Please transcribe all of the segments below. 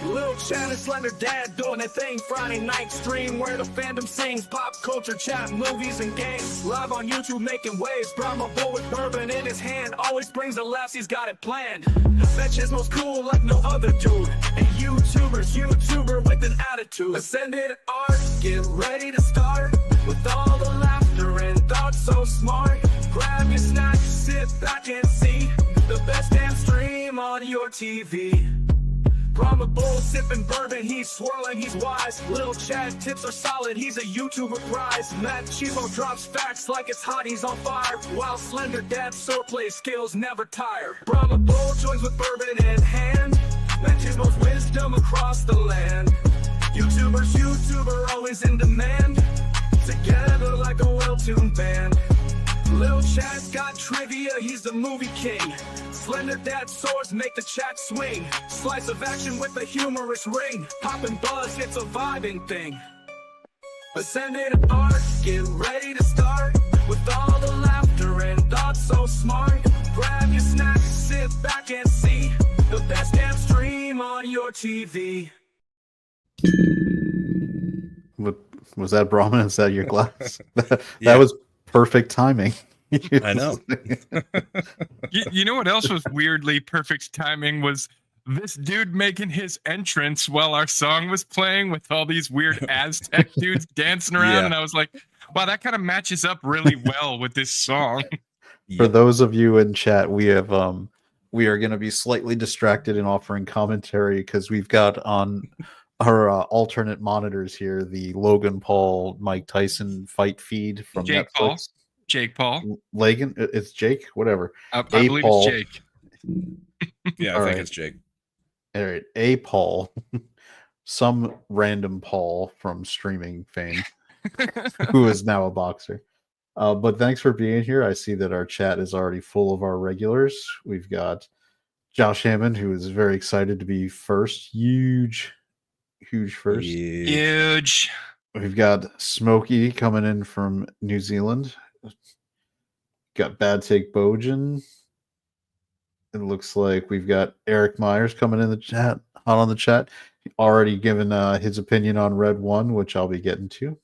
Lil Chad and Slender Dad doing their thing. Friday night stream where the fandom sings pop culture, chat, movies, and games. Live on YouTube making waves. Brahma bull with bourbon in his hand. Always brings the laughs, he's got it planned. That most cool like no other dude. And YouTuber with an attitude. Ascended art, get ready to start. With all the laughter and thoughts so smart. Grab your snack, sit back and see the best damn stream on your TV. Brahma bull sipping bourbon, he's swirling, he's wise. Lil Chad tips are solid, he's a YouTuber prize. Matt Chivo drops facts like it's hot, he's on fire. While Slender Dad's swordplay skills never tire. Brahma bull joins with bourbon in hand. Matt Chivo's wisdom across the land. YouTuber always in demand. Together like a well-tuned band. Lil Chad's got trivia, he's the movie king. Slender Dad swords make the chat swing. Slice of action with a humorous ring. Poppin' buzz, it's a vibing thing. Ascended art, get ready to start. With all the laughter and thoughts so smart. Grab your snack, sit back and see the best damn stream on your TV. What was that, Brahman? Is that your glass? That was perfect timing. I know. You know what else was weirdly perfect timing was this dude making his entrance while our song was playing with all these weird Aztec dudes dancing around. And I was like, wow, that kind of matches up really well with this song. For those of you in chat, we are going to be slightly distracted in offering commentary because we've got on our alternate monitors here the Logan Paul Mike Tyson fight feed from Netflix. Jake Paul. Lagan, it's Jake, whatever. I believe Paul. it's Jake. Yeah, I think it's Jake. All right, A Paul, some random Paul from streaming fame, who is now a boxer. But thanks for being here. I see that our chat is already full of our regulars. We've got Josh Hammond, who is very excited to be first. Huge first. Huge. We've got Smokey coming in from New Zealand. Got Bad Take Bojan. It looks like we've got Eric Myers coming in the chat, hot on the chat. Already given his opinion on Red 1, which I'll be getting to.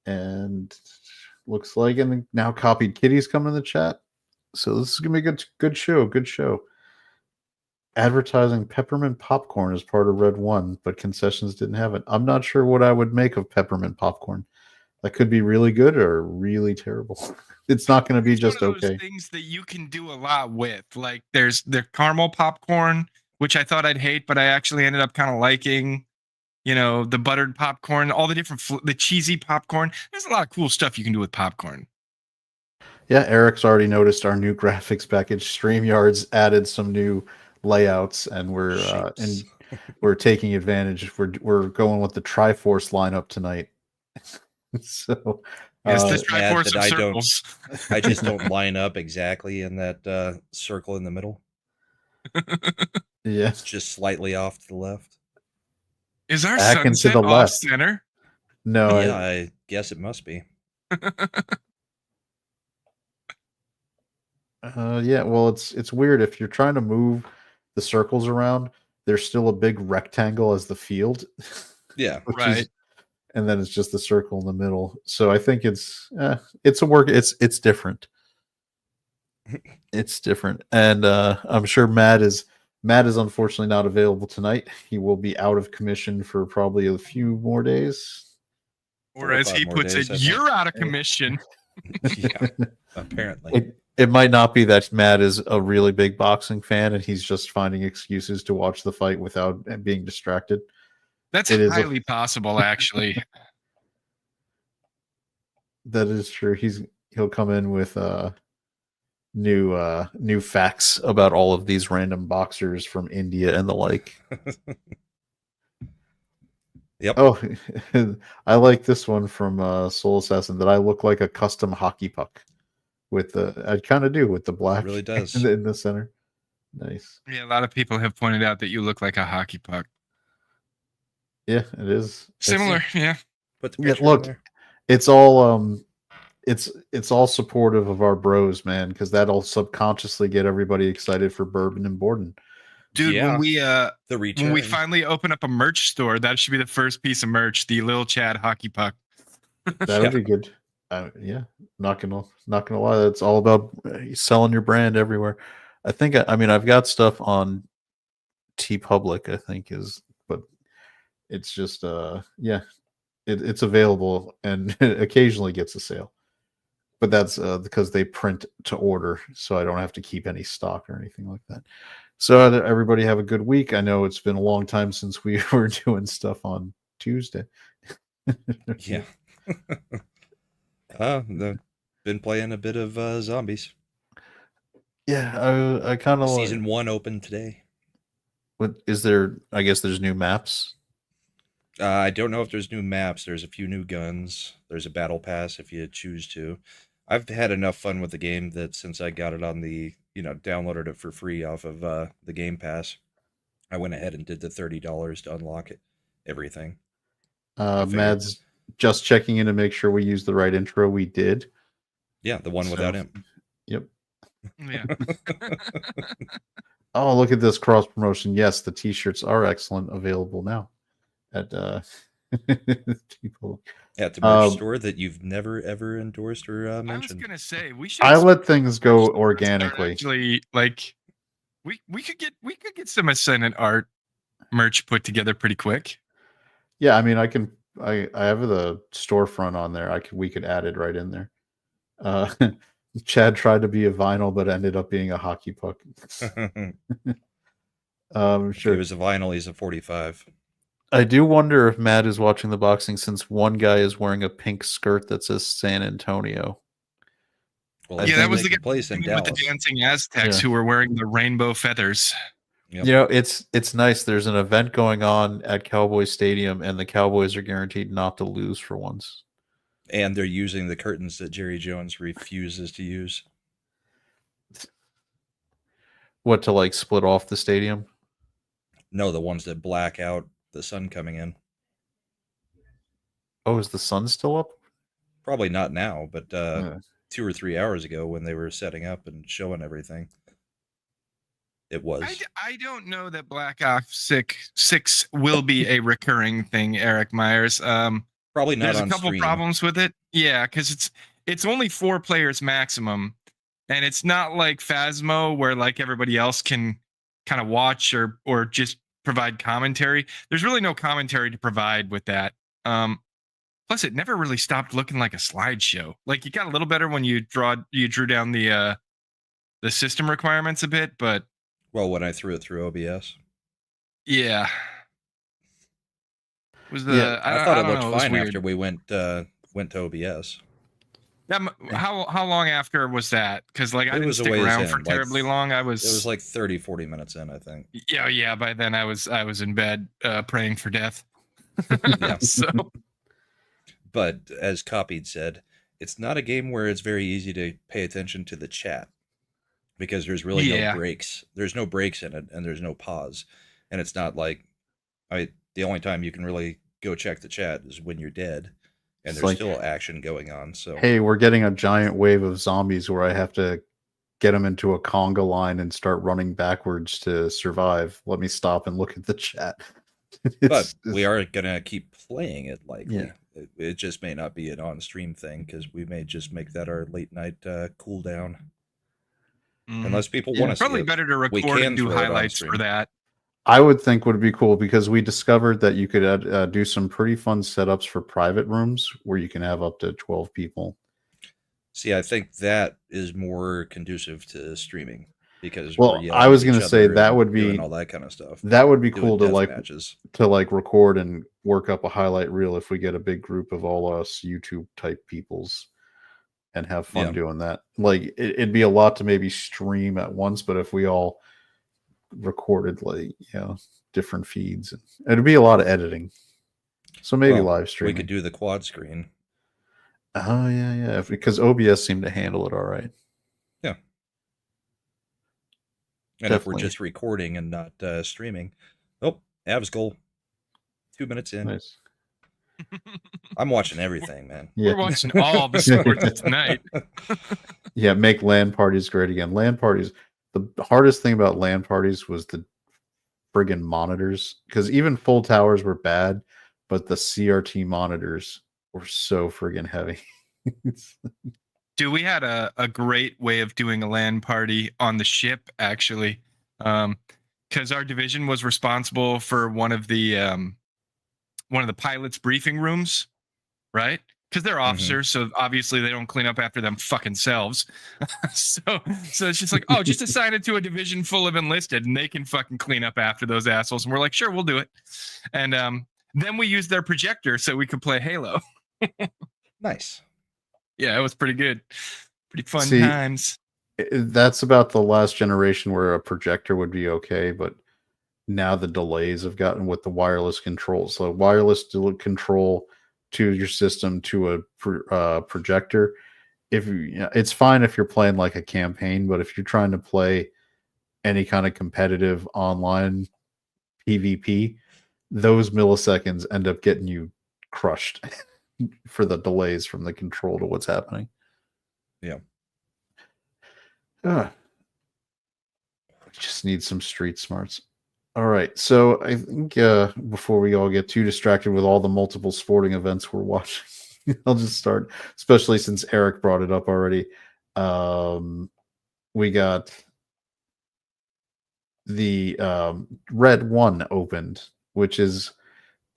And looks like, and now Copied Kitty's coming in the chat. So this is gonna be a good show. Advertising peppermint popcorn as part of Red 1, but concessions didn't have it. I'm not sure what I would make of peppermint popcorn. That could be really good or really terrible. It's not going to be just okay. Things that you can do a lot with. Like there's the caramel popcorn, which I thought I'd hate, but I actually ended up kind of liking. You know, the buttered popcorn, all the different, the cheesy popcorn. There's a lot of cool stuff you can do with popcorn. Yeah, Eric's already noticed our new graphics package. StreamYard's added some new layouts, and we're taking advantage. We're going with the Triforce lineup tonight. So yes, the Triforce of circles. I just don't line up exactly in that circle in the middle. Yeah, it's just slightly off to the left. Is our sunset off center? No, yeah, I guess it must be. Yeah, well, it's weird if you're trying to move the circles around. There's still a big rectangle as the field. Yeah, right. And then it's just the circle in the middle. So I think it's a work. It's different. It's different, and I'm sure Matt is unfortunately not available tonight. He will be out of commission for probably a few more days. Or as he puts it, you're out of commission. Yeah, apparently. It might not be that Matt is a really big boxing fan and he's just finding excuses to watch the fight without being distracted. That's highly possible, actually. That is true. He'll come in with new facts about all of these random boxers from India and the like. Yep. Oh, I like this one from Soul Assassin, that I look like a custom hockey puck with I kind of do with the black. It really does in the center. Nice. Yeah, a lot of people have pointed out that you look like a hockey puck. Yeah, it is. Similar, yeah. Put the Yeah, picture in look, there. it's all it's all supportive of our bros, man, because that'll subconsciously get everybody excited for Bourbon and Borden. Dude, Yeah, when the we return. finally open up a merch store, that should be the first piece of merch, the Lil Chad hockey puck. That would Yeah. be good. Yeah, not gonna lie, that's all about selling your brand everywhere. I think I mean I've got stuff on T Public, I think is, but it's just yeah, it's available and it occasionally gets a sale. But that's because they print to order, so I don't have to keep any stock or anything like that. So everybody have a good week. I know it's been a long time since we were doing stuff on Tuesday. Yeah. Been playing a bit of zombies. Yeah, I kind of like. Season 1 opened today. What is there? I guess there's new maps. I don't know if there's new maps. There's a few new guns. There's a battle pass if you choose to. I've had enough fun with the game that since I got it on the, downloaded it for free off of the Game Pass, I went ahead and did the $30 to unlock it, everything. I figured- Mad's just checking in to make sure we use the right intro. We did. Yeah, the one without him. Yep. Yeah. Oh, look at this cross promotion. Yes, the t-shirts are excellent, available now at people. At the merch store that you've never ever endorsed or I was mentioned. gonna say we should. I let things go start organically. Actually, like we could get some Ascendant art merch put together pretty quick. Yeah, I mean, I have the storefront on there. We could add it right in there. Chad tried to be a vinyl, but ended up being a hockey puck. Sure. Sure. If he was a vinyl, he's a 45. I do wonder if Matt is watching the boxing since one guy is wearing a pink skirt that says San Antonio. Well, Yeah, that was the taking place in with Dallas. the dancing Aztecs Yeah. who were wearing the rainbow feathers. Yep. You know, it's nice. There's an event going on at Cowboys Stadium, and the Cowboys are guaranteed not to lose for once. And they're using the curtains that Jerry Jones refuses to use. What, to like split off the stadium? No, the ones that black out the sun coming in. Oh, is the sun still up? Probably not now, but Yeah. 2 or 3 hours ago when they were setting up and showing everything, it was. I don't know that Black Ops 6 will be a recurring thing, Eric Myers. Probably not There's on a couple stream. problems with it. Yeah, because it's only 4 players maximum, and it's not like Phasmo where like everybody else can kind of watch or just provide commentary. There's really no commentary to provide with that. Plus, it never really stopped looking like a slideshow. Like it got a little better when you drew down the system requirements a bit, but Well, when I threw it through OBS. yeah. Was Yeah, I thought it looked fine after we went to OBS. How long after was that? Because like I It didn't was a stick ways around in, for like, terribly long. It was like 30, 40 minutes in, I think. Yeah. By then I was in bed praying for death. Yeah. So But as Copied said, it's not a game where it's very easy to pay attention to the chat because there's really no breaks. There's no breaks in it, and there's no pause. And it's not like the only time you can really go check the chat is when you're dead, and It's there's like, still action going on. So hey, we're getting a giant wave of zombies where I have to get them into a conga line and start running backwards to survive. Let me stop and look at the chat. but we are gonna keep playing it likely. Yeah. It just may not be an on-stream thing because we may just make that our late night cooldown. Unless people want to see probably it. better to We record can and do throw it on highlights for stream. that. I would think would be cool because we discovered that you could do some pretty fun setups for private rooms where you can have up to 12 people. See, I think that is more conducive to streaming because Well, we're yelling I was at each going to say other that and would doing be all that kind of stuff. That would be Doing cool to death like matches. record and work up a highlight reel if we get a big group of all us YouTube type peoples and have fun doing that. Like it'd be a lot to maybe stream at once, but if we all recorded different feeds, it'd be a lot of editing. So maybe live streaming. We could do the quad screen. Oh yeah, because OBS seemed to handle it all right. Yeah. And if we're just recording and not streaming, Av's goal. 2 minutes in. Nice. I'm watching everything, man. Yeah. We're watching all the sports tonight. Yeah, make LAN parties great again. LAN parties. The hardest thing about LAN parties was the friggin' monitors, because even full towers were bad, but the CRT monitors were so friggin' heavy. Dude, we had a great way of doing a LAN party on the ship, actually. Because our division was responsible for one of the pilots' briefing rooms, right? Because they're officers, so obviously they don't clean up after them fucking selves. so it's just like, oh, just assign it to a division full of enlisted, and they can fucking clean up after those assholes. And we're like, sure, we'll do it. And then we used their projector so we could play Halo. Nice. Yeah, it was pretty good. Pretty fun See, times. That's about the last generation where a projector would be okay, but now the delays have gotten with the wireless control. So wireless control to your system to a projector. If it's fine if you're playing like a campaign, but if you're trying to play any kind of competitive online PvP, those milliseconds end up getting you crushed for the delays from the control to what's happening. Yeah. Just need some street smarts. All right. So I think before we all get too distracted with all the multiple sporting events we're watching, I'll just start, especially since Eric brought it up already. We got the Red 1 opened, which is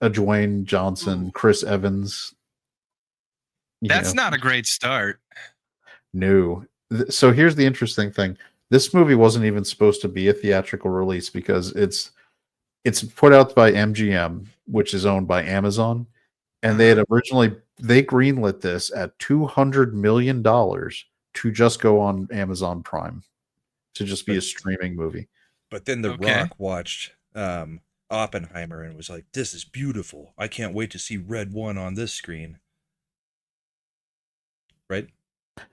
a Dwayne Johnson, Chris Evans. That's not a great start. No. So here's the interesting thing. This movie wasn't even supposed to be a theatrical release because it's put out by MGM, which is owned by Amazon, and they had originally greenlit this at $200 million to just go on Amazon Prime, to just be a streaming movie. But then The Rock watched Oppenheimer and was like, "This is beautiful. I can't wait to see Red 1 on this screen." Right?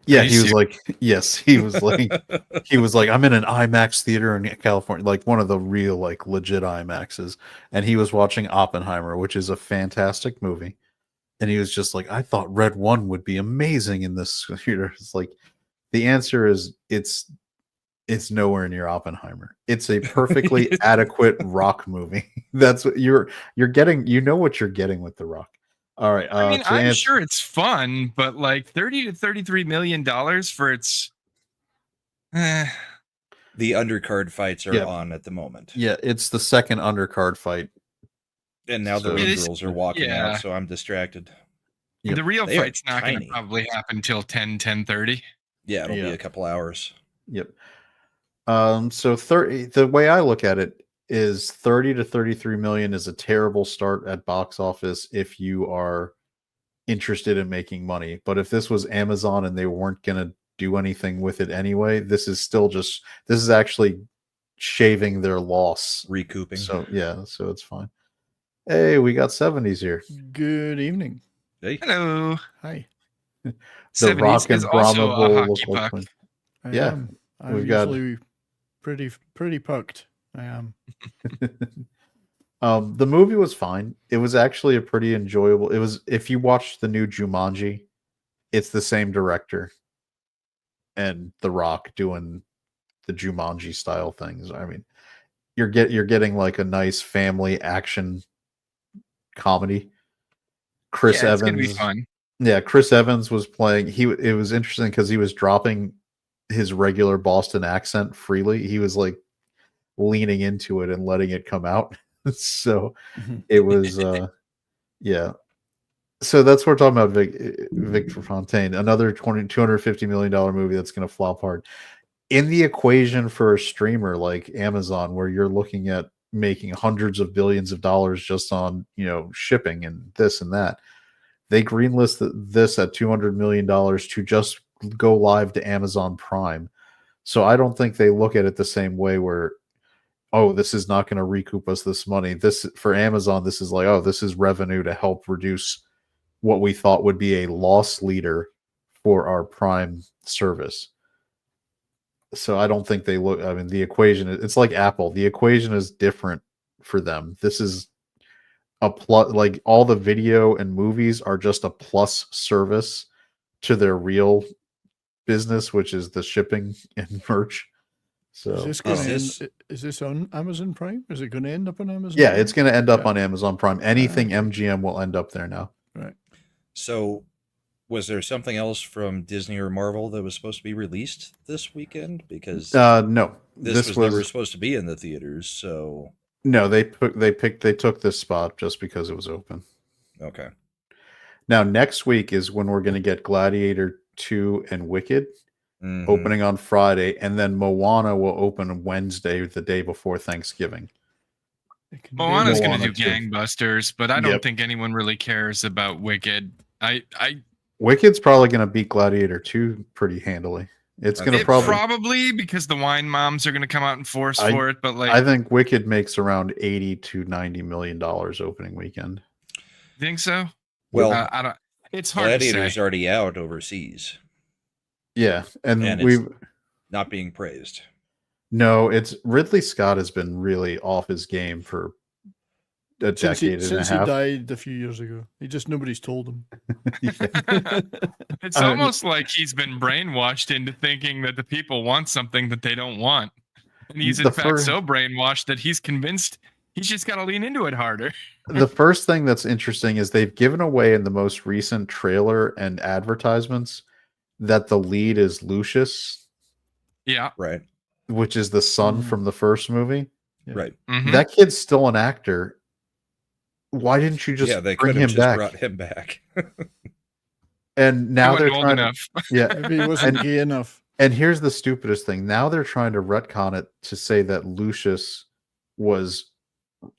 Yeah, he was like, yes, he was like, I'm in an IMAX theater in California, like one of the real, like, legit IMAXs, and he was watching Oppenheimer, which is a fantastic movie, and he was just like, I thought Red 1 would be amazing in this theater. It's like, the answer is it's nowhere near Oppenheimer. It's a perfectly adequate Rock movie. That's what you're getting. You know what you're getting with The Rock. All right. I mean, I'm sure it's fun, but like $30 to $33 million for its. The undercard fights are on at the moment. Yeah, it's the second undercard fight. And now the ring girls are walking out, so I'm distracted. Yep. The real fight's not going to probably happen until 10:30. Yeah, it'll be a couple hours. Yep. So the way I look at it is 30 to 33 million is a terrible start at box office if you are interested in making money. But if this was Amazon and they weren't going to do anything with it anyway, this is actually shaving their loss. Recouping. So yeah, so it's fine. Hey, we got 70s here. Good evening. Hey. Hello. Hi. The Rock and Brahma Bull hockey puck. Yeah. I'm usually pretty pucked. I am. The movie was fine. It was actually a pretty enjoyable. It was, if you watch the new Jumanji, it's the same director and The Rock doing the Jumanji style things. I mean, you're getting like a nice family action comedy. Chris Evans, it's gonna be fun. Yeah, Chris Evans was playing. It was interesting because he was dropping his regular Boston accent freely. He was like leaning into it and letting it come out. So it was yeah. So that's what we're talking about. Victor Fontaine, another $250 million movie that's going to flop hard. In the equation for a streamer like Amazon, where you're looking at making hundreds of billions of dollars just on, shipping and this and that, they greenlisted this at $200 million to just go live to Amazon Prime. So I don't think they look at it the same way where, oh, this is not going to recoup us this money. This, for Amazon, this is like, oh, this is revenue to help reduce what we thought would be a loss leader for our Prime service. So I don't think they look, I mean, the equation, it's like Apple. The equation is different for them. This is a plus, like all the video and movies are just a plus service to their real business, which is the shipping and merch. So Is this going Is to this- end? Is this on Amazon Prime? Is it going to end up on Amazon? yeah, Prime? it's going to end up Yeah. on Amazon Prime. Anything okay. MGM will end up there now. Right. So, was there something else from Disney or Marvel that was supposed to be released this weekend? Because No, this was never supposed to be in the theaters. So, no. They took this spot just because it was open. okay. Now next week is when we're going to get Gladiator 2 and Wicked Mhm. opening on Friday, and then Moana will open Wednesday, the day before Thanksgiving. It can Moana's be- going to Moana do too. gangbusters, but I don't Yep. think anyone really cares about Wicked. Wicked's probably going to beat Gladiator 2 pretty handily. It's going to It probably. probably because the wine moms are going to come out in force I- for it, but like, I think Wicked makes around $80 to $90 million opening weekend. think so. Well, I don't. It's hard to Gladiator's say. already out overseas, Yeah, and And we it's- not being praised. no, it's Ridley Scott has been really off his game for a since he, decade and a since he half. died a few years ago. Nobody's told him. It's I mean- almost like he's been brainwashed into thinking that the people want something that they don't want, and he's in The fact fir- so brainwashed that he's convinced he's just got to lean into it harder. The first thing that's interesting is they've given away in the most recent trailer and advertisements that the lead is Lucius, Yeah. Right. which is the son Mm. from the first movie. Yeah. Right. Mhm. That kid's still an actor. Why didn't you just Yeah, they bring could have him just back? brought him back. And He now they're wasn't old trying to, enough. yeah. Maybe he wasn't gay enough. And here's the stupidest thing. Now they're trying to retcon it to say that Lucius was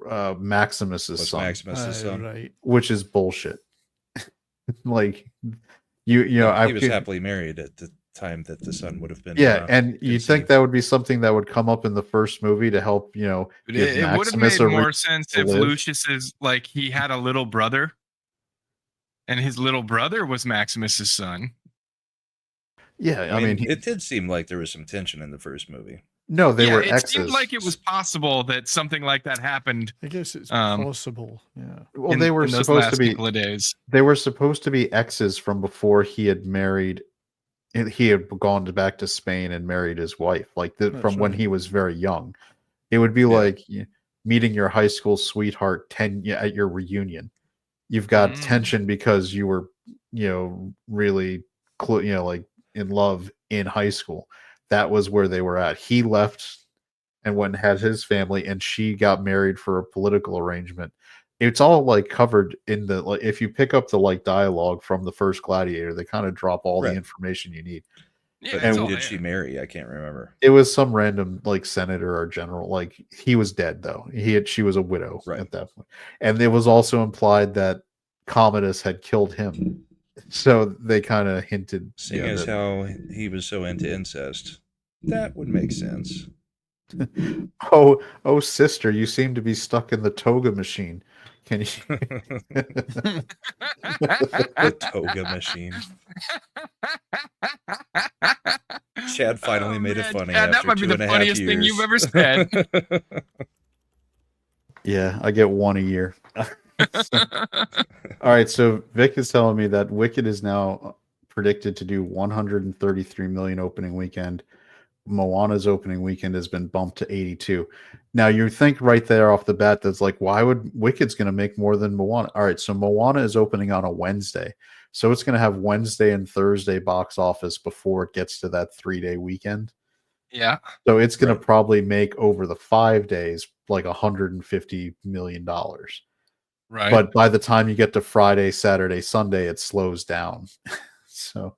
Maximus's Was son, Maximus's son. Right. which is bullshit. Like you know, He was happily married at the time that the son would have been. yeah, and you'd think conceived. that would be something that would come up in the first movie to help, give It would have Maximus made a more reason sense to if live. Lucius is like he had a little brother, and his little brother was Maximus's son. Yeah, I mean, he- it did seem like there was some tension in the first movie. no, they Yeah, were it exes. seemed like it was possible that something like that happened. I guess it's Um, possible. Yeah. Well, they were in those supposed last to be. couple of days. They were supposed to be exes from before he had married. He had gone back to Spain and married his wife, That's from when right. he was very young. It would be like meeting your high school sweetheart at your reunion. You've got Mm. tension because you were, really, like in love in high school. That was where they were at. He left and went and had his family, and she got married for a political arrangement. It's all like covered in the if you pick up the dialogue from the first Gladiator, they kind of drop all the Right. information you need. Yeah, But it's who all did there. she marry? I can't remember. It was some random senator or general. He was dead though. She was a widow Right. at that point. And it was also implied that Commodus had killed him. So they kind of hinted. Seeing yeah, as that- how he was so into incest, that would make sense. oh, sister, you seem to be stuck in the toga machine. Can you? The toga machine. Chad finally Oh, made man, it funny. Chad, that after might be the 2.5 funniest thing years. you've ever said. Yeah, I get one a year. All right, so Vic is telling me that Wicked is now predicted to do 133 million opening weekend. Moana's opening weekend has been bumped to 82. Now you think right there off the bat that's why would Wicked's going to make more than Moana? All right, so Moana is opening on a Wednesday. So it's going to have Wednesday and Thursday box office before it gets to that 3-day weekend. Yeah. So it's going Right. to probably make over the 5 days $150 million. Right. But by the time you get to Friday, Saturday, Sunday, it slows down. So,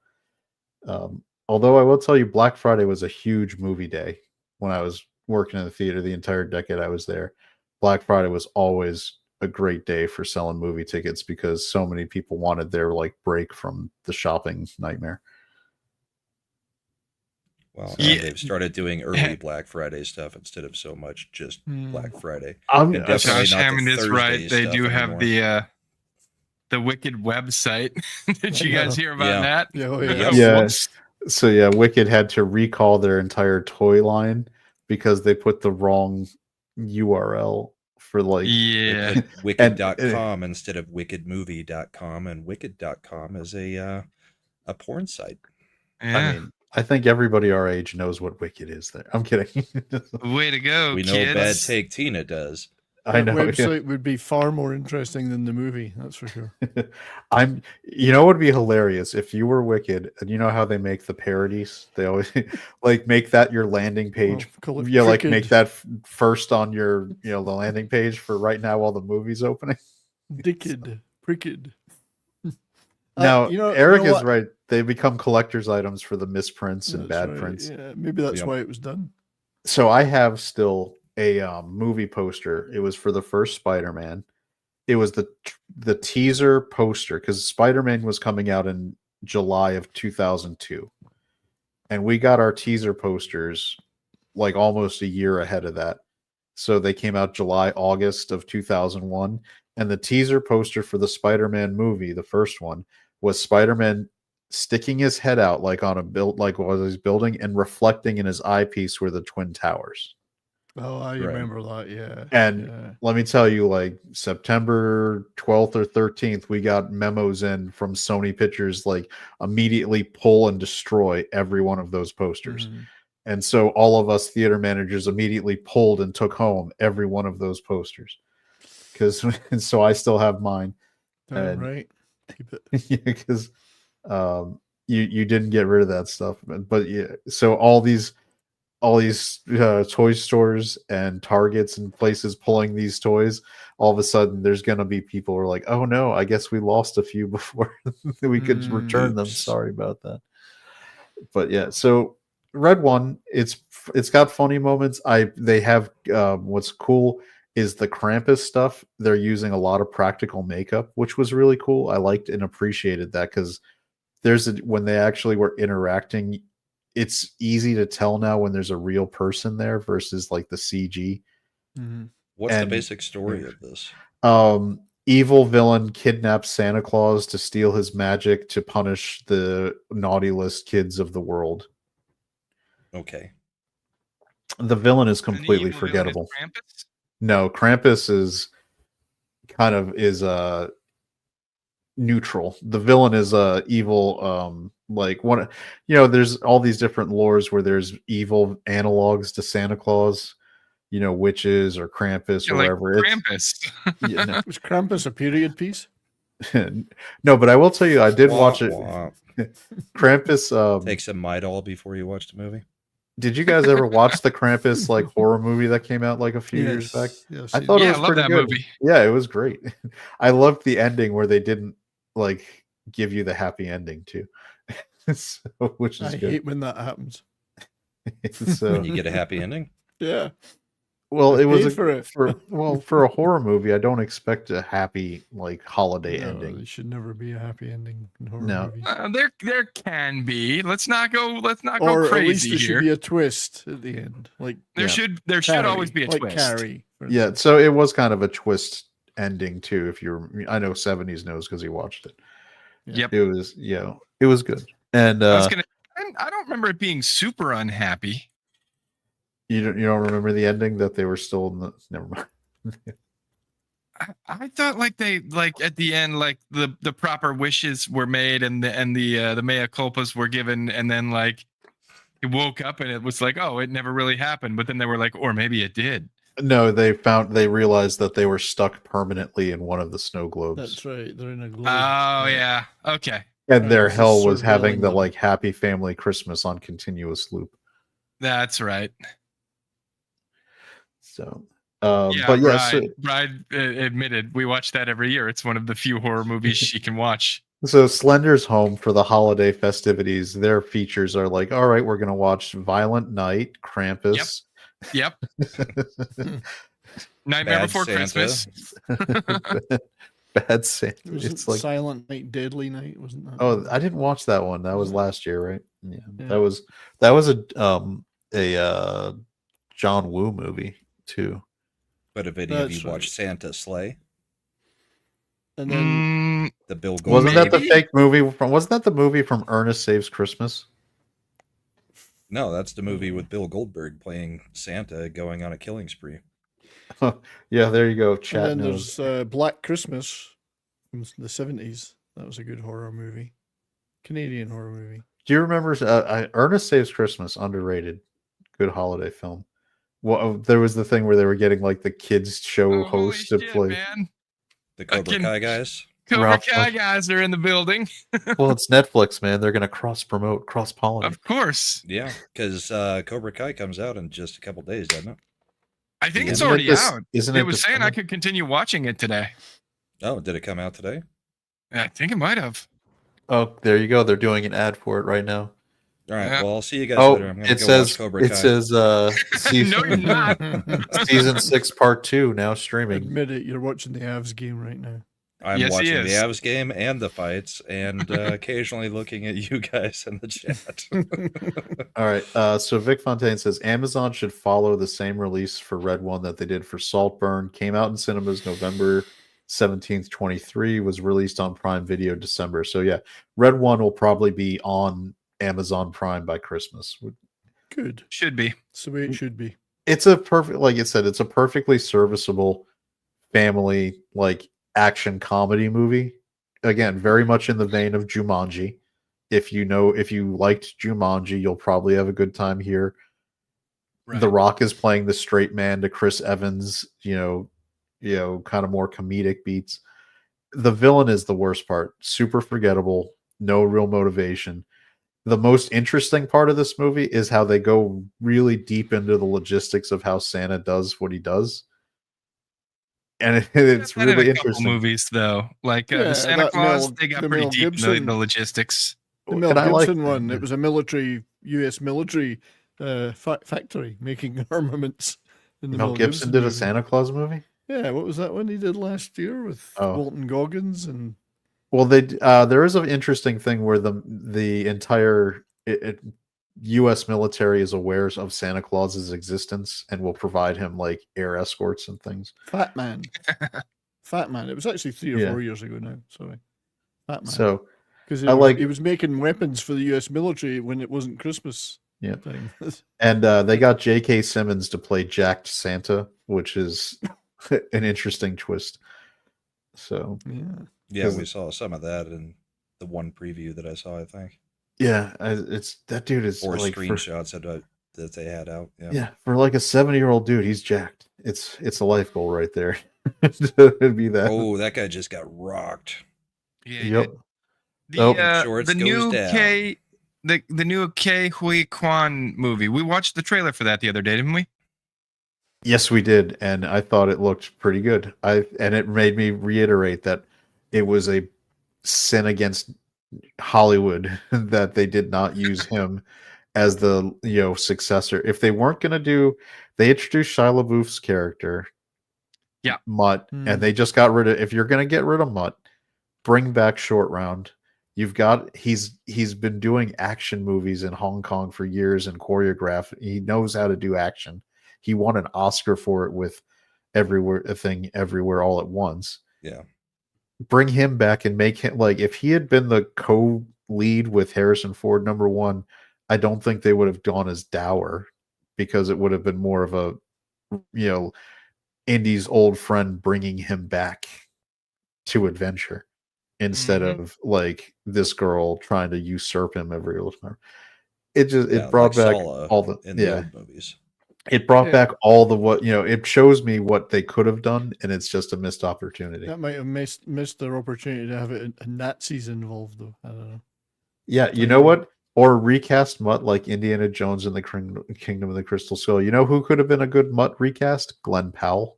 although I will tell you, Black Friday was a huge movie day when I was working in the theater the entire decade I was there. Black Friday was always a great day for selling movie tickets because so many people wanted their break from the shopping nightmare. Well, Yeah. and they've started doing early Black Friday stuff instead of so much just Hmm. Black Friday. I'm And definitely Josh not the Hammond is Thursday right. They stuff do have anymore. the Wicked website. Did you guys hear about Yeah. that? Yeah, oh, yeah. Yeah. Whoops. So yeah, Wicked had to recall their entire toy line because they put the wrong URL for like Yeah. Like wicked.com instead of wickedmovie.com, and wicked.com is a porn site. Yeah. I mean, I think everybody our age knows what Wicked is there. I'm kidding. Way to go, We know kids. Bad Take Tina does. I That know. yeah. website would be far more interesting than the movie. That's for sure. You know what would be hilarious if you were Wicked, and you know how they make the parodies? They always like make that your landing page. Well, call it Yeah, like Cricket. make that first on your, the landing page for right now while the movie's opening. Dicked, pricked. Now, Eric is what? right. They become collector's items for the misprints and That's bad right. prints. Yeah, maybe that's Yep. why it was done. So I have still a movie poster. It was for the first Spider-Man. It was the teaser poster because Spider-Man was coming out in July of 2002, and we got our teaser posters like almost a year ahead of that. So they came out July, August of 2001, and the teaser poster for the Spider-Man movie, the first one, was Spider-Man sticking his head out like on a build, like while he's building, and reflecting in his eyepiece were the Twin Towers. Oh, I Right. remember that. Yeah. And yeah. let me tell you, like September 12th or 13th, we got memos in from Sony Pictures, like immediately pull and destroy every one of those posters. Mhm. And so all of us theater managers immediately pulled and took home every one of those posters. And so I still have mine. Damn And- right. Keep it. Because you didn't get rid of that stuff. But yeah, so all these toy stores and Targets and places pulling these toys, all of a sudden there's going to be people who are like, oh no, I guess we lost a few before we could return them. Oops. Sorry about that. But yeah, so Red One, it's got funny moments. They have what's cool is the Krampus stuff. They're using a lot of practical makeup, which was really cool. I liked and appreciated that because when they actually were interacting, it's easy to tell now when there's a real person there versus like the CG. Mhm. What's the And- basic story of this? Evil villain kidnaps Santa Claus to steal his magic to punish the naughty list kids of the world. Okay. The villain is And the completely evil villain is forgettable. Krampus? No, Krampus is neutral. The villain is evil, like one. There's all these different lores where there's evil analogs to Santa Claus. Witches or Krampus Yeah, or like whatever. Krampus. Yeah, no. Was Krampus a period piece? No, but I will tell you, I did watch it. Wah. Krampus. Take some Midol before you watch the movie. Did you guys ever watch the Krampus like horror movie that came out like a few years back? Yes, I thought Yeah, it I was love pretty that good. movie. Yeah, it was great. I loved the ending where they didn't like give you the happy ending too, which is I good. hate when that happens. So, When you get a happy ending. Yeah. well, I it was paid for it. for a horror movie. I don't expect a happy like holiday No, ending. there should never be a happy ending in horror No. movies. There can be. Let's not go Or at least crazy there here. should be a twist at the end. Like There Yeah. should Carrie, always be a like twist. Carrie, for Yeah, instance. so it was kind of a twist ending too. If I know 70s knows because he watched it. Yep. It was good. And I don't remember it being super unhappy. you don't remember the ending that they were still in the. Never mind. I thought like they like at the end like the proper wishes were made and the mea culpas were given and then like he woke up and it was like, oh, it never really happened, but then they were like, or maybe it did. No, they realized that they were stuck permanently in one of the snow globes. That's right. They're in a globe. Oh yeah. Okay. And their It's just hell was having surveilling the them. like happy family Christmas on continuous loop. That's right. So Yeah, but yes, Bride admitted we watch that every year. It's one of the few horror movies she can watch. so Slender's home for the holiday festivities, their features are like, all right, we're gonna watch Violent Night, Krampus. Yep. Nightmare Bad Before Santa. Christmas. Bad Santa. Was It's it like, Silent Night, Deadly Night? Wasn't that? oh, I didn't watch that one. That was last year, right? Yeah. Yeah. That was a John Woo movie too. But if any of That's you right. watch Santa Sleigh, And then the Bill Goldberg. Wasn't that the Maybe. fake movie from? Wasn't that the movie from Ernest Saves Christmas? No, that's the movie with Bill Goldberg playing Santa going on a killing spree. Yeah, there you go. And Chat then knows. there's Black Christmas from the 70s. That was a good horror movie. Canadian horror movie. Do you remember Ernest Saves Christmas? Underrated, good holiday film. Well, there was the thing where they were getting like the kids show Oh, holy host to shit, play. man. The Cobra Fucking Kai guys. Cobra Ralph Kai Fiennes. guys are in the building. Well, it's Netflix, man. They're gonna cross promote, cross pollinate. Of course. Yeah, because Cobra Kai comes out in just a couple days, doesn't it? I think it's Isn't it already this- out. Isn't It it was saying I December? could continue watching it today. Oh, did it come out today? I think it might have. Oh, there you go. They're doing an ad for it right now. All right. Yeah. Well, I'll see you guys Oh, later. I'm gonna it go says watch Cobra Kai. it says No, season you're not. season 6 part 2 now streaming. Admit it, you're watching the Avs game right now. I'm Yes, he watching the is. Avs game and the fights, and occasionally looking at you guys in the chat. All right. So Vic Fontaine says Amazon should follow the same release for Red One that they did for Saltburn. Came out in cinemas November 17th, 23. Was released on Prime Video December. So yeah, Red One will probably be on Amazon Prime by Christmas. Good. Should be. It's the way it should be. It's a perfect, like I said, it's a perfectly serviceable family like action comedy movie. Again, very much in the vein of Jumanji. If you liked Jumanji, you'll probably have a good time here. Right. The Rock is playing the straight man to Chris Evans, kind of more comedic beats. The villain is the worst part. Super forgettable, no real motivation. The most interesting part of this movie is how they go really deep into the logistics of how Santa does what he does. And it's That in really a couple interesting. movies though, like Yeah, the Santa that Claus, Mel- they got the pretty Mel deep into Gibson- the logistics. The Mel And I like- Gibson one, it was a military, U.S. military factory making armaments. In the Mel Gibson did a movie. Santa Claus movie? Yeah, what was that one he did last year with Oh. Walton Goggins and Well, there is an interesting thing where the entire U.S. military is aware of Santa Claus's existence and will provide him like air escorts and things. Fat Man. Fat Man. It was actually 3 or Yeah. 4 years ago now. Sorry. Fat Man. So Because I like- he was making weapons for the U.S. military when it wasn't Christmas Yeah. time. And they got J.K. Simmons to play Jacked Santa, which is an interesting twist. So yeah. Yeah, 'Cause- we saw some of that in the one preview that I saw, I think, yeah, it's that dude is or like for, screenshots that they had out. Yeah. yeah, for like a 70-year-old dude, he's jacked. It's a life goal right there. It'd be that. Oh, that guy just got rocked. Yeah. Yep. The, Oh. Shorts the goes new down. the new Ke Huy Quan movie. We watched the trailer for that the other day, didn't we? Yes, we did, and I thought it looked pretty good. And it made me reiterate that it was a sin against Hollywood that they did not use him as the successor. If they weren't going to do, they introduced Shia LaBeouf's character, Yeah. Mutt, and they just got rid of. If you're going to get rid of Mutt, bring back Short Round. You've got he's been doing action movies in Hong Kong for years and choreograph. He knows how to do action. He won an Oscar for it with Everywhere All at Once. Yeah. Bring him back and make him like if he had been the co-lead with Harrison Ford #1, I don't think they would have gone as Dower because it would have been more of a Indy's old friend bringing him back to adventure instead Mhm. of like this girl trying to usurp him every little time. It Yeah, brought like back Sala all the in the old movies. it brought Yeah. back all the it shows me what they could have done, and it's just a missed opportunity. That might have missed their opportunity to have it in Nazis involved, though. I don't know. Yeah, you know what? Or recast Mutt like Indiana Jones in the Kingdom of the Crystal Skull. You know who could have been a good Mutt recast? Glenn Powell.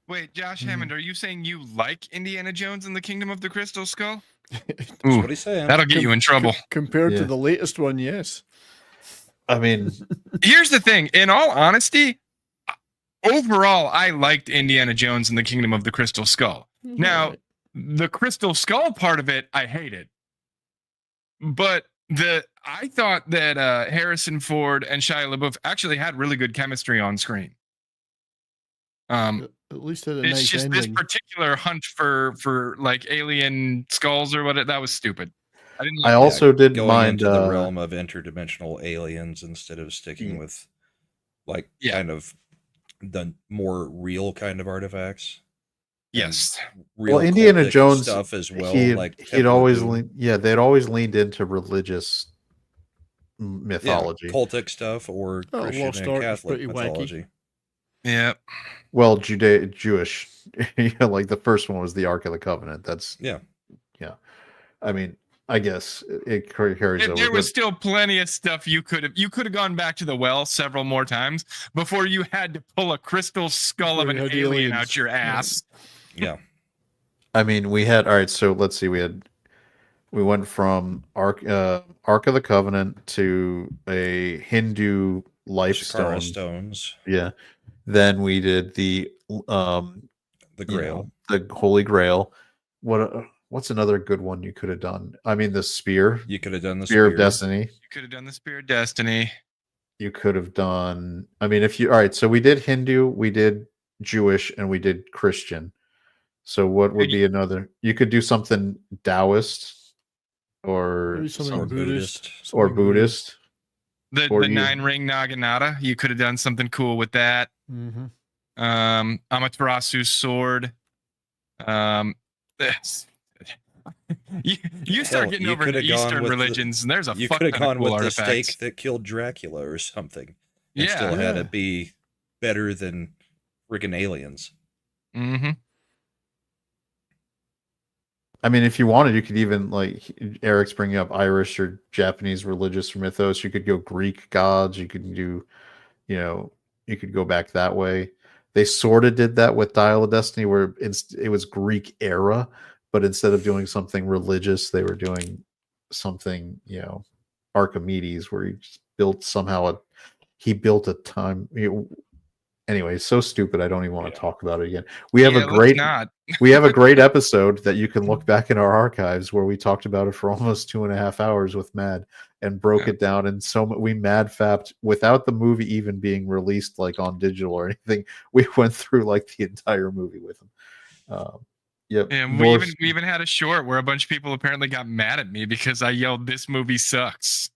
Wait, Josh Mhm. Hammond, are you saying you like Indiana Jones and the Kingdom of the Crystal Skull? That's Ooh, what he's saying. that'll get you in trouble. Compared Yeah. to the latest one, yes. I mean, Here's the thing. In all honesty, overall, I liked Indiana Jones and the Kingdom of the Crystal Skull. Now, Alright. the Crystal Skull part of it, I hated. But I thought that Harrison Ford and Shia LaBeouf actually had really good chemistry on screen. At least had a It's nice just ending. this particular hunt for like alien skulls or what that was stupid. I didn't like I also didn't Going mind into the realm of interdimensional aliens instead of sticking Yeah. with like Yeah. kind of the more real kind of artifacts. Yes. Real Well, Indiana cultic Jones stuff as well. He'd Like always Templar Doom. they'd always leaned into religious Yeah, mythology. cultic stuff or Oh, Christian Lost and Ark was Catholic pretty wacky. mythology. Yeah. Well, Jewish. Like the first one was the Ark of the Covenant. That's Yeah. I mean, I guess it carries over. There was But still plenty of stuff you could have gone back to the well several more times before you had to pull a crystal skull Before of an you had alien aliens. out your ass. Yeah. I mean, we had all right. So let's see. We went from Ark of the Covenant to a Hindu life Shakara stone. stones. Yeah. Then we did the The Grail. the Holy Grail. What's another good one you could have done? I mean, the spear. You could have done the Spear of Destiny. You could have done the Spear of Destiny. You could have done. I mean, if you all right. So we did Hindu, we did Jewish, and we did Christian. So what would be another? You could do something Taoist or Maybe something Or Buddhist. Buddhist. or something Buddhist. The Or you- 9-ring Naginata. You could have done something cool with that. Mhm. Amaterasu's sword. This. You start Hell, getting you over could to have gone Eastern with the- religions, and there's a You fuck could have ton of gone cool with the artifacts. stake that killed Dracula or something. And Yeah. still had Yeah. it be better than friggin' aliens. Mm-hmm. I mean, if you wanted, you could even like Eric's bringing up Irish or Japanese religious mythos. You could go Greek gods. You could do, you could go back that way. They sort of did that with Dial of Destiny, where it was Greek era, but instead of doing something religious, they were doing something, Archimedes, where he just built he built a time. Anyway, so stupid. I don't even want to talk about it again. We have we have a great episode that you can look back in our archives where we talked about it for almost 2.5 hours with Mad and broke it down. And we mad fapped without the movie even being released like on digital or anything. We went through like the entire movie with him. Yep. And we even had a short where a bunch of people apparently got mad at me because I yelled, "This movie sucks."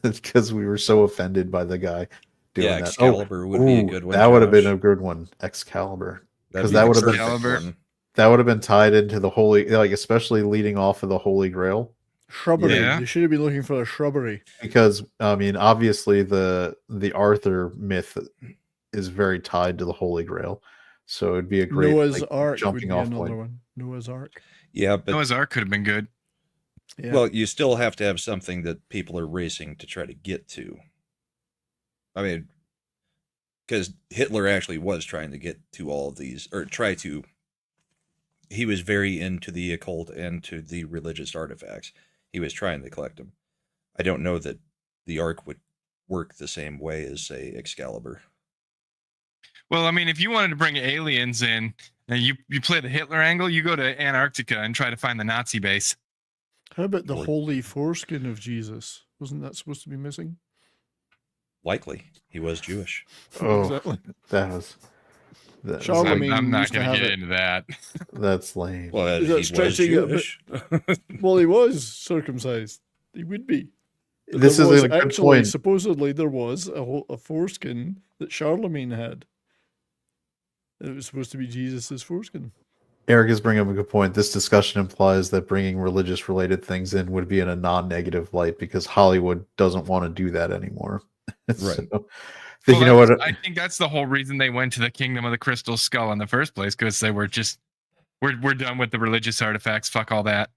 because we were so offended by the guy doing that. Excalibur would be a good one. That would have been Josh. a good one. Excalibur. That'd Because be that the would have been perfect one. that would have been tied into the holy, like especially leading off of the Holy Grail. Shrubbery. Yeah. They should have been looking for a shrubbery. Because I mean, obviously the Arthur myth is very tied to the Holy Grail, so it'd be a great Noah's like, Ark would jumping be off another point. one. Noah's Ark. Yeah, but Noah's Ark could have been good. Yeah. well, you still have to have something that people are racing to try to get to. I mean, because Hitler actually was trying to get to all of these, or try to. He was very into the occult and to the religious artifacts. He was trying to collect them. I don't know that the Ark would work the same way as, say, Excalibur. Well, I mean, if you wanted to bring aliens in and you play the Hitler angle, you go to Antarctica and try to find the Nazi base. How about the Or- holy foreskin of Jesus? Wasn't that supposed to be missing? Likely, he was Jewish. Oh, Exactly. that's Charlemagne I'm not used to going to have get it. into that. that's lame. Well, Is he that was stretching it a bit? Jewish. Well, he was circumcised. He would be. But This there is was a good actually, point. supposedly, there was a foreskin that Charlemagne had. It was supposed to be Jesus's foreskin. Eric is bringing up a good point. This discussion implies that bringing religious-related things in would be in a non-negative light because Hollywood doesn't want to do that anymore. Right. So, you know what? I think that's the whole reason they went to the Kingdom of the Crystal Skull in the first place, because they were just, we're done with the religious artifacts. Fuck all that.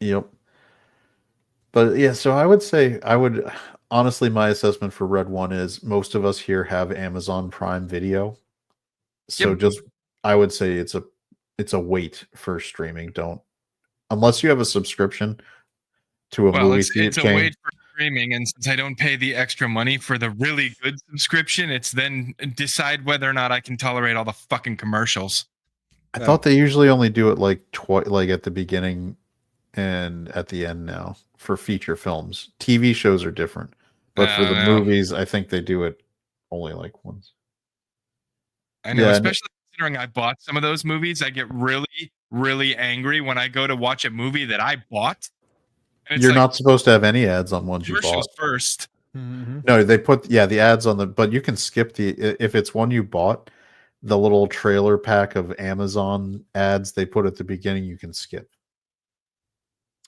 Yep. But yeah, so I would honestly, my assessment for Red One is most of us here have Amazon Prime Video. So Yep. just I would say it's a wait for streaming. Don't unless you have a subscription to a Well, movie it's a chain. wait for streaming, and since I don't pay the extra money for the really good subscription, it's then decide whether or not I can tolerate all the fucking commercials. I thought they usually only do it like like at the beginning and at the end now for feature films. TV shows are different, but for the No. movies, I think they do it only like once. I know, Yeah, and- especially considering I bought some of those movies. I get really, really angry when I go to watch a movie that I bought. And it's You're like, not supposed to have any ads on ones you bought. commercials first. Mhm. No, they put the ads on but you can skip if it's one you bought, the little trailer pack of Amazon ads they put at the beginning you can skip.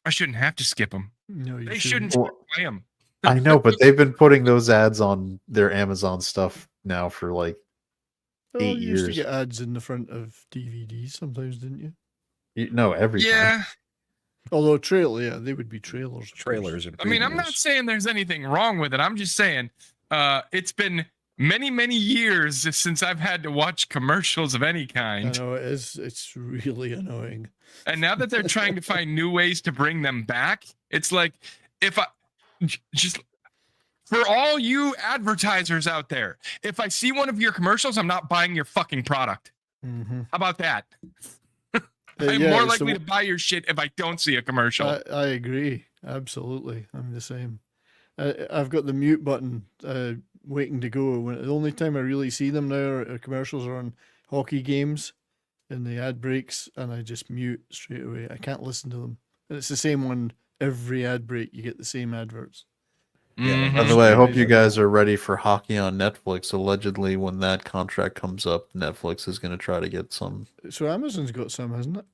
I shouldn't have to skip them. No, you They shouldn't. shouldn't play them. I know, but they've been putting those ads on their Amazon stuff now for like Well, 8 you used to years. get ads in the front of DVDs sometimes, didn't you? No, every time. Yeah. Although they would be trailers. Of course. Trailers and I mean, I'm not previews. saying there's anything wrong with it. I'm just saying it's been many, many years since I've had to watch commercials of any I kind. know it is. It's really annoying. And now that they're trying to find new ways to bring them back, it's like if I just for all you advertisers out there, if I see one of your commercials, I'm not buying your fucking product. Mm-hmm. How about that? I'm more likely to buy your shit if I don't see a commercial. I agree. Absolutely. I'm the same. I've got the mute button waiting to go. The only time I really see them now are commercials are on hockey games in the ad breaks, and I just mute straight away. I can't listen to them. And it's the same one every ad break. You get the same adverts. Mhm. By the way, I hope you guys are ready for hockey on Netflix. Allegedly, when that contract comes up, Netflix is going to try to get some. So Amazon's got some, hasn't it?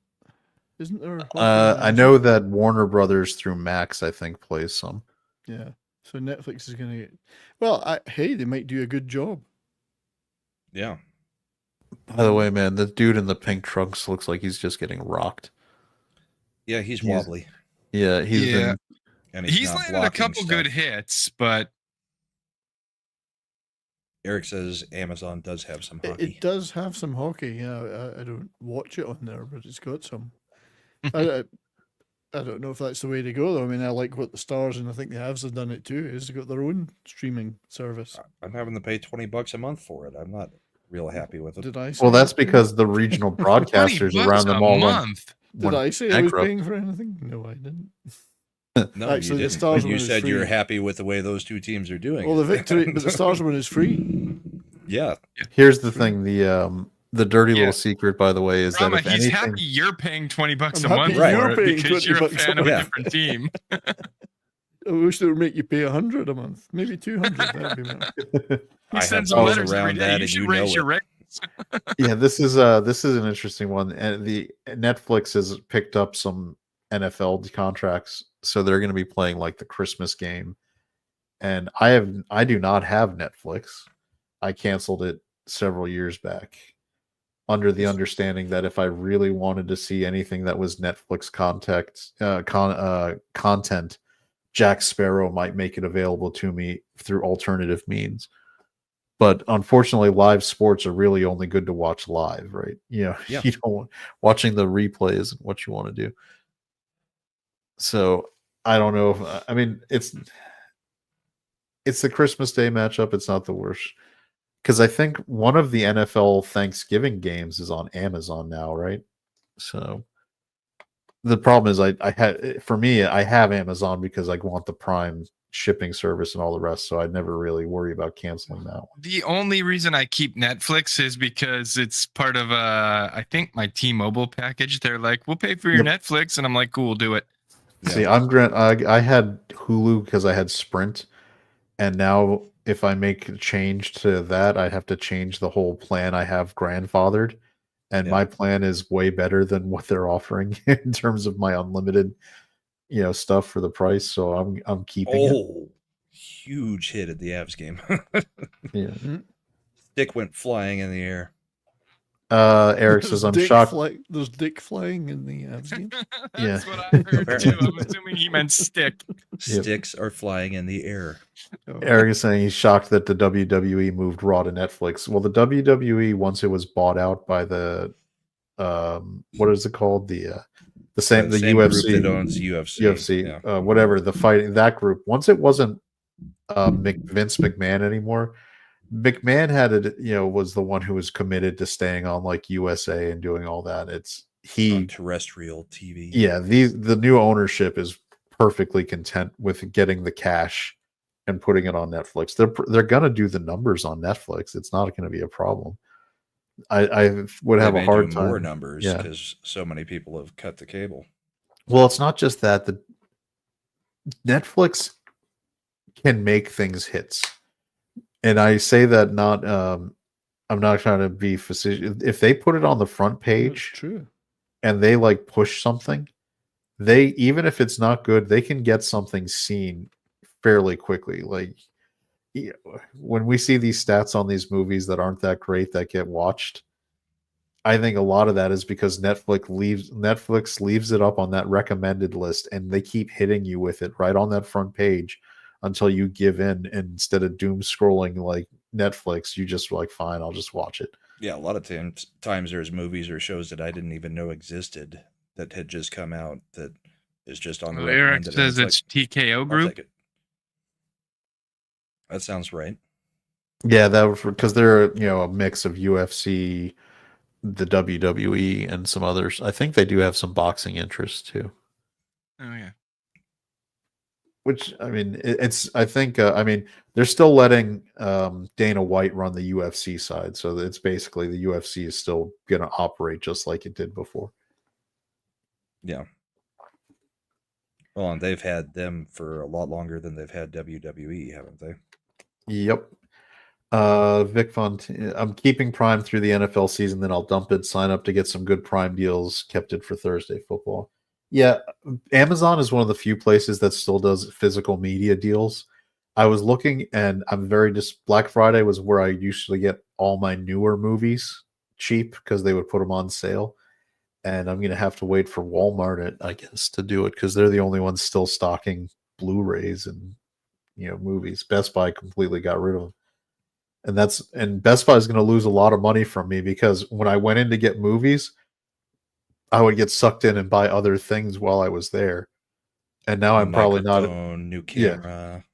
Isn't there? I know that Warner Brothers through Max, I think, plays some. Yeah. So Netflix is going to get. Well, hey, they might do a good job. Yeah. By the way, man, the dude in the pink trunks looks like he's just getting rocked. Yeah, he's wobbly. Yeah, he's been. And he's not landed a blocking couple stuff. good hits, but Eric says Amazon does have some hockey. It does have some hockey. Yeah, I don't watch it on there, but it's got some. I don't know if that's the way to go, though. I mean, I like what the Stars and I think the Avs have done it too. Is they've got their own streaming service. I'm having to pay $20 a month for it. I'm not real happy with it. Did I say Well, that's that? because the regional broadcasters around them all went. Did I say I was paying for anything? No, I didn't. No, Actually, you the didn't. Stars But you one is said you're free. happy with the way those two teams are doing. Well, it. the victory, but the Stars one is free. Yeah. Here's the thing: the dirty little secret, by the way, is Rama, that if he's anything, happy you're paying $20 I'm a month happy you're for it paying because you're a $20 a fan of a month. different team. I wish they would make you pay 100 a month, maybe 200. That'd be better. He I sends have them thoughts letters around every day. that, You and should you raise know your it. rates. yeah, this is an interesting one, and the Netflix has picked up some NFL contracts, so they're going to be playing like the Christmas game. And I do not have Netflix. I canceled it several years back under the understanding that if I really wanted to see anything that was Netflix content, Jack Sparrow might make it available to me through alternative means. But unfortunately, live sports are really only good to watch live, right? You know, Yeah. you don't watching the replays and what you want to do. So I don't know if I mean it's the Christmas Day matchup. It's not the worst because I think one of the NFL Thanksgiving games is on Amazon now, right? So the problem is I have Amazon because I want the Prime shipping service and all the rest, so I'd never really worry about canceling that one. The only reason I keep Netflix is because it's part of I think my T-Mobile package. They're like, we'll pay for your Netflix, and I'm like, cool, do it. See, I had Hulu because I had Sprint, and now if I make a change to that, I have to change the whole plan I have grandfathered, and my plan is way better than what they're offering in terms of my unlimited, stuff for the price. So I'm keeping it. Huge hit at the Avs game. Yeah. Stick went flying in the air. Eric says, I'm shocked. There's dick flying in the Avs game. That's what I heard too. I'm assuming he meant stick. Sticks are flying in the air. Eric is saying he's shocked that the WWE moved Raw to Netflix. Well, the WWE, once it was bought out by the what is it called? The same UFC group that owns UFC. Whatever, the fighting that group. Once it wasn't Vince McMahon anymore. McMahon had it, was the one who was committed to staying on like USA and doing all that. On terrestrial TV. Yeah, the new ownership is perfectly content with getting the cash and putting it on Netflix. They're gonna do the numbers on Netflix. It's not going to be a problem. I would have a hard time. More numbers because so many people have cut the cable. Well, it's not just that. The Netflix can make things hits. And I say that not I'm not trying to be facetious. If they put it on the front That's page true. and they like push something, they, even if it's not good, they can get something seen fairly quickly. Like, when we see these stats on these movies that aren't that great that get watched, I think a lot of that is because Netflix leaves it up on that recommended list, and they keep hitting you with it right on that front page until you give in. And instead of doom scrolling like Netflix, you just like, fine, I'll just watch it. Yeah, a lot of times there's movies or shows that I didn't even know existed that had just come out that is just on the Well, Eric recommended. says it's TKO I'll Group. take it. That sounds right. Yeah, that was because they're a mix of UFC, the WWE, and some others. I think they do have some boxing interests too. Oh yeah. Which, I mean, I think I mean, they're still letting Dana White run the UFC side, so it's basically the UFC is still going to operate just like it did before. Yeah. Well, and they've had them for a lot longer than they've had WWE, haven't they? Yep. Vic Font, I'm keeping Prime through the NFL season, then I'll dump it, sign up to get some good Prime deals, kept it for Thursday football. Yeah, Amazon is one of the few places that still does physical media deals. I was looking, and I'm very Black Friday was where I usually get all my newer movies cheap because they would put them on sale. And I'm gonna have to wait for Walmart, I guess, to do it because they're the only ones still stocking Blu-rays and movies. Best Buy completely got rid of them. And Best Buy is going to lose a lot of money from me because when I went in to get movies, I would get sucked in and buy other things while I was there. And now I'm probably not. New camera.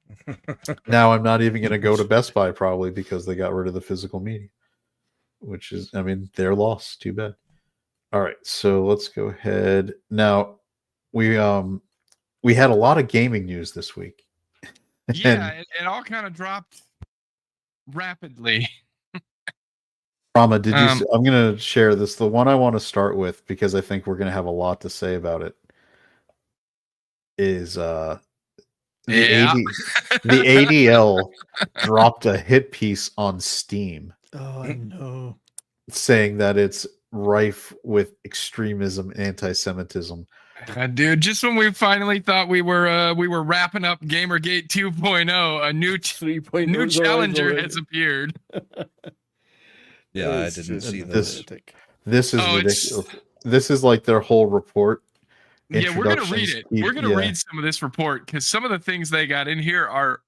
Now I'm not even going to go to Best Buy probably because they got rid of the physical media, which is, I mean, their loss. Too bad. All right, so let's go ahead. Now we had a lot of gaming news this week. Yeah, it all kind of dropped rapidly. Rama, did you? I'm going to share this. The one I want to start with because I think we're going to have a lot to say about it is the ADL dropped a hit piece on Steam. Oh, I know. Saying that it's rife with extremism and anti-Semitism. Dude, just when we finally thought we were wrapping up Gamergate 2.0, a new 3.0 new challenger has appeared. Yeah, I didn't see this. this. This is ridiculous. This is like their whole report. Yeah, we're gonna read it. We're gonna read some of this report because some of the things they got in here are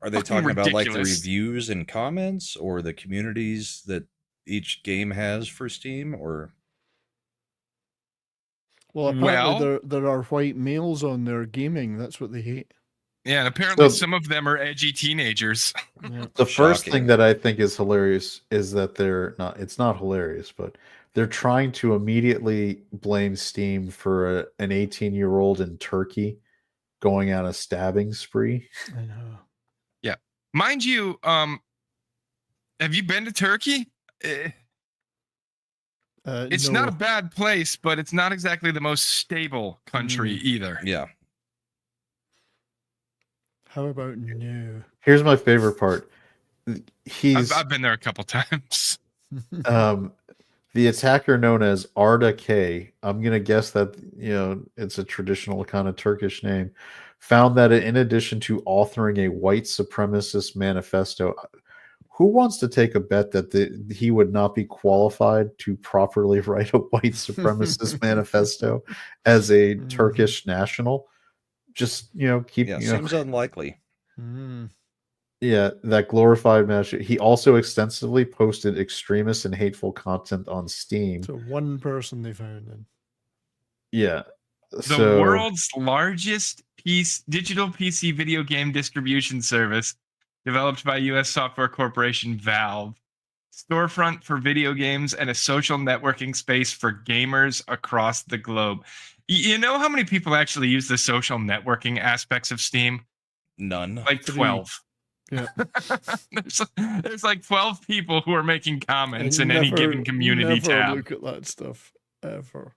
they talking ridiculous. about like the reviews and comments or the communities that each game has for Steam, or? Well, apparently there are white males on there gaming. That's what they hate. Yeah, and apparently some of them are edgy teenagers. Yeah. The first thing that I think is hilarious is that they're not. It's not hilarious, but they're trying to immediately blame Steam for an 18-year-old in Turkey going on a stabbing spree. I know. Yeah, mind you, have you been to Turkey? It's not a bad place, but it's not exactly the most stable country either. Yeah. How about no? Here's my favorite part. I've been there a couple times. The attacker known as Arda K, I'm going to guess that, it's a traditional kind of Turkish name, found that in addition to authoring a white supremacist manifesto, who wants to take a bet that he would not be qualified to properly write a white supremacist manifesto as a Turkish national? Just, keep... seems unlikely. Yeah, that glorified match. He also extensively posted extremist and hateful content on Steam. So one person they found then. Yeah. The world's largest digital PC video game distribution service developed by U.S. software corporation Valve. Storefront for video games and a social networking space for gamers across the globe. You know how many people actually use the social networking aspects of Steam? None. Like 12. Yeah. there's like 12 people who are making comments in any given community tab. Look at that stuff ever.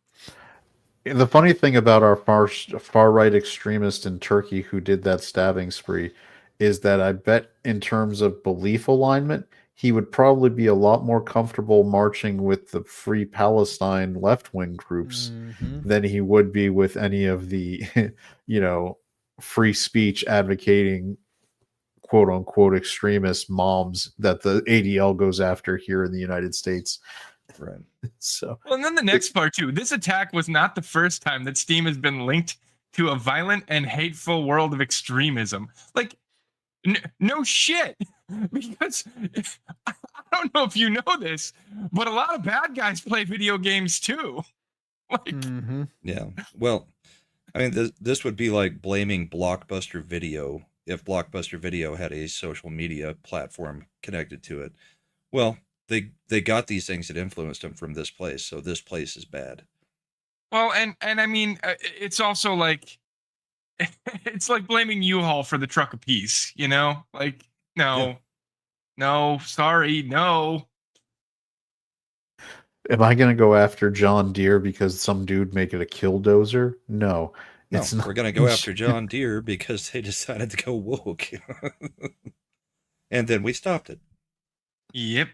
The funny thing about our far right extremist in Turkey who did that stabbing spree is that I bet in terms of belief alignment, he would probably be a lot more comfortable marching with the Free Palestine left wing groups Mhm. than he would be with any of the, you know, free speech advocating quote unquote extremist moms that the ADL goes after here in the United States. Right. So Well, and then the next part too. This attack was not the first time that Steam has been linked to a violent and hateful world of extremism. Like, no shit. Because I don't know if you know this, but a lot of bad guys play video games too. Like, Mhm. Yeah. Well, I mean, this would be like blaming Blockbuster Video if Blockbuster Video had a social media platform connected to it. Well, they got these things that influenced them from this place, so this place is bad. well, and I mean, it's also like it's like blaming U-Haul for the truck of peace. You know, like no, no, sorry, no. am I going to go after John Deere because some dude make it a killdozer? No, No, it's not. we're gonna go after John Deere because they decided to go woke, and then we stopped it. Yep.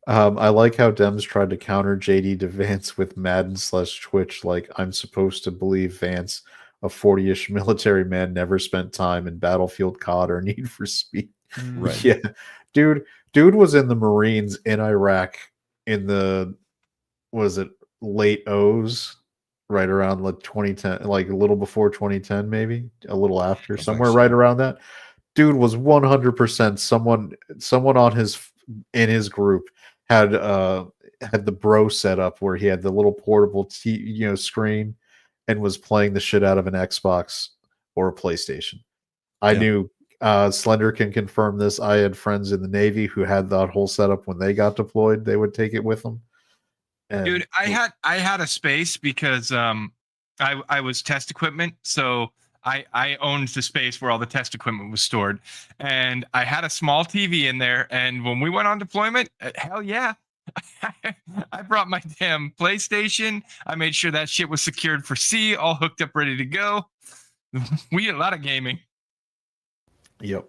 I like how Dems tried to counter JD to Vance with Madden/Twitch. Like, I'm supposed to believe Vance, a 40-ish military man, never spent time in Battlefield COD or Need for Speed. Right. Yeah, dude was in the Marines in Iraq in the was it late O's, right around like 2010, like a little before 2010, maybe a little after, I think somewhere so. right around that. Dude was 100% someone on his in his group had the bro set up where he had the little portable screen and was playing the shit out of an Xbox or a PlayStation. I Yeah. knew Slender can confirm this. I had friends in the Navy who had that whole setup when they got deployed. They would take it with them. And Dude, I had a space because I was test equipment, so I owned the space where all the test equipment was stored, and I had a small TV in there. And when we went on deployment, hell yeah, I brought my damn PlayStation. I made sure that shit was secured for C, all hooked up, ready to go. We did a lot of gaming. yep.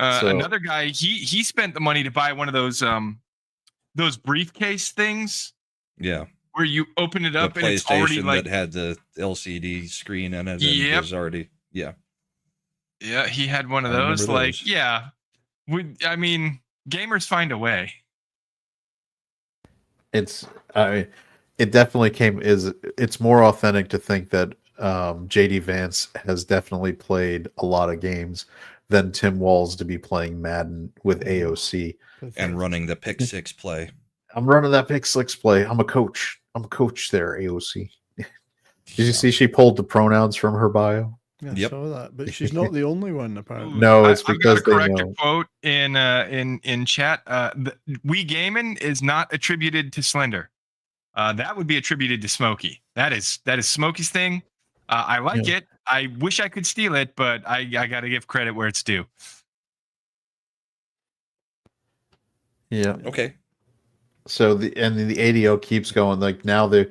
So- Another guy, he spent the money to buy one of those briefcase things Yeah. where you open it The up and it's already PlayStation like that had the LCD screen in it and Yep. was already Yeah, he had one of I remember those. Like, those. yeah, I mean, gamers find a way. It's it definitely it's more authentic to think that JD Vance has definitely played a lot of games than Tim Walls to be playing Madden with AOC and running the pick six play. I'm running that pick six play. I'm a coach there, AOC. Did you see she pulled the pronouns from her bio? Yeah, I Yep. saw that, but she's not the only one apparently. No, it's I've because got they a corrected know. quote in chat. We gaming is not attributed to Slender. That would be attributed to Smokey. That is Smokey's thing. I like it. I wish I could steal it, but I got to give credit where it's due. Yeah. Okay. So the ADO keeps going. Like now they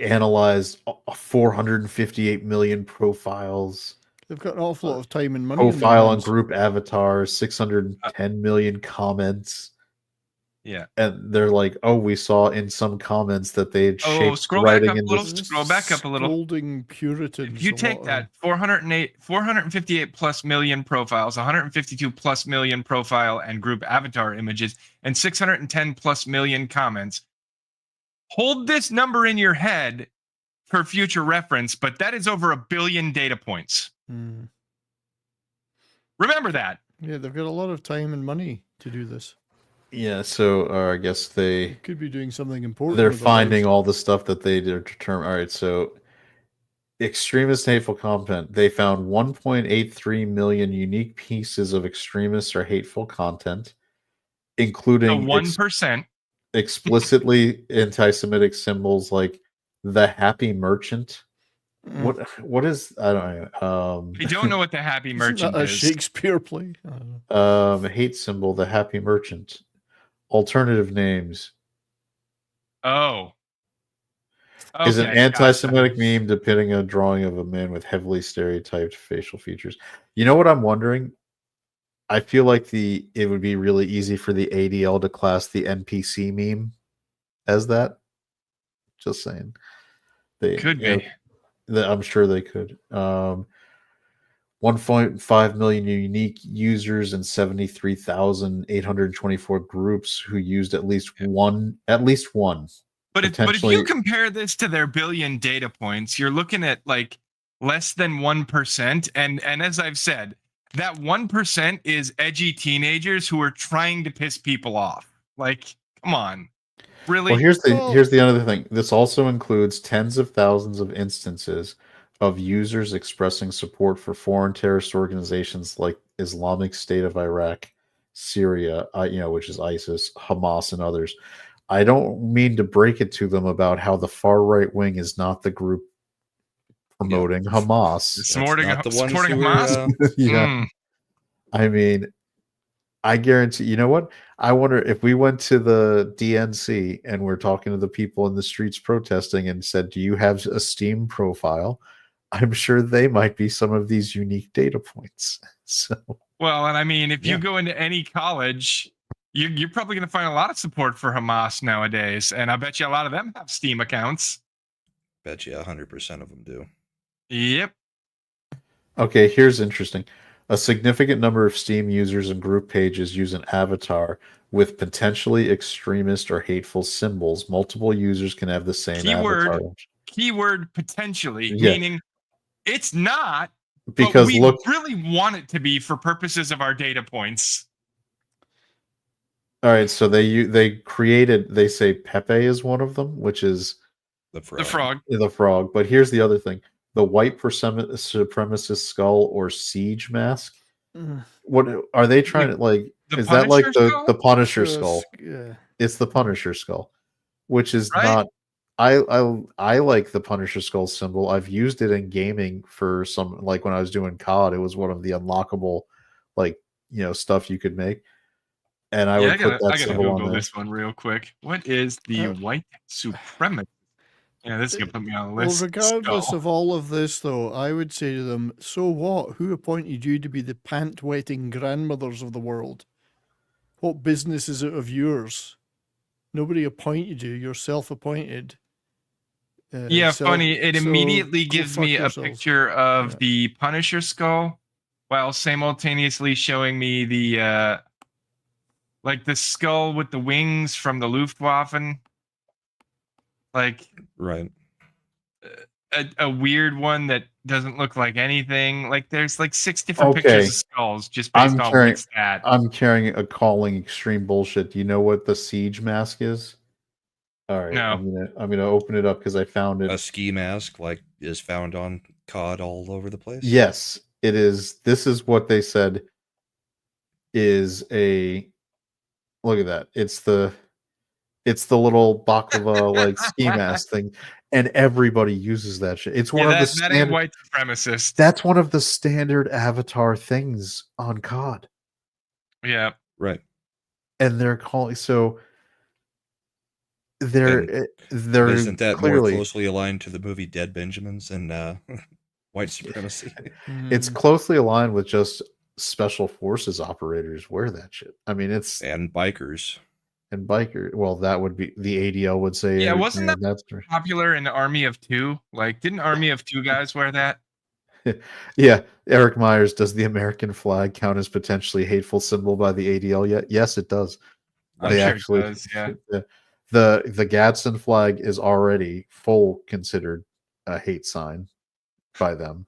analyzed 458 million profiles. They've got an awful lot of time and money. in their Profile and hands. group avatars, 610 million comments. Yeah. And they're like, oh, we saw in some comments that they had shaped scroll back writing up a in little. this. Scroll back up a little. Scolding Puritans. If you take that 458 plus million profiles, 152 plus million profile and group avatar images, and 610 plus million comments, hold this number in your head for future reference, but that is over 1 billion data points. Mm. Remember that. Yeah, they've got a lot of time and money to do this. Yeah, so I guess They could be doing something important. they're with their finding lives. all the stuff that they did to determine. All right, so extremist hateful content. They found 1.83 million unique pieces of extremist or hateful content, The including 1%. explicitly anti-Semitic symbols like the Happy Merchant. Mm. What is I don't know. I don't know what the happy Isn't merchant that a is. Shakespeare play? I don't know. Hate symbol, the Happy Merchant. Alternative names. Oh, Is an Okay, anti-Semitic gotcha. meme depicting a drawing of a man with heavily stereotyped facial features. You know what I'm wondering? I feel like it would be really easy for the ADL to class the NPC meme as that. Just saying. Could be. I'm sure they could. 1.5 million unique users and 73,824 groups who used at least one. But if you Potentially, compare this to their billion data points, you're looking at like less than 1%. And as I've said, that 1% is edgy teenagers who are trying to piss people off. Like, come on. Really? well, here's the other thing. This also includes tens of thousands of instances of users expressing support for foreign terrorist organizations like Islamic State of Iraq, Syria, which is ISIS, Hamas, and others. I don't mean to break it to them about how the far right wing is not the group promoting Hamas. Supporting not the ones supporting who Hamas? were, Yeah, Mm. I mean, I guarantee. You know what? I wonder if we went to the DNC and we're talking to the people in the streets protesting and said, "Do you have a Steam profile?" I'm sure they might be some of these unique data points. So Well, and I mean, if Yeah. you go into any college, you're probably going to find a lot of support for Hamas nowadays. And I bet you a lot of them have Steam accounts. bet you 100% of them do. Yep. okay, here's interesting. A significant number of Steam users and group pages use an avatar with potentially extremist or hateful symbols. Multiple users can have the same avatar. Keyword potentially, Yeah. meaning it's not, Because but we look, really want it to be for purposes of our data points. all right, so they say Pepe is one of them, which is The frog. The frog. the frog. But here's the other thing: the white supremacist skull or siege mask. Mm. What are they trying to like? The Is that like Punisher skull? the Punisher So skull? yeah. It's the Punisher skull, which is Right? not. I like the Punisher skull symbol. I've used it in gaming for some, like when I was doing COD. It was one of the unlockable, stuff you could make, and I Yeah, would put that I gotta symbol on Google there. this one real quick. What is the white supremacist? Yeah, this is gonna put me on a Well, list. regardless Skull. of all of this, though, I would say to them, so what? Who appointed you to be the pant-wetting grandmothers of the world? What business is it of yours? Nobody appointed you. You're self-appointed. Yeah, funny. It so immediately go gives fuck me a yourselves. picture of Yeah. the Punisher skull, while simultaneously showing me the like the skull with the wings from the Luftwaffe. Like Right. a weird one that doesn't look like anything. Like there's like 6 different Okay. pictures of skulls just based on what's that. I'm carrying a calling extreme bullshit. Do you know what the siege mask is? All right, No. I'm gonna open it up because I found it. A ski mask like is found on COD all over the place. Yes, it is. This is what they said is a. Look at that. It's the little baklava like ski mask thing, and everybody uses that shit. It's one Yeah, of the that ain't white supremacist. That's one of the standard avatar things on COD, Yeah. Right. and they're calling so. They're Isn't that clearly more closely aligned to the movie Dead Benjamins and white supremacy? it's closely aligned with just special forces operators wear that shit. I mean, it's and bikers. and biker. Well, that would be the ADL would say. Yeah, wasn't that that's popular in Army of Two? Like, didn't Army of Two guys wear that? yeah. Eric Myers, does the American flag count as potentially hateful symbol by the ADL yet? Yes, it does. I'm They sure actually it does, yeah. the Gadsden flag is already full considered a hate sign by them.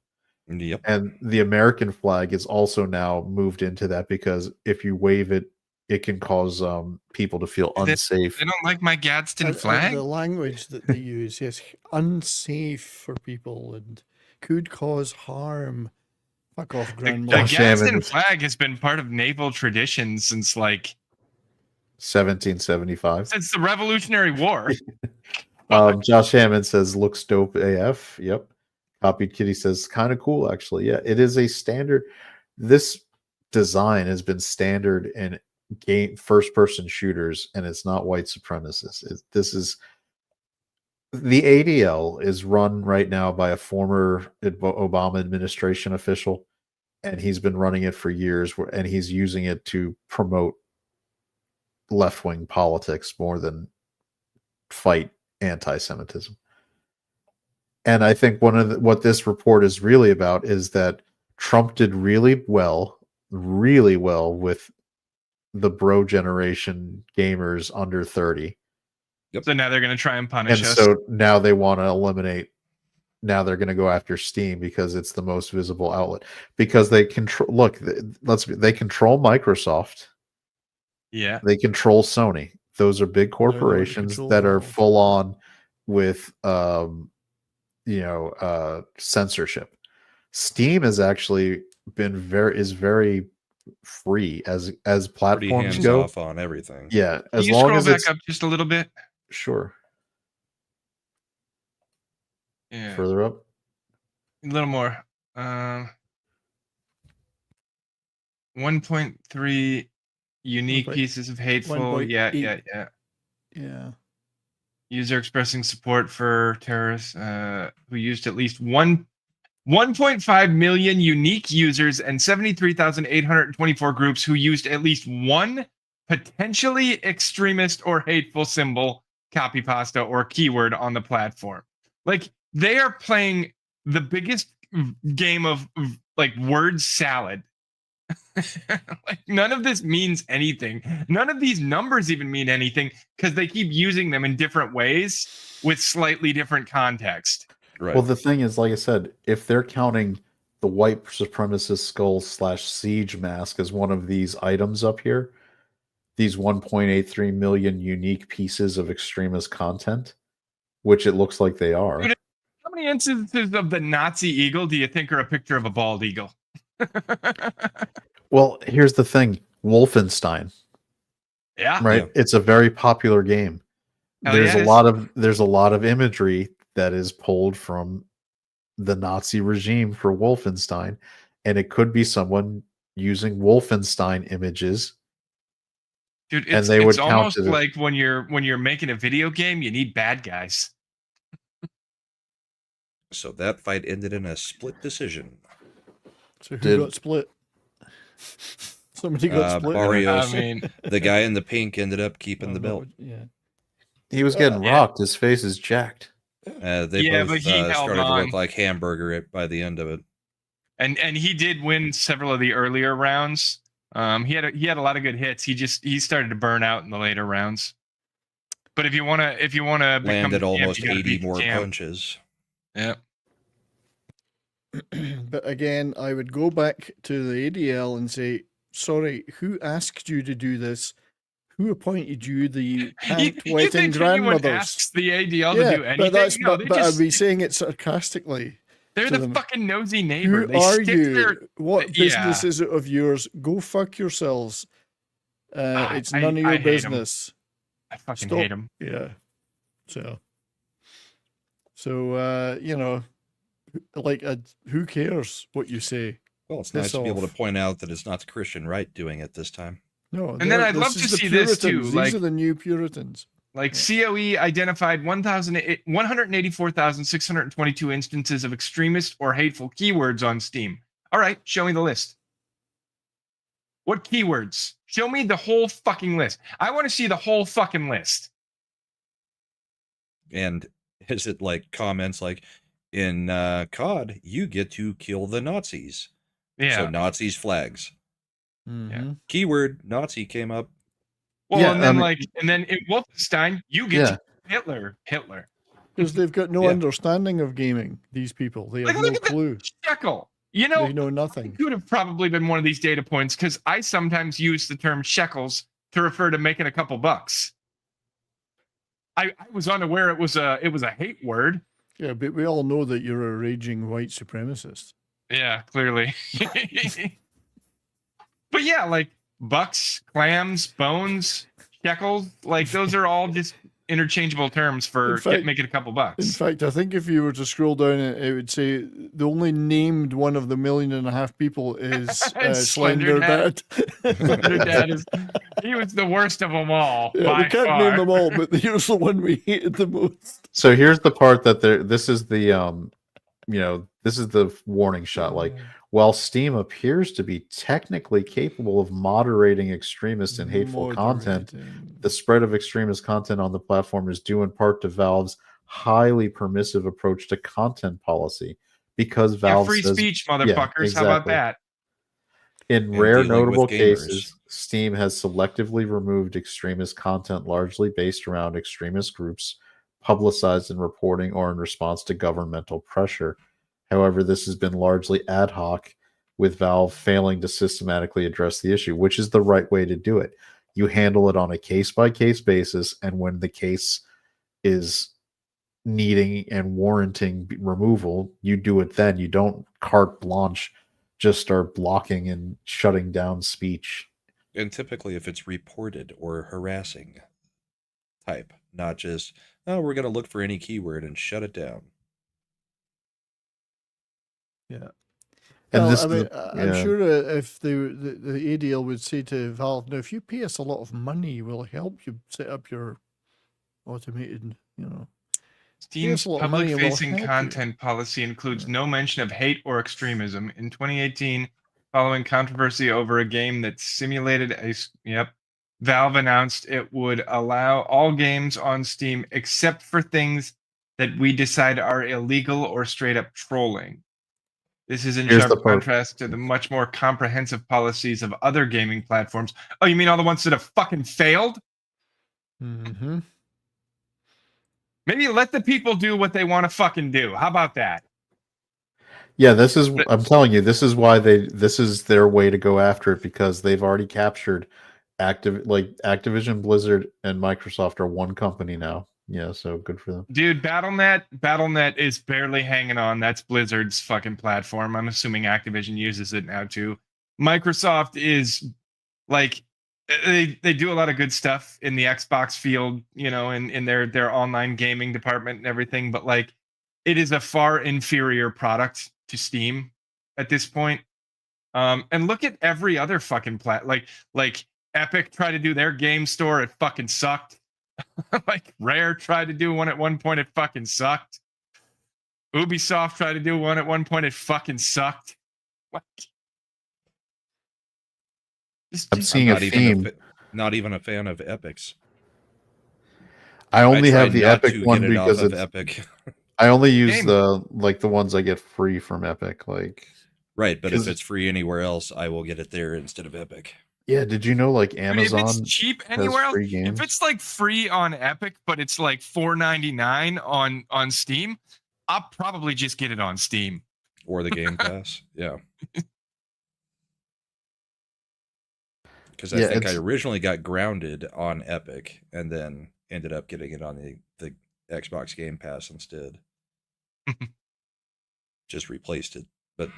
Yep. And the American flag is also now moved into that because if you wave it, it can cause people to feel unsafe. They don't like my Gadsden flag? The language that they use, yes, unsafe for people and could cause harm. Fuck off, The grandma. Josh Gadsden Hammond- flag has been part of naval tradition since 1775. since the Revolutionary War. Josh Hammond says looks dope AF. Yep. Copied Kitty says kind of cool actually. Yeah, it is a standard. This design has been standard in game first person shooters, and it's not white supremacist. This is The ADL is run right now by a former Obama administration official, and he's been running it for years, and he's using it to promote left-wing politics more than fight anti-Semitism. And I think what this report is really about is that Trump did really well with the bro generation gamers under 30. So now they're going to try and punish And us. so now they want to eliminate. Now they're going to go after Steam because it's the most visible outlet. Because they control. Look, they control Microsoft. Yeah. They control Sony. Those are big corporations that are full on with, censorship. Steam has actually been very free as platforms Pretty hands go. off on everything. Yeah, Can as you long scroll as back it's up just a little bit? sure. Yeah. Further up. A little more. 1.3 unique 1.8 pieces of hateful. Yeah. Yeah. User expressing support for terrorists who used at least 1.5 million unique users and 73,824 groups who used at least one potentially extremist or hateful symbol, copy pasta, or keyword on the platform. Like, they are playing the biggest game of like word salad. Like, none of this means anything. None of these numbers even mean anything because they keep using them in different ways with slightly different context. Right. Well, the thing is, like I said, if they're counting the white supremacist skull / siege mask as one of these items up here, these 1.83 million unique pieces of extremist content, which it looks like they are. Dude, how many instances of the Nazi eagle do you think are a picture of a bald eagle? Well, here's the thing: Wolfenstein, Yeah. right? Yeah. It's a very popular game. Hell There's yeah, a it lot of imagery that is pulled from the Nazi regime for Wolfenstein, and it could be someone using Wolfenstein images. Dude, and it's they would count almost to the- like when you're making a video game, you need bad guys. So that fight ended in a split decision. So who Did- got split? Somebody got split. Barrios, I mean, the guy in the pink, ended up keeping Oh, the no, belt. Yeah. He was getting Yeah. rocked. His face is jacked. They Yeah, both but he held started to on. look like hamburger by the end of it. and he did win several of the earlier rounds. He had a lot of good hits. He started to burn out in the later rounds. But if you wanna become Landed the champ, almost you gotta 80 beat the more champ. punches. Yeah. But again, I would go back to the ADL and say, sorry, who asked you to do this? Who appointed you the pant You wetting think anyone grandmothers? asks the ADL to do anything? but that's No, but I'd be saying it sarcastically. they're to the them. fucking nosy neighbor. Who They are stick you? their What yeah. business is it of yours? Go fuck yourselves. It's none of I your hate 'em. business. I fucking Stop. hate him. Yeah. So like, who cares what you say? Well, it's Piss nice to be able off. to point out that it's not the Christian right doing it this time. No, And then I'd love to is the see this too, Puritans. like- These are the new Puritans. Like, COE identified 184,622 instances of extremist or hateful keywords on Steam. All right, show me the list. What keywords? Show me the whole fucking list. I want to see the whole fucking list. And is it like comments like, in COD, you get to kill the Nazis. Yeah. So Nazis flags. Mhm. Keyword Nazi came up. Well, Yeah, and then I mean- and then in Wolfenstein, you get to Hitler. Because they've got no Yeah. understanding of gaming, these people. They have Like, look no at the clue. Shekel. You They know, know it nothing. could have probably been one of these data points because I sometimes use the term shekels to refer to making a couple bucks. I was unaware it was a hate word. Yeah, but we all know that you're a raging white supremacist. Yeah, clearly. But yeah, like bucks, clams, bones, shekels, like those are all just interchangeable terms for making a couple In bucks. fact, I think if you were to scroll down, it would say the only named one of the 1.5 million people is It's Slender Dad. Slender Dad he was the worst of them all. Yeah, by we can't far. name them all, but here's the one we hated the most. So here's the part that this is the this is the warning shot. Like, while Steam appears to be technically capable of moderating extremist and hateful content, the spread of extremist content on the platform is due in part to Valve's highly permissive approach to content policy. Because Valve free says, speech, motherfuckers. How about that? In And rare dealing with notable gamers. cases, Steam has selectively removed extremist content largely based around extremist groups, publicized in reporting or in response to governmental pressure. However, this has been largely ad hoc, with Valve failing to systematically address the issue, which is the right way to do it. You handle it on a case-by-case basis, and when the case is needing and warranting removal, you do it then. You don't carte blanche just start blocking and shutting down speech. And typically, if it's reported or harassing type, not just, oh, we're going to look for any keyword and shut it down. Yeah. And Well, this I mean, is- I'm yeah. sure if the ADL would say to Valve, now, if you pay us a lot of money, we'll help you set up your automated, Steam's a lot of money and we'll public-facing help you. content policy includes no mention of hate or extremism. In 2018, following controversy over a game that simulated Valve announced it would allow all games on Steam except for things that we decide are illegal or straight up trolling. This is in Here's the sharp part. contrast to the much more comprehensive policies of other gaming platforms. Oh, you mean all the ones that have fucking failed? Mm-hmm. Maybe let the people do what they want to fucking do. How about that? Yeah, I'm telling you, this is why this is their way to go after it, because they've already captured Activision, Blizzard, and Microsoft are one company now. Yeah, so good for them. Dude, Battle.net is barely hanging on. That's Blizzard's fucking platform. I'm assuming Activision uses it now too. Microsoft is like they do a lot of good stuff in the Xbox field, in their online gaming department and everything, but like it is a far inferior product to Steam at this point. And look at every other fucking like Epic tried to do their game store, it fucking sucked. Like Rare tried to do one at one point, it fucking sucked. Ubisoft tried to do one at one point, it fucking sucked. What? I'm seeing a theme. Not even a fan of Epic's. I only have tried the not Epic to one get it off because of it's Epic. I only use Game. the ones I get free from Epic. Like, Right, but if 'cause- it's free anywhere else, I will get it there instead of Epic. yeah, did you know like I mean, if Amazon it's cheap has anywhere else, free games? if it's like free on Epic, but it's like $4.99 on Steam, I'll probably just get it on Steam. Or the Game Pass. Yeah. Because I Yeah, think I it's- originally got grounded on Epic and then ended up getting it on the Xbox Game Pass instead. Just replaced it. But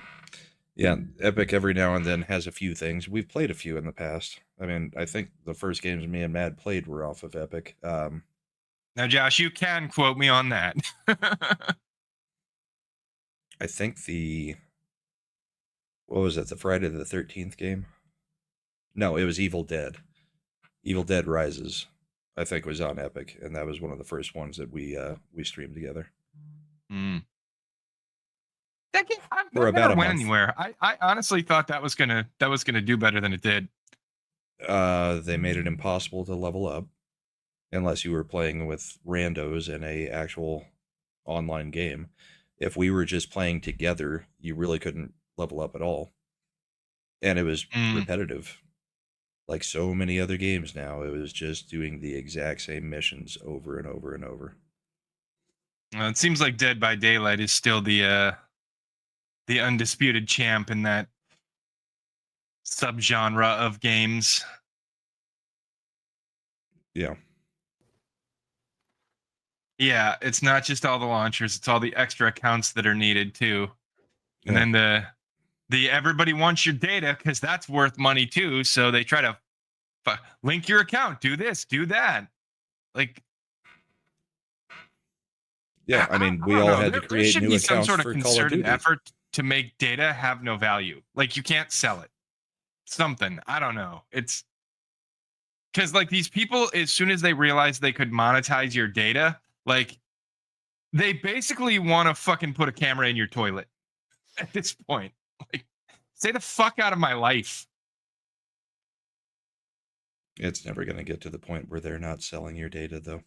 yeah, Epic every now and then has a few things. We've played a few in the past. I mean, I think the first games me and Mad played were off of Epic. Now, Josh, you can quote me on that. I think what was it? The Friday the 13th game? No, it was Evil Dead. Evil Dead Rises, I think, was on Epic, and that was one of the first ones that we streamed together. That game, For that about never a went month. anywhere. I honestly thought that was gonna do better than it did. They made it impossible to level up unless you were playing with randos in a actual online game. If we were just playing together, you really couldn't level up at all. And it was repetitive. Like so many other games now, it was just doing the exact same missions over and over and over. It seems like Dead by Daylight is still the undisputed champ in that subgenre of games. Yeah. Yeah, it's not just all the launchers; it's all the extra accounts that are needed too. And Yeah. then the everybody wants your data because that's worth money too. So they try to link your account, do this, do that. Like, Yeah, I mean, we don't all know. had to There create should new be some accounts sort of for Call of concerted Duty. effort to make data have no value. Like you can't sell it. Something. I don't know. It's because like these people, as soon as they realize they could monetize your data, like they basically want to fucking put a camera in your toilet at this point. Like, stay the fuck out of my life. It's never going to get to the point where they're not selling your data, though.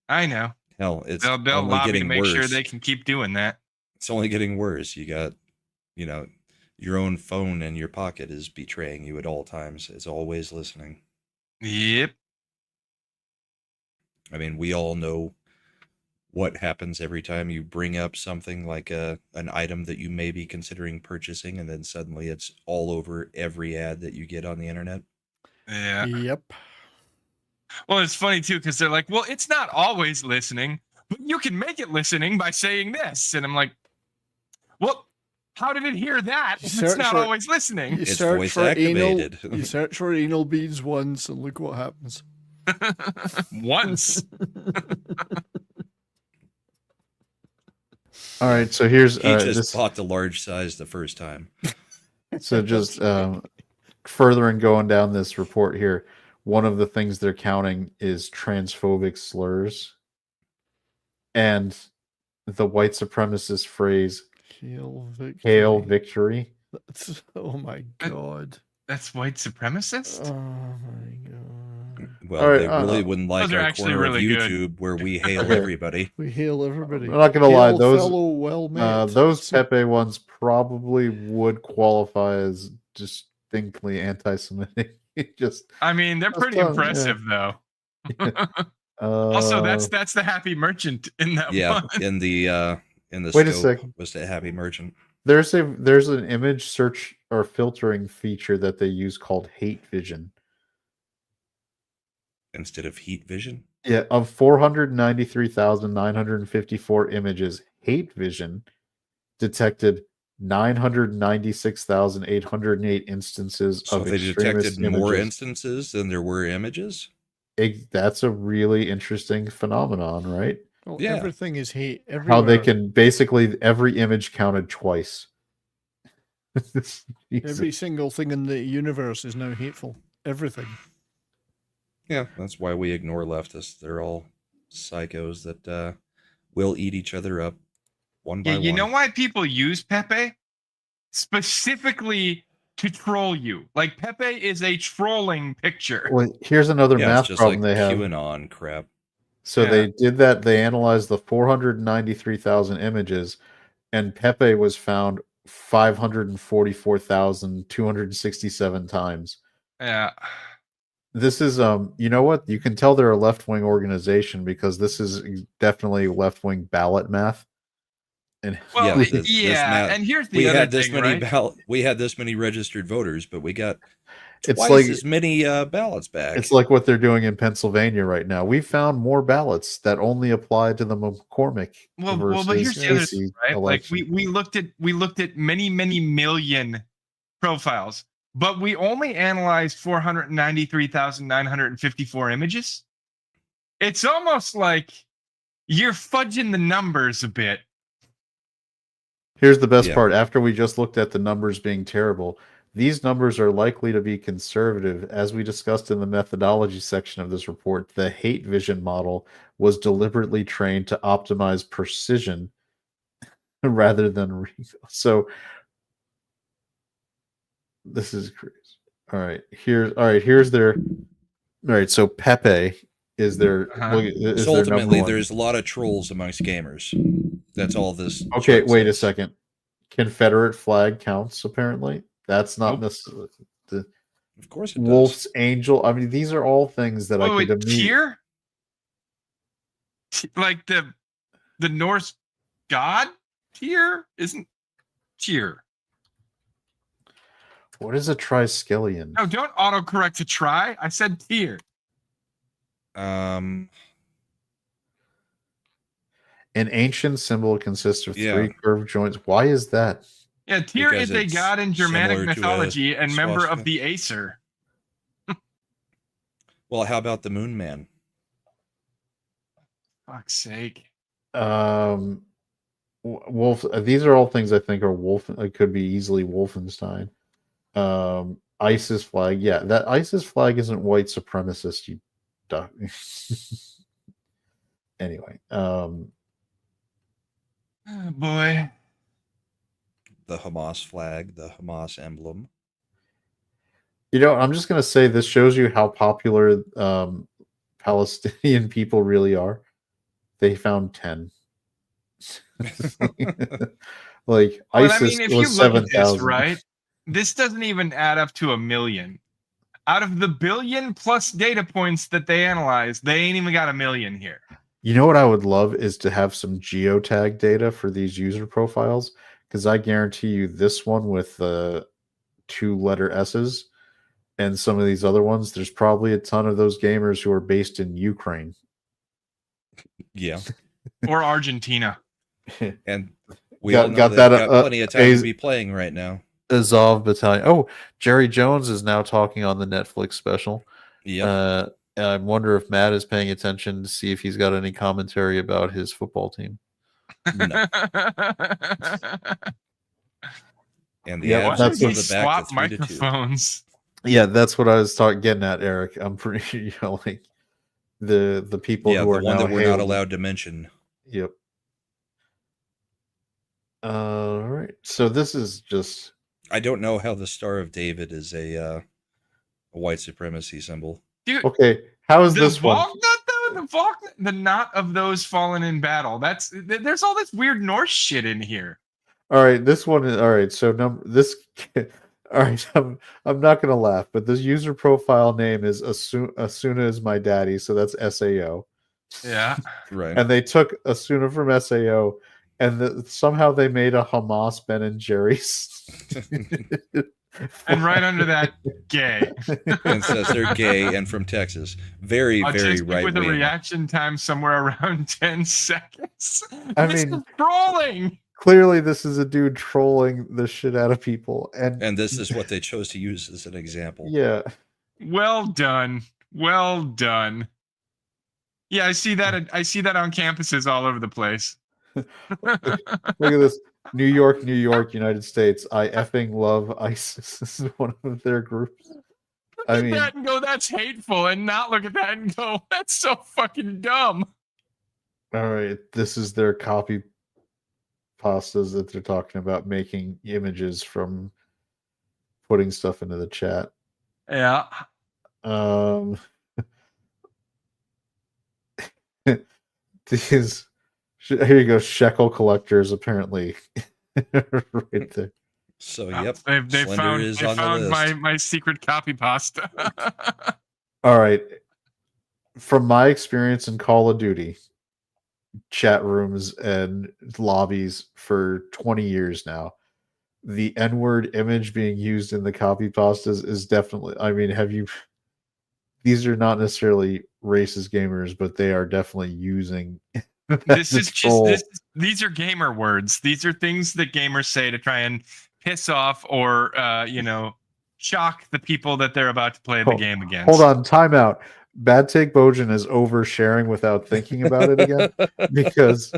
I know. Hell, it's They'll only lobby to getting make sure worse. they can keep doing that. It's only getting worse. You got, you know, your own phone in your pocket is betraying you at all times. It's always listening. Yep. I mean, we all know what happens every time you bring up something like an item that you may be considering purchasing, and then suddenly it's all over every ad that you get on the internet. Yeah. Yep. Well, it's funny too because they're like, "Well, it's not always listening, but you can make it listening by saying this." And I'm like, "Well, how did it hear that? You If search it's not for- always listening." You It's search voice for anal. activated. You search for anal beads once, and look what happens. Once. All right, so here's He just this. bought the large size the first time. So just furthering going down this report here, one of the things they're counting is transphobic slurs, and the white supremacist phrase Hail victory. "Hail victory." Oh my god. That's white supremacist? Oh my god. Well, All right, they really wouldn't like Those are our actually corner really of good. YouTube where we hail Okay. everybody. We hail everybody. I'm not gonna lie, Hail those fellow well met. those Pepe ones probably would qualify as distinctly anti-Semitic. Just I mean, they're That's pretty done, impressive though. uh, Also, that's the happy merchant in that Yeah, one. in the Wait a scope second. was the happy merchant. there's an image search or filtering feature that they use called hate vision. Instead of heat vision. Yeah, of 493,954 images, hate vision detected 996,808 instances So of they extremist detected more images. instances than there were images. That's a really interesting phenomenon, right? Well, Yeah. everything is hate. How Everywhere. they can basically every image counted twice. Jesus. Every single thing in the universe is now hateful. Everything. Yeah, that's why we ignore leftists. They're all psychos that will eat each other up one by Yeah, you one. know why people use Pepe? Specifically to troll you. Like Pepe is a trolling picture. Well, here's another Yeah, math it's just problem like they have. QAnon crap. So Yeah. they did that. They analyzed the 493,000 images, and Pepe was found 544,267 times. Yeah. This is you know what? You can tell they're a left-wing organization because this is definitely left-wing ballot math. And Well, Yeah, yeah, this math- and here's the We other had this thing, many right? we had this many registered voters, but we got It's twice like- as many ballots back. it's like what they're doing in Pennsylvania right now. We found more ballots that only apply to the McCormick Well, versus but here's the other Casey thing, right? Like election. we looked at many million profiles, but we only analyzed 493,954 images. It's almost like you're fudging the numbers a bit. Here's the best Yeah. part. After we just looked at the numbers being terrible, these numbers are likely to be conservative. As we discussed in the methodology section of this report, the hate vision model was deliberately trained to optimize precision rather than so this is crazy. All right, here's their so Pepe is their Uh-huh. is So their number ultimately, one. there's a lot of trolls amongst gamers. That's all this. Okay, chart wait a says. second. Confederate flag counts, apparently. That's not Nope. necessarily the Of course it does. Wolf's Angel. I mean, these are all things that I Wait, could immediately. tier? Like the Norse god tier isn't tier. What is a triskelion? No, don't autocorrect to try. I said tier. Um, An ancient symbol consists of Yeah. 3 curved joints. Why is that? Yeah, Tyr Because is a it's god in Germanic similar to a mythology and member of swastika. the Aesir. well, how about the Moon Man? Fuck's sake. Wolf. These are all things I think are Wolf. Could be easily Wolfenstein. ISIS flag. Yeah, that ISIS flag isn't white supremacist. You duck. Anyway, Oh, boy. The Hamas flag, the Hamas emblem. I'm just gonna say this shows you how popular Palestinian people really are. They found 10. Like Well, and I ISIS mean, if you was look at this, 7,000. right, this doesn't even add up to 1 million. Out of the billion plus data points that they analyzed, they ain't even got 1 million here. You know what I would love is to have some geotag data for these user profiles, because I guarantee you this one with the 2-letter S's and some of these other ones, there's probably a ton of those gamers who are based in Ukraine. Yeah. Or Argentina. And we all know they've got plenty of time to be playing right now. Azov Battalion. Oh, Jerry Jones is now talking on the Netflix special. Yeah. I wonder if Matt is paying attention to see if he's got any commentary about his football team. No. And the Yeah, Avs that's are He the back to swap 3-2. microphones. Yeah, that's what I was getting at, Eric. I'm pretty, like the people Yeah, who the are one now that we're not hailed. allowed to mention. Yep. All right. So this is just. I don't know how the Star of David is a white supremacy symbol. Dude, Okay, how is the this one? Volknut, though, the knot of those fallen in battle. There's all this weird Norse shit in here. All right, this one is all right. So this. All right, I'm not gonna laugh, but this user profile name is Asuna is my daddy, so that's SAO. Yeah. Right. And they took Asuna from SAO, and somehow they made a Hamas Ben and Jerry's. And right under that, gay. And says they're gay and from Texas. Very, very Autistic right with a wing. reaction time somewhere around 10 seconds. This is trolling. Clearly, this is a dude trolling the shit out of people, and this is what they chose to use as an example. Yeah. Well done. Well done. Yeah, I see that on campuses all over the place. Look at this. New York, United States. I effing love ISIS. This is one of their groups. Look at that and go, that's hateful, and not look at that and go, that's so fucking dumb. All right, this is their copy pastas that they're talking about making images from putting stuff into the chat. Yeah. These here you go, shekel collectors apparently right there. So yep, they found my secret copy pasta. All right, from my experience in Call of Duty chat rooms and lobbies for 20 years now, the N-word image being used in the copy pastas is definitely, I mean, these are not necessarily racist gamers, but they are definitely using these are gamer words. These are things that gamers say to try and piss off or shock the people that they're about to play the game against. Hold on, timeout. Bad Take Bojan is oversharing without thinking about it again, because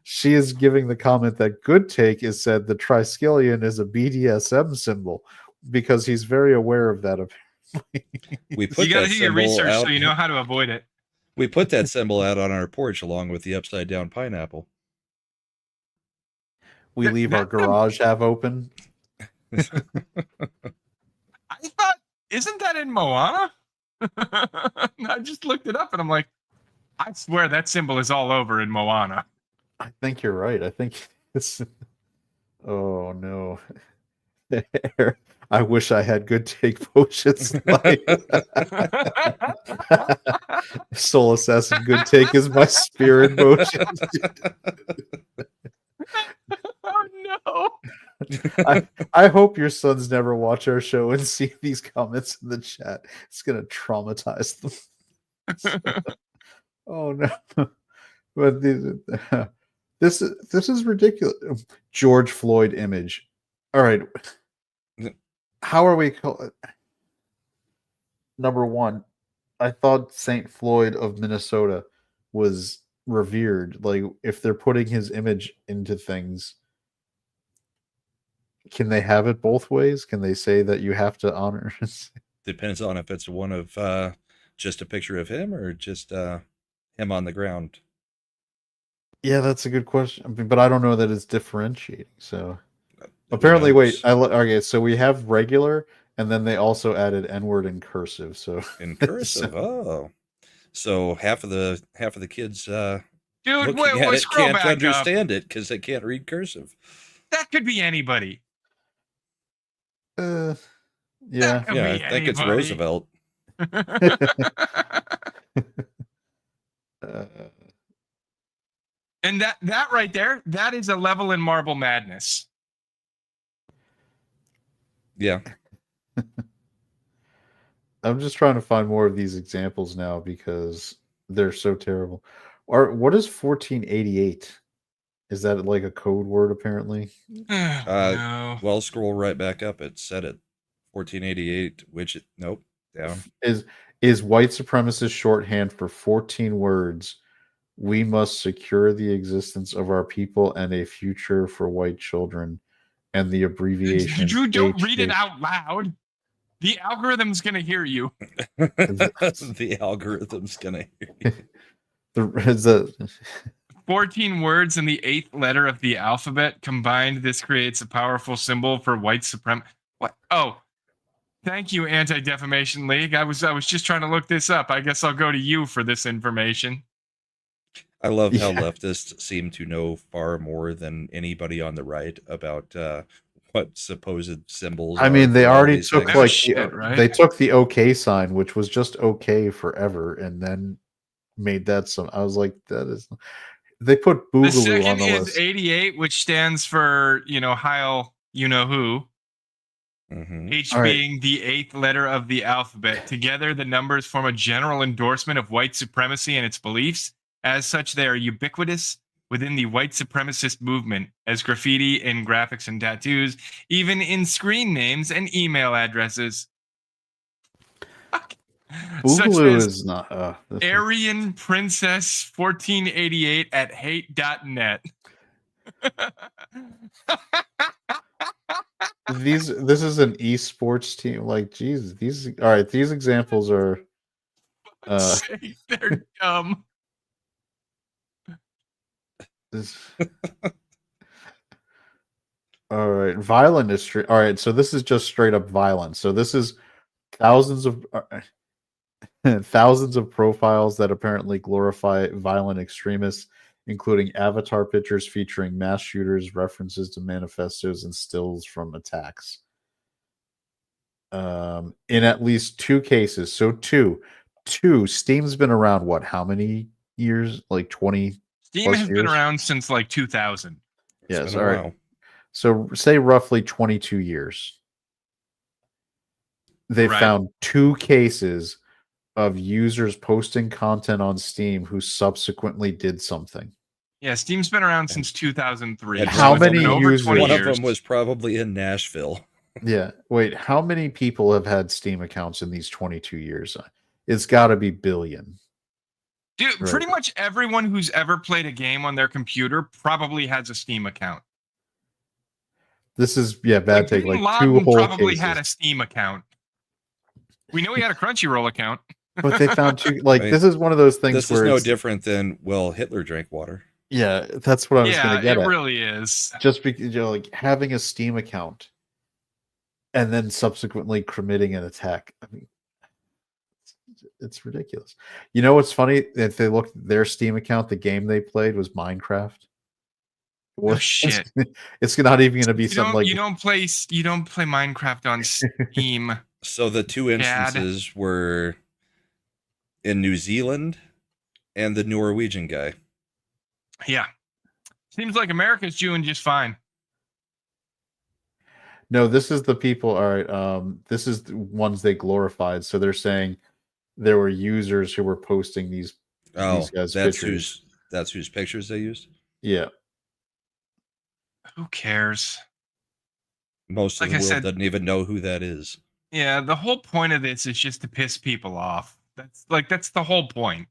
she is giving the comment that Good Take is said the Triskelion is a BDSM symbol, because he's very aware of that. We put you got to do your research so you know how to avoid it. We put that symbol out on our porch along with the upside down pineapple. We leave our garage half open. I thought, isn't that in Moana? I just looked it up and I'm like, I swear that symbol is all over in Moana. I think you're right. I think it's. Oh no. I wish I had Good Take Potions. Soul Assassin Good Take is my spirit motion. Oh no. I hope your sons never watch our show and see these comments in the chat. It's gonna traumatize them. Oh no. But this is ridiculous. George Floyd image. All right. How are we Number one, I thought St. Floyd of Minnesota was revered. Like if they're putting his image into things, can they have it both ways? Can they say that you have to honor? Depends on if it's one of just a picture of him or just him on the ground. Yeah, that's a good question. I mean, but I don't know that it's differentiating. So Who apparently, wait. knows? Okay, so we have regular, and then they also added N-word in cursive. So In cursive. Oh, so half of the kids Dude, looking at wait, it scroll can't back up. understand it because they can't read cursive. That could be anybody. yeah. That could Yeah, be I think it's anybody. Roosevelt. Uh, And that right there, that is a level in Marble Madness. Yeah. I'm just trying to find more of these examples now because they're so terrible. Or what is 1488? Is that like a code word apparently? No. Well, scroll right back up. It said it. 1488, which nope, down. Is white supremacist shorthand for 14 words. We must secure the existence of our people and a future for white children, and the abbreviation. Drew, don't read it HH. out loud. The algorithm's gonna hear you. The algorithm's gonna hear you. Is the 14 words in the 8th letter of the alphabet combined. This creates a powerful symbol for white supremacy. What? Oh, thank you, Anti-Defamation League. I was just trying to look this up. I guess I'll go to you for this information. I love how Yeah. leftists seem to know far more than anybody on the right about what supposed symbols. I mean, they for all already these took things. No like shit, right? they took the OK sign, which was just okay forever, and then made that some. I was like, that is. They put The Boogaloo second on the is list. 88, which stands for, Heil, you know who. Mhm. H All right. being the 8th letter of the alphabet. Together, the numbers form a general endorsement of white supremacy and its beliefs. As such, they are ubiquitous within the white supremacist movement, as graffiti in graphics and tattoos, even in screen names and email addresses. Such Boogaloo as is not. This is- Aryan Princess 1488 at hate.net. This is an esports team. Like, Jesus, these. All right, these examples are. Sake, they're dumb. This, all right, violent is all right. So this is just straight up violence. So this is thousands of thousands of profiles that apparently glorify violent extremists, including avatar pictures featuring mass shooters, references to manifestos, and stills from attacks. In at least 2 cases. So two. Steam's been around what? How many years? Like 20 Steam plus has years? been around since like 2000. It's Yes, been all a right. while. So say roughly 22 years. They Right. found 2 cases of users posting content on Steam who subsequently did something. Yeah, Steam's been around since 2003. And How it's been many over users- 20 One years. of them was probably in Nashville. Yeah. Wait, how many people have had Steam accounts in these 22 years? It's got to be billion. Dude, Right. pretty much everyone who's ever played a game on their computer probably has a Steam account. This is bad take. Bin Like 2 Laden whole probably cases. had a Steam account. We know he had a Crunchyroll account. But they found 2. Like, I mean, this is one of those things This where is no it's, different than, well, Hitler drank water. Yeah, that's what I was going Yeah, to get it at. really is. Just because like having a Steam account and then subsequently committing an attack. I mean, it's ridiculous. You know what's funny? If they look at their Steam account, the game they played was Minecraft. No shit. It's not even going to be something like you don't play Minecraft on Steam. So the 2 instances were in New Zealand and the Norwegian guy. Yeah. Seems like America's doing just fine. No, this is the people. All right, this is the ones they glorified. So they're saying there were users who were posting these guys' pictures. That's whose pictures they used. Yeah. Who cares? Most of Like the I world said- doesn't even know who that is. Yeah, the whole point of this is just to piss people off. That's the whole point.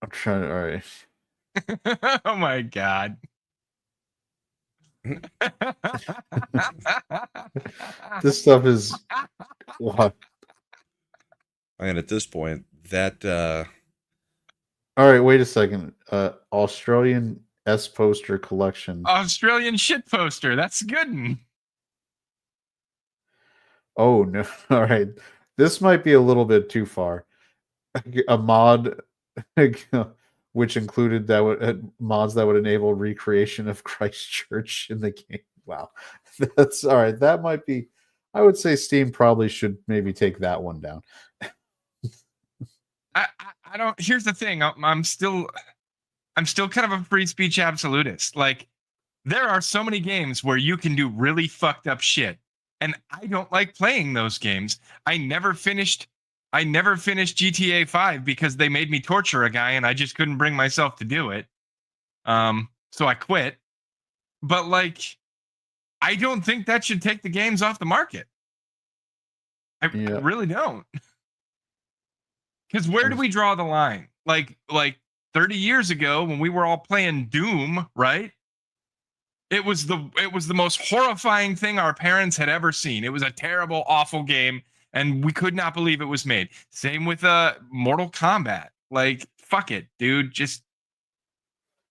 I'm trying to. All right. Oh my god. This stuff is what? And at this point, that All right, wait a second. Australian S poster collection. Australian shit poster. That's a good one. Oh no! All right, this might be a little bit too far. A mod, which included that would mods that would enable recreation of Christchurch in the game. Wow, that's all right. That might be. I would say Steam probably should maybe take that one down. I don't. Here's the thing. I'm still kind of a free speech absolutist. Like, there are so many games where you can do really fucked up shit, and I don't like playing those games. I never finished GTA 5 because they made me torture a guy, and I just couldn't bring myself to do it. So I quit. But like, I don't think that should take the games off the market. I really don't. Because where do we draw the line? Like 30 years ago when we were all playing Doom, right? It was the most horrifying thing our parents had ever seen. It was a terrible, awful game, and we could not believe it was made. Same with Mortal Kombat. Like, fuck it, dude. Just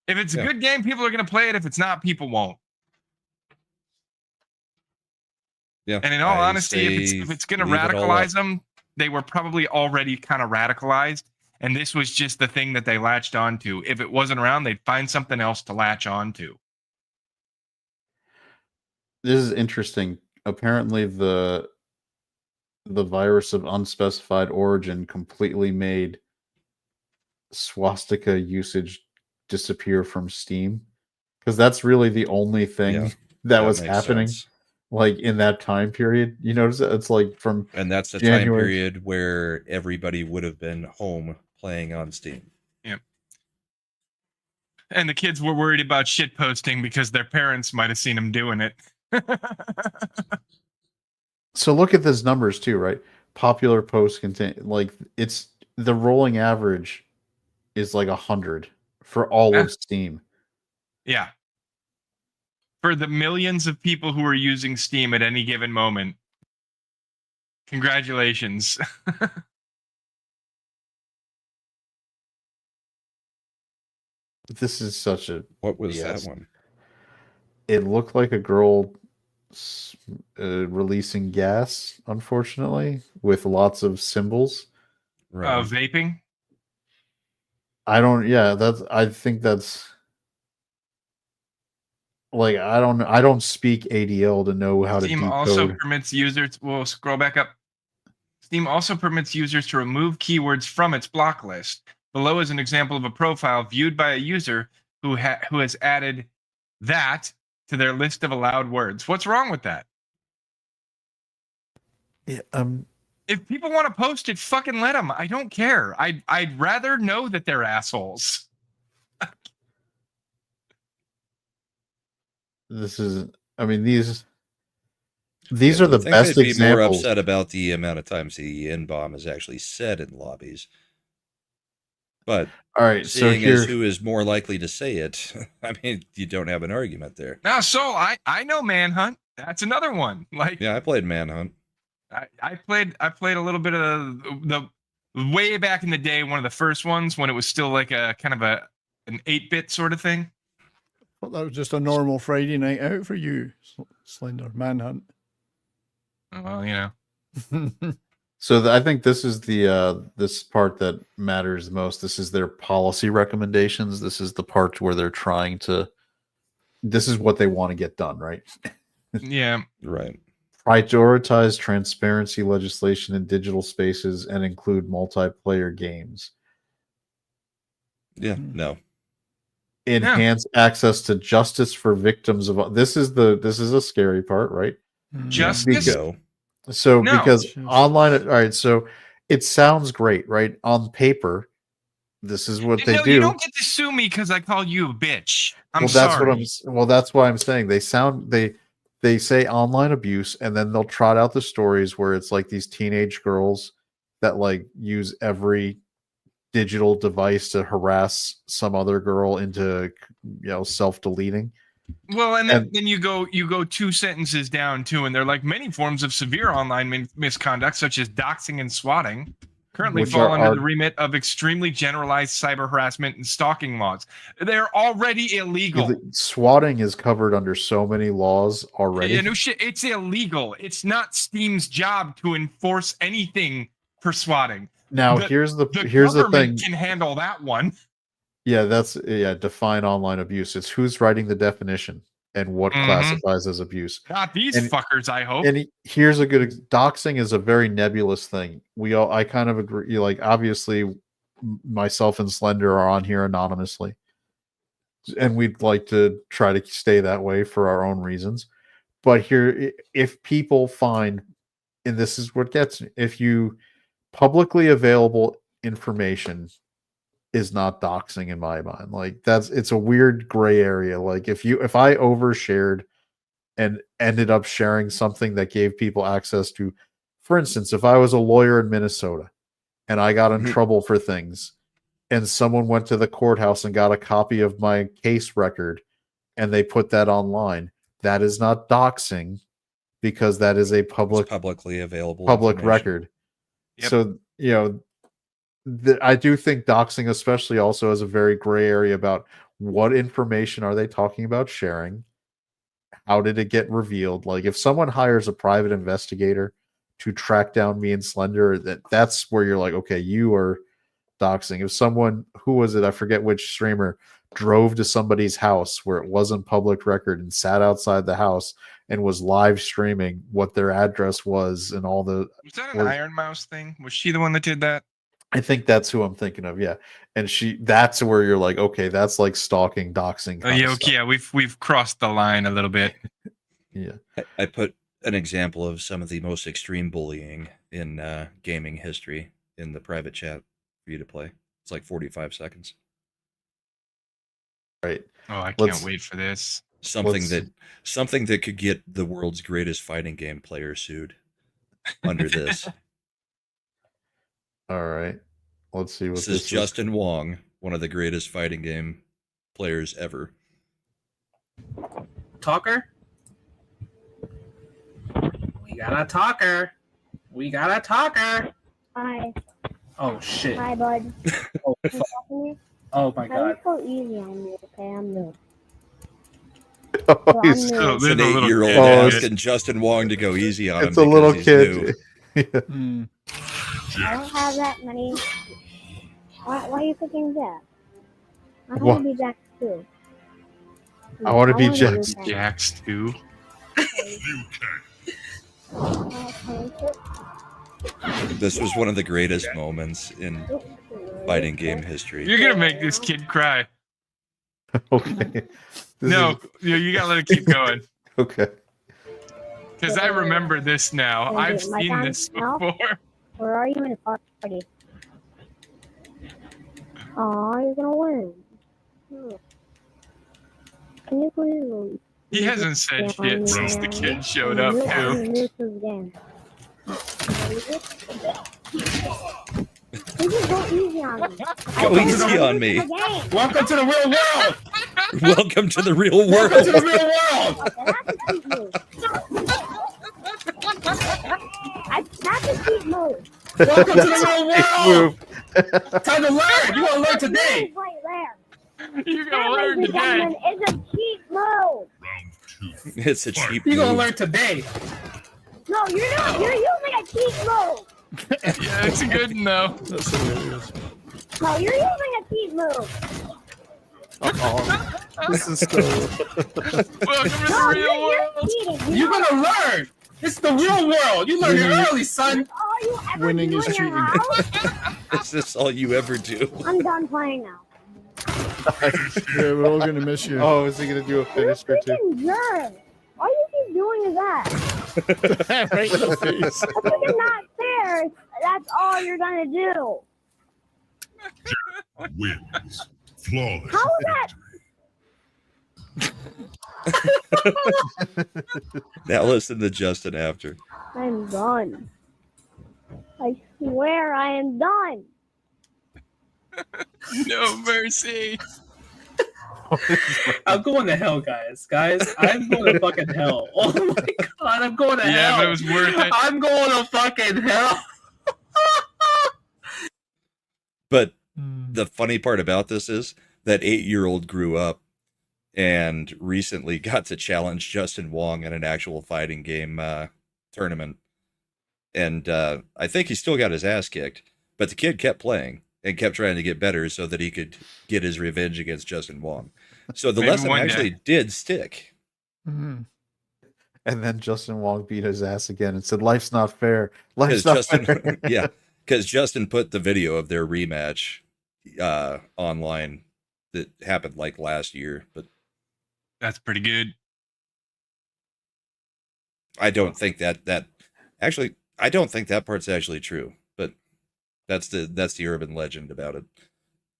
if it's a good game, people are gonna play it. If it's not, people won't. Yeah. And in all honesty, if it's gonna radicalize them, they were probably already kind of radicalized, and this was just the thing that they latched onto. If it wasn't around, they'd find something else to latch onto. This is interesting. Apparently, the virus of unspecified origin completely made swastika usage disappear from Steam, because that's really the only thing that was happening. Sense. Like in that time period, you notice it's like from and that's the January. time period where everybody would have been home playing on Steam. Yep. And the kids were worried about shit posting because their parents might have seen them doing it. So look at these numbers too, right? Popular post content, like it's the rolling average is like 100 for all of Steam. Yeah. For the millions of people who are using Steam at any given moment. Congratulations. This is such a... What was that one? It looked like a girl releasing gas, unfortunately, with lots of symbols. Right. Vaping? I think that's... Like, I don't speak ADL to know how to decode. Steam also permits users... We'll scroll back up. Steam also permits users to remove keywords from its block list. Below is an example of a profile viewed by a user who has added that to their list of allowed words. What's wrong with that? Yeah, if people want to post it, fucking let them. I don't care. I'd rather know that they're assholes. This is... I mean, these are the best I'd be examples. more upset about the amount of times the N-bomb is actually said in lobbies. But all right, seeing so as who is more likely to say it, I mean, you don't have an argument there. Now, so I know Manhunt. That's another one. Like, yeah, I played Manhunt. I played a little bit of the way back in the day, one of the first ones when it was still like a kind of an 8-bit sort of thing. Well, that was just a normal Friday night out for you, Slender Manhunt. Well, you know. So I think this is the this part that matters most. This is their policy recommendations. This is the part where they're trying to... This is what they want to get done, right? Yeah. Right. Prioritize transparency legislation in digital spaces and include multiplayer games. Yeah, no. Enhance access to justice for victims of... This is a scary part, right? Justice? Because online... All right, so it sounds great, right? On paper, this is what they do. You don't get to sue me because I called you a bitch. That's why I'm saying they say online abuse, and then they'll trot out the stories where it's like these teenage girls that like use every digital device to harass some other girl into self-deleting. Well, and then you go 2 sentences down too, and they're like many forms of severe online misconduct, such as doxing and swatting, currently Which fall are- under are- the remit of extremely generalized cyber harassment and stalking laws. They're already illegal. Swatting is covered under so many laws already. Yeah, no shit. It's illegal. It's not Steam's job to enforce anything for swatting. Now here's the thing. Can handle that one. Yeah, define online abuse. It's who's writing the definition and what classifies as abuse. Not these fuckers, I hope. And here's a good doxing is a very nebulous thing. I kind of agree. Like, obviously, myself and Slender are on here anonymously, and we'd like to try to stay that way for our own reasons. But here, if people find, and this is what gets me, if you publicly available information is not doxing in my mind. Like, it's a weird gray area. Like, if I overshared and ended up sharing something that gave people access to, for instance, if I was a lawyer in Minnesota and I got in trouble for things and someone went to the courthouse and got a copy of my case record and they put that online, that is not doxing because that is a publicly available public record. Yep. So, I do think doxing especially also has a very gray area about what information are they talking about sharing? How did it get revealed? Like, if someone hires a private investigator to track down me and Slender, that's where you're like, okay, you are doxing. If someone, who was it? I forget which streamer, drove to somebody's house where it wasn't public record and sat outside the house and was live streaming what their address was and all the... Was that an Iron Mouse thing? Was she the one that did that? I think that's who I'm thinking of, yeah. And that's where you're like, okay, that's like stalking, doxing. Yeah, we've crossed the line a little bit. Yeah. I put an example of some of the most extreme bullying in gaming history in the private chat for you to play. It's like 45 seconds. Right. Oh, I can't wait for this. Something that could get the world's greatest fighting game player sued under this. All right. Let's see what this is. Justin Wong, one of the greatest fighting game players ever. Talker? We got a talker. We got a talker. Hi. Oh, shit. Hi, bud. Oh, You talking to me? oh my How do you god. go easy on me? Okay, I'm new. Oh, he's- Oh, It's there's an a little 8-year-old kid. asking Justin Wong to go easy on him. it's a little because he's new. kid. I don't have that many. Why are you picking Jack? I What? want to be Jack too. I wanna be wanna Jack. Jack. Jax too. This was one of the greatest moments in fighting game history. You're gonna make this kid cry. Okay. No, you gotta let it keep going. Okay. Because I remember this now. Is I've it my seen time this now? before. Where are you in the party? Oh, you're gonna win. Can you please? He hasn't said shit since the kid showed up too. You just go easy on me. Go easy on me. Welcome to the real world. Welcome to the real Welcome to the world. real world. That's a cheat move. Welcome to the real world. Move. Time to learn. You gonna learn today. Right there. You're gonna That, learn ladies and today. gentlemen, is a cheat move. It's a cheap You gonna move. learn today. No, you're not. You're using a cheat move. Yeah, it's good enough. That's hilarious. No, you're using a cheat move. This is still. Welcome to No, the real you're world. cheating. You're gonna learn. This is the real world. You learn it early, son. That's all you ever Winning do is in your cheating. house? Is this all you ever do? I'm done playing now. Yeah, we're all gonna miss you. Oh, is he gonna do a You're a finisher too? freaking jerk. All you keep doing is that. Right in the face. That's freaking not fair. That's all you're gonna do. Wins. Flawless. How is that? Now listen to Justin after. I'm done. I swear I am done. No mercy. I'm going to hell, guys. I'm going to fucking hell. Oh my god, I'm going to hell. Yeah, but it was worth it. I'm going to fucking hell. But the funny part about this is that 8-year-old grew up and recently got to challenge Justin Wong in an actual fighting game tournament. And I think he still got his ass kicked, but the kid kept playing and kept trying to get better so that he could get his revenge against Justin Wong. So the Maybe lesson one actually day. did stick. Mhm. And then Justin Wong beat his ass again and said, "Life's not fair. Because Life's not fair." Justin, yeah, because Justin put the video of their rematch online that happened like last year, but That's pretty good. I don't think that actually, I don't think that part's actually true, but that's the urban legend about it.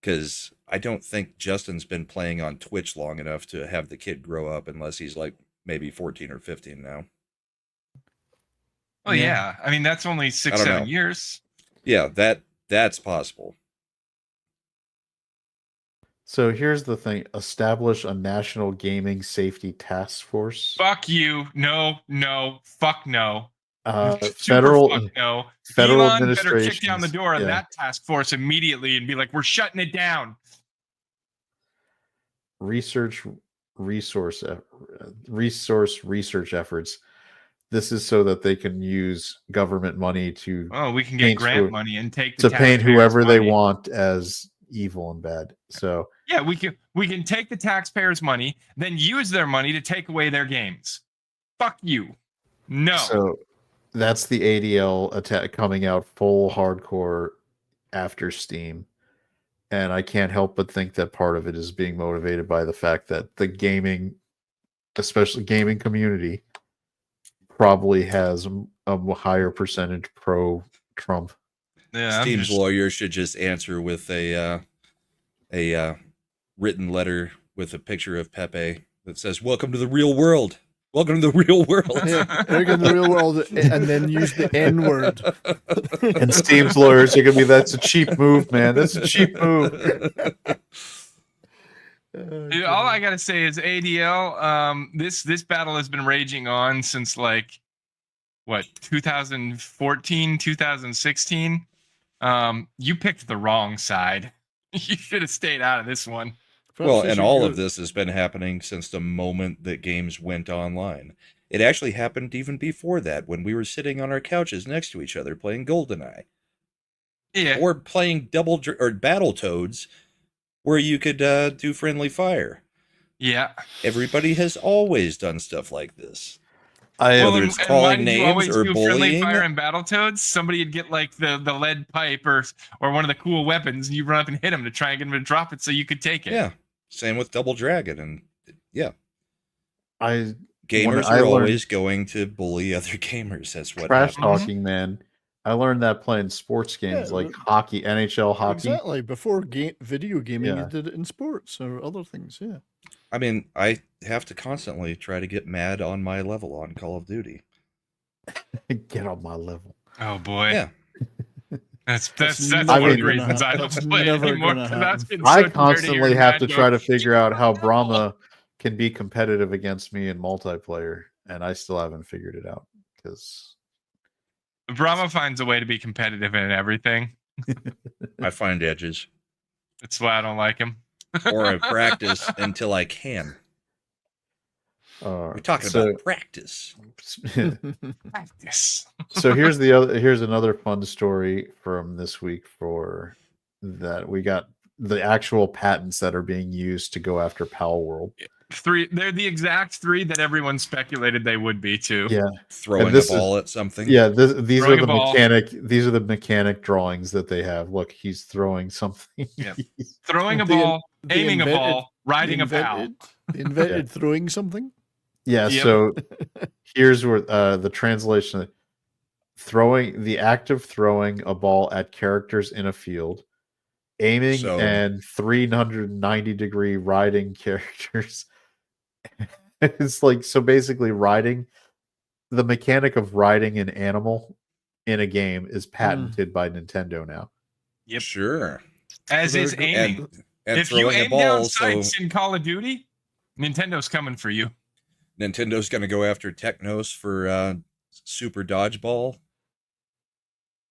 Because I don't think Justin's been playing on Twitch long enough to have the kid grow up unless he's like maybe 14 or 15 now. Oh yeah. I mean, that's only I 6, don't 7 know. years. Yeah, that's possible. So here's the thing: establish a national gaming safety task force. Fuck you. No. Fuck no. Super Federal fuck no. federal Elon better kick down the administrations, door of yeah. that task force immediately and be like, we're shutting it down. research research efforts. This is so that they can use government money to Oh, we can get paint grant who- money and take the to paint taxpayers' whoever they money. want as evil and bad. So Yeah, we can take the taxpayers' money, then use their money to take away their games. Fuck you. No. so that's the ADL attack coming out full hardcore after Steam. And I can't help but think that part of it is being motivated by the fact that the gaming, especially gaming community, probably has a higher percentage pro Trump. Yeah, Steam's lawyer should just answer with a written letter with a picture of Pepe that says, "Welcome to the real world. Welcome to the real world." Yeah, they're in the real world, and then use the N word. And Steam's lawyers are gonna be, "That's a cheap move, man. That's a cheap move." Dude, all I gotta say is ADL. This battle has been raging on since like what 2014, 2016. You picked the wrong side. You should have stayed out of this one. Well, Perhaps and we all should of this has been happening since the moment that games went online. It actually happened even before that, when we were sitting on our couches next to each other playing GoldenEye, Yeah. or playing or Battletoads, where you could do friendly fire. Yeah. Everybody has always done stuff like this. Well, Whether it's calling did you names always or do friendly bullying. fire in Battletoads? Somebody would get like the lead pipe or one of the cool weapons, and you run up and hit him to try and get him to drop it so you could take it. Yeah, same with Double Dragon, and yeah, I gamers I are learned- always going to bully other gamers. That's what trash happens. talking, man. I learned that playing sports games Yeah, like hockey, NHL hockey. Exactly. Before video gaming, Yeah. you did it in sports or other things. Yeah. I mean, I have to constantly try to get mad on my level on Call of Duty. Get on my level. Oh boy. Yeah. That's never one of the gonna reasons I happen. don't That's play never anymore. gonna 'Cause that's happen. been so I tired of constantly hearing have to Matt try go, to figure out how Brahma can be competitive against me in multiplayer, and I still haven't figured it out because Brahma finds a way to be competitive in everything. I find edges, That's why I don't like him. or I practice until I can. We're talking about practice. Practice. So here's another fun story from this week for that. We got the actual patents that are being used to go after Pal World. They're the exact 3 that everyone speculated they would be too. Yeah, Throwing a this ball at something. yeah. These are Throwing the a ball. mechanic. These are the mechanic drawings that they have. Look, he's throwing something. Yep. Throwing a They- ball, they aiming a invented- ball, riding a pal. They invented throwing something. Yeah, Yep. so here's where the translation: the act of throwing a ball at characters in a field, aiming So- and 390-degree riding characters. It's like, so basically riding, the mechanic of riding an animal in a game is patented by Nintendo now. Yep. Sure. as So is they're go- aiming. And If you throwing a aim down ball, so sights in Call of Duty, Nintendo's coming for you. Nintendo's going to go after Technos for Super Dodgeball.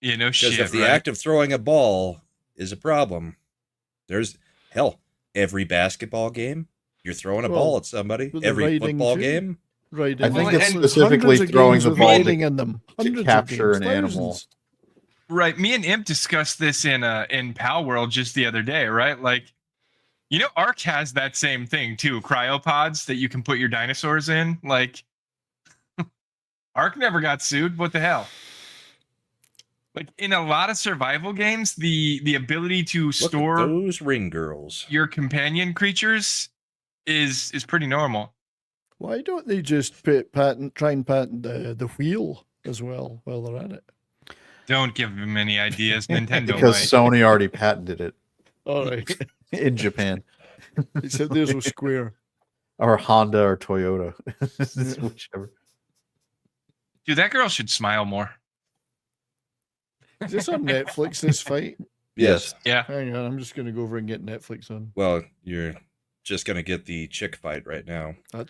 Yeah, no Because shit. if the right? act of throwing a ball is a problem, there's every basketball game, you're throwing a Well, ball at somebody. but the Every riding football too. game. Riding. I think Well, it's and specifically hundreds of throwing games the with ball riding in them. to Hundreds of capture games, an animal. thousands. Right. Me and Imp discussed this in Pal World just the other day, right? Like, you know, Ark has that same thing too, cryopods that you can put your dinosaurs in. Like, Ark never got sued. What the hell? Like in a lot of survival games, the ability to Look store at those ring girls. your companion creatures is pretty normal. Why don't they just try and patent the wheel as well while they're at it? Don't give them any ideas. Nintendo Because might. Sony already patented it All right. in Japan, Except theirs was square. or Honda or Toyota, whichever. Dude, that girl should smile more. Is this on Netflix, this fight? Yes. Yeah. Hang on, I'm just going to go over and get Netflix on. Well, you're just going to get the chick fight right now. Yeah.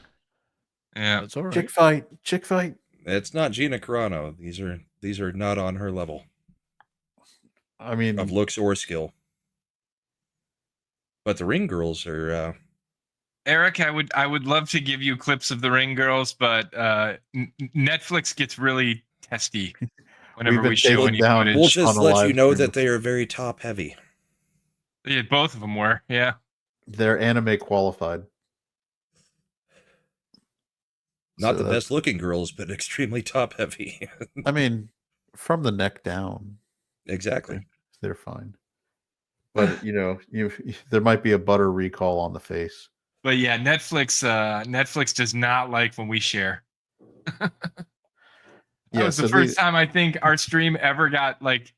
That's all right. Chick fight. It's not Gina Carano. These are not on her level I mean, of looks or skill. But the ring girls are Eric, I would love to give you clips of the Ring Girls, but Netflix gets really testy whenever been we show taken any down. footage. we'll on just a let live you know stream. that they are very top heavy. Yeah, both of them were. Yeah. they're anime qualified. Not So the that's- best looking girls, but extremely top heavy. I mean, from the neck down, Exactly. they're fine. But there might be a butter recall on the face. But yeah, Netflix does not like when we share. That was the first time I think our stream ever got like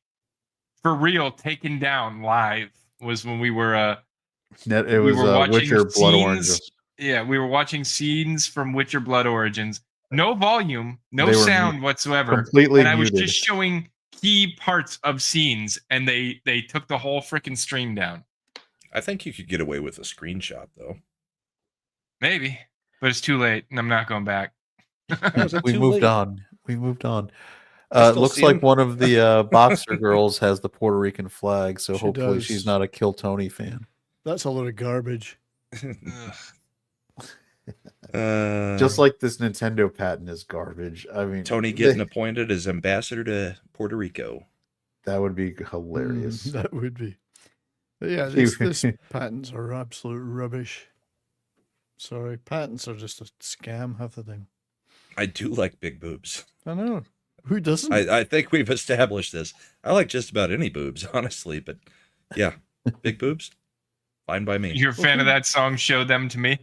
for real taken down live was when we were It was watching Witcher Blood scenes. Oranges. Yeah, we were watching scenes from Witcher Blood Origins. No volume, no They were sound whatsoever. Completely And I was muted. just showing key parts of scenes and they took the whole freaking stream down. I think you could get away with a screenshot though. Maybe, but it's too late and I'm not going back. We moved on. We moved on. I It still looks see like him. one of the boxer girls has the Puerto Rican flag, so She hopefully does. she's not a Kill Tony fan. That's a lot of garbage. Just like this Nintendo patent is garbage. I mean, Tony getting appointed as ambassador to Puerto Rico. that would be hilarious. That would be. But yeah, He- this patents are absolute rubbish. Sorry, patents are just a scam, half the thing. I do like big boobs. I know. Who doesn't? I think we've established this. I like just about any boobs, honestly, but yeah, big boobs, fine by me. You're a fan of that song, Show Them to Me?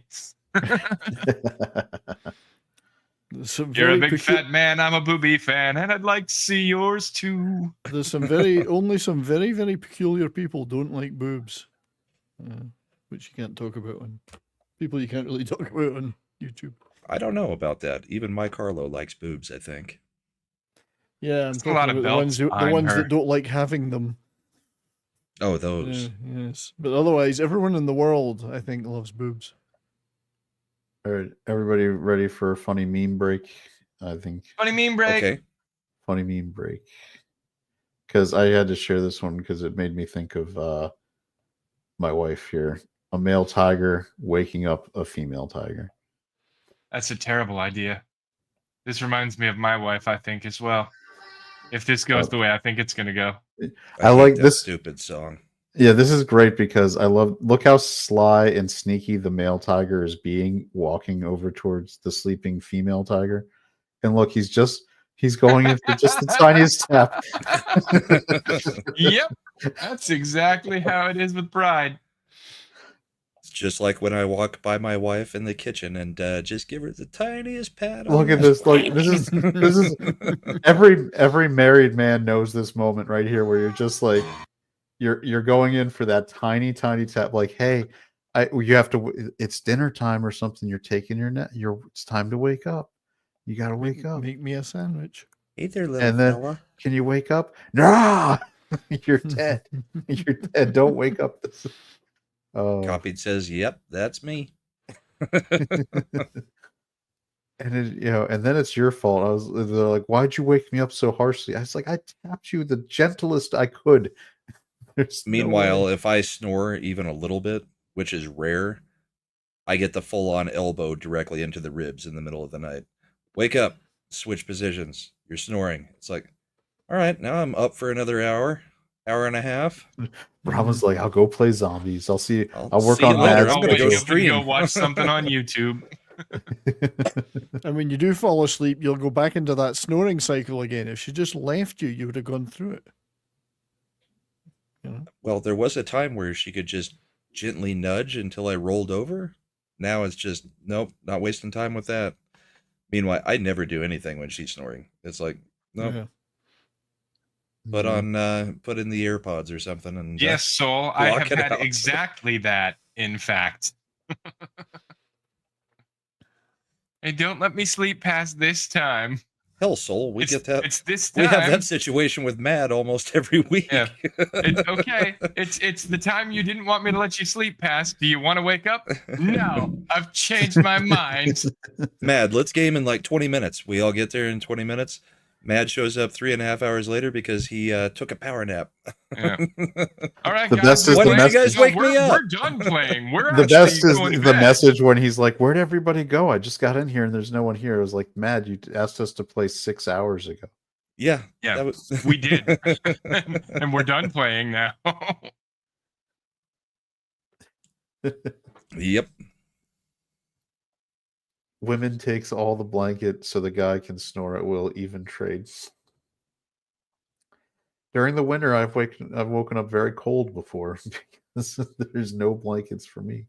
There's some You're a very big fat man, I'm a booby fan, and I'd like to see yours too. There's some only some very, very peculiar people don't like boobs, which you can't talk about on people you can't really talk about on YouTube. I don't know about that. Even Mike Carlo likes boobs, I think. Yeah, I'm There's a lot talking of about the belts ones behind her. that don't like having them. Oh, those. Yeah, yes, but otherwise, everyone in the world, I think, loves boobs. All right, everybody ready for a funny meme break? I think Funny meme break. Okay. funny meme break. Because I had to share this one because it made me think of my wife here. A male tiger waking up a female tiger. That's a terrible idea. This reminds me of my wife, I think, as well. If this goes the way I think it's going to go. I hate like that this- stupid song. Yeah, this is great because look how sly and sneaky the male tiger is being walking over towards the sleeping female tiger. And look, he's going in for just the tiniest tap. Yep. That's exactly how it is with Bride. It's just like when I walk by my wife in the kitchen and just give her the tiniest pat. on Look at the- this. Like this is every married man knows this moment right here where you're just like you're going in for that tiny tap. Like, hey, you have to. It's dinner time or something. You're taking your nap. It's time to wake up. You got to wake up. Make me a sandwich. Hey there, little And then- fella. Can you wake up? Nah. You're dead. You're dead. Don't wake up. This. Oh. Copied says, "Yep, that's me." And and then it's your fault. They're like, "Why'd you wake me up so harshly?" I was like, "I tapped you the gentlest I could." There's Meanwhile, if I snore even a little bit, which is rare, I get the full-on elbow directly into the ribs in the middle of the night. Wake up, switch positions. You're snoring. It's like, all right, now I'm up for another hour and a half. Brahma's like, "I'll go play zombies. I'll see. I'll work see on you later. Mad's I'm gonna go schedule." stream. Go watch something on YouTube. And when you do fall asleep, you'll go back into that snoring cycle again. If she just left you, you would have gone through it. Well, there was a time where she could just gently nudge until I rolled over. Now it's just, nope, not wasting time with that. Meanwhile, I never do anything when she's snoring. It's like, nope. Yeah. Put in the AirPods or something, and Yes, Soul. I block have it had out. exactly that. In fact, hey, don't let me sleep past this time. Hell, Soul, we get that. It's this We time. have that situation with Mad almost every week. Yeah. It's okay. It's the time you didn't want me to let you sleep past. Do you want to wake up? No, I've changed my mind. Mad, let's game in like 20 minutes. We all get there in 20 minutes. Mad shows up 3.5 hours later because he took a power nap. Yeah. All right, The guys. best is Why the didn't you message. guys wake me up? We're done playing. We're The actually best is going to the bed. message when he's like, "Where'd everybody go? I just got in here and there's no one here." I was like, "Mad, you asked us to play 6 hours ago." Yeah. Yeah, that was... we did. And we're done playing now. Yep. Women takes all the blanket so the guy can snore at will, even trades. During the winter, I've woken up very cold before because there's no blankets for me.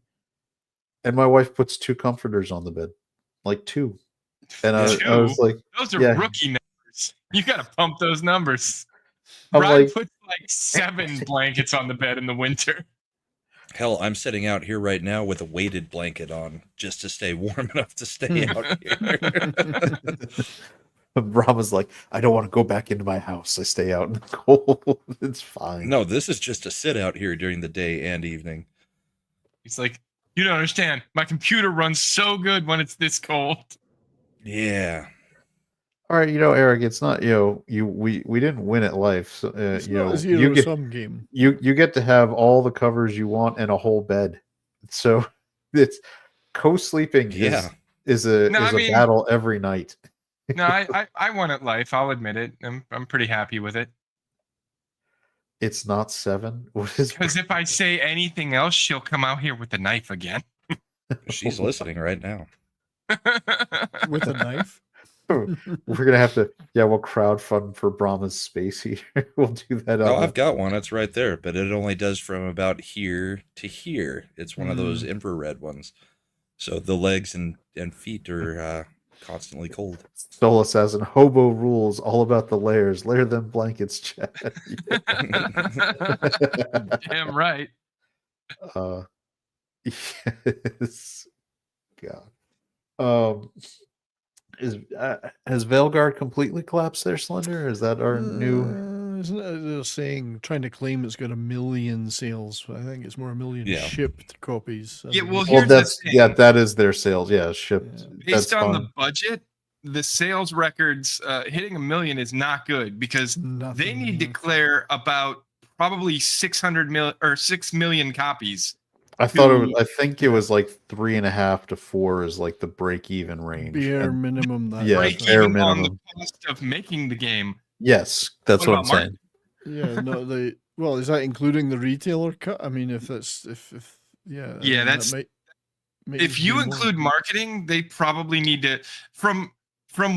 And my wife puts 2 comforters on the bed, like 2. And I was like, Those are yeah. rookie numbers. You got to pump those numbers. I'm Brian like- puts like 7 blankets on the bed in the winter. Hell, I'm sitting out here right now with a weighted blanket on just to stay warm enough to stay out here. Brahma's like, "I don't want to go back into my house. I stay out in the cold. It's fine." No, this is just to sit out here during the day and evening. He's like, you don't understand. My computer runs so good when it's this cold. Yeah. All right, Eric, it's not we didn't win at life. So, It's you not know, a zero you get sum game. you get to have all the covers you want and a whole bed. So it's co-sleeping Yeah. is a No, I mean- battle every night. No, I won at life. I'll admit it. I'm pretty happy with it. It's not 7. What is Because if I say anything else, she'll come out here with a knife again. She's listening right now. With a knife? We're gonna have to we'll crowdfund for Brahma's space here. We'll do that. Oh, I've got one. It's right there, but it only does from about here to here. It's one of those infrared ones. So the legs and feet are constantly cold. Stola says, "And hobo rules all about the layers. Layer them blankets, Chad." Damn right. Yes. God. Has Veilguard completely collapsed there, Slender? Is that our new? Isn't it they're saying, trying to claim it's got 1 million sales? I think it's more 1 million Yeah. shipped copies. Yeah, well, Well, here's the that's thing. that is their sales. Yeah, shipped. Yeah. That's Based on fine. the budget, the sales records hitting 1 million is not good because they Nothing, need to yeah. clear about probably 600 million or 6 million copies. I thought it was, I think it was like 3.5 to 4 is like the break even range. Bare And- minimum. That Yeah, Break bare even on the minimum. cost of making the game. Yes, that's What what I'm about saying. Yeah, no, well, is that including the retailer cut? I mean, if that's if yeah, I Yeah, mean, that's- that might If be you more. include marketing, they probably need to from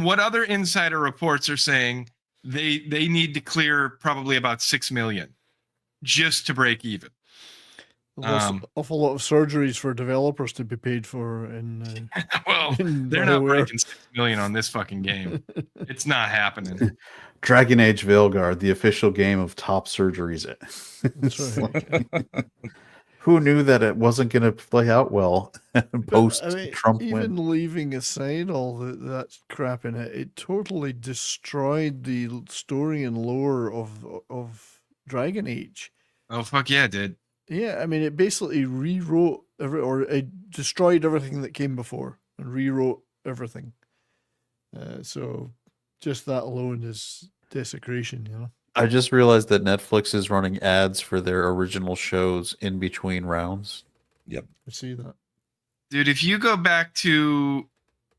what other insider reports are saying, they need to clear probably about 6 million just to break even. There's an awful lot of surgeries for developers to be paid for in. Well, in they're not BioWare. breaking 6 million on this fucking game. It's not happening. Dragon Age Veilguard, the official game of top surgeries. That's It's right. like, who knew that it wasn't going to play out well post I mean, Trump even win? leaving aside all that crap in it, it totally destroyed the story and lore of Dragon Age. Oh fuck yeah, it did. Yeah, I mean, it basically rewrote or it destroyed everything that came before and rewrote everything. So just that alone is desecration, you know. I just realized that Netflix is running ads for their original shows in between rounds. Yep. I see that. Dude, if you go back to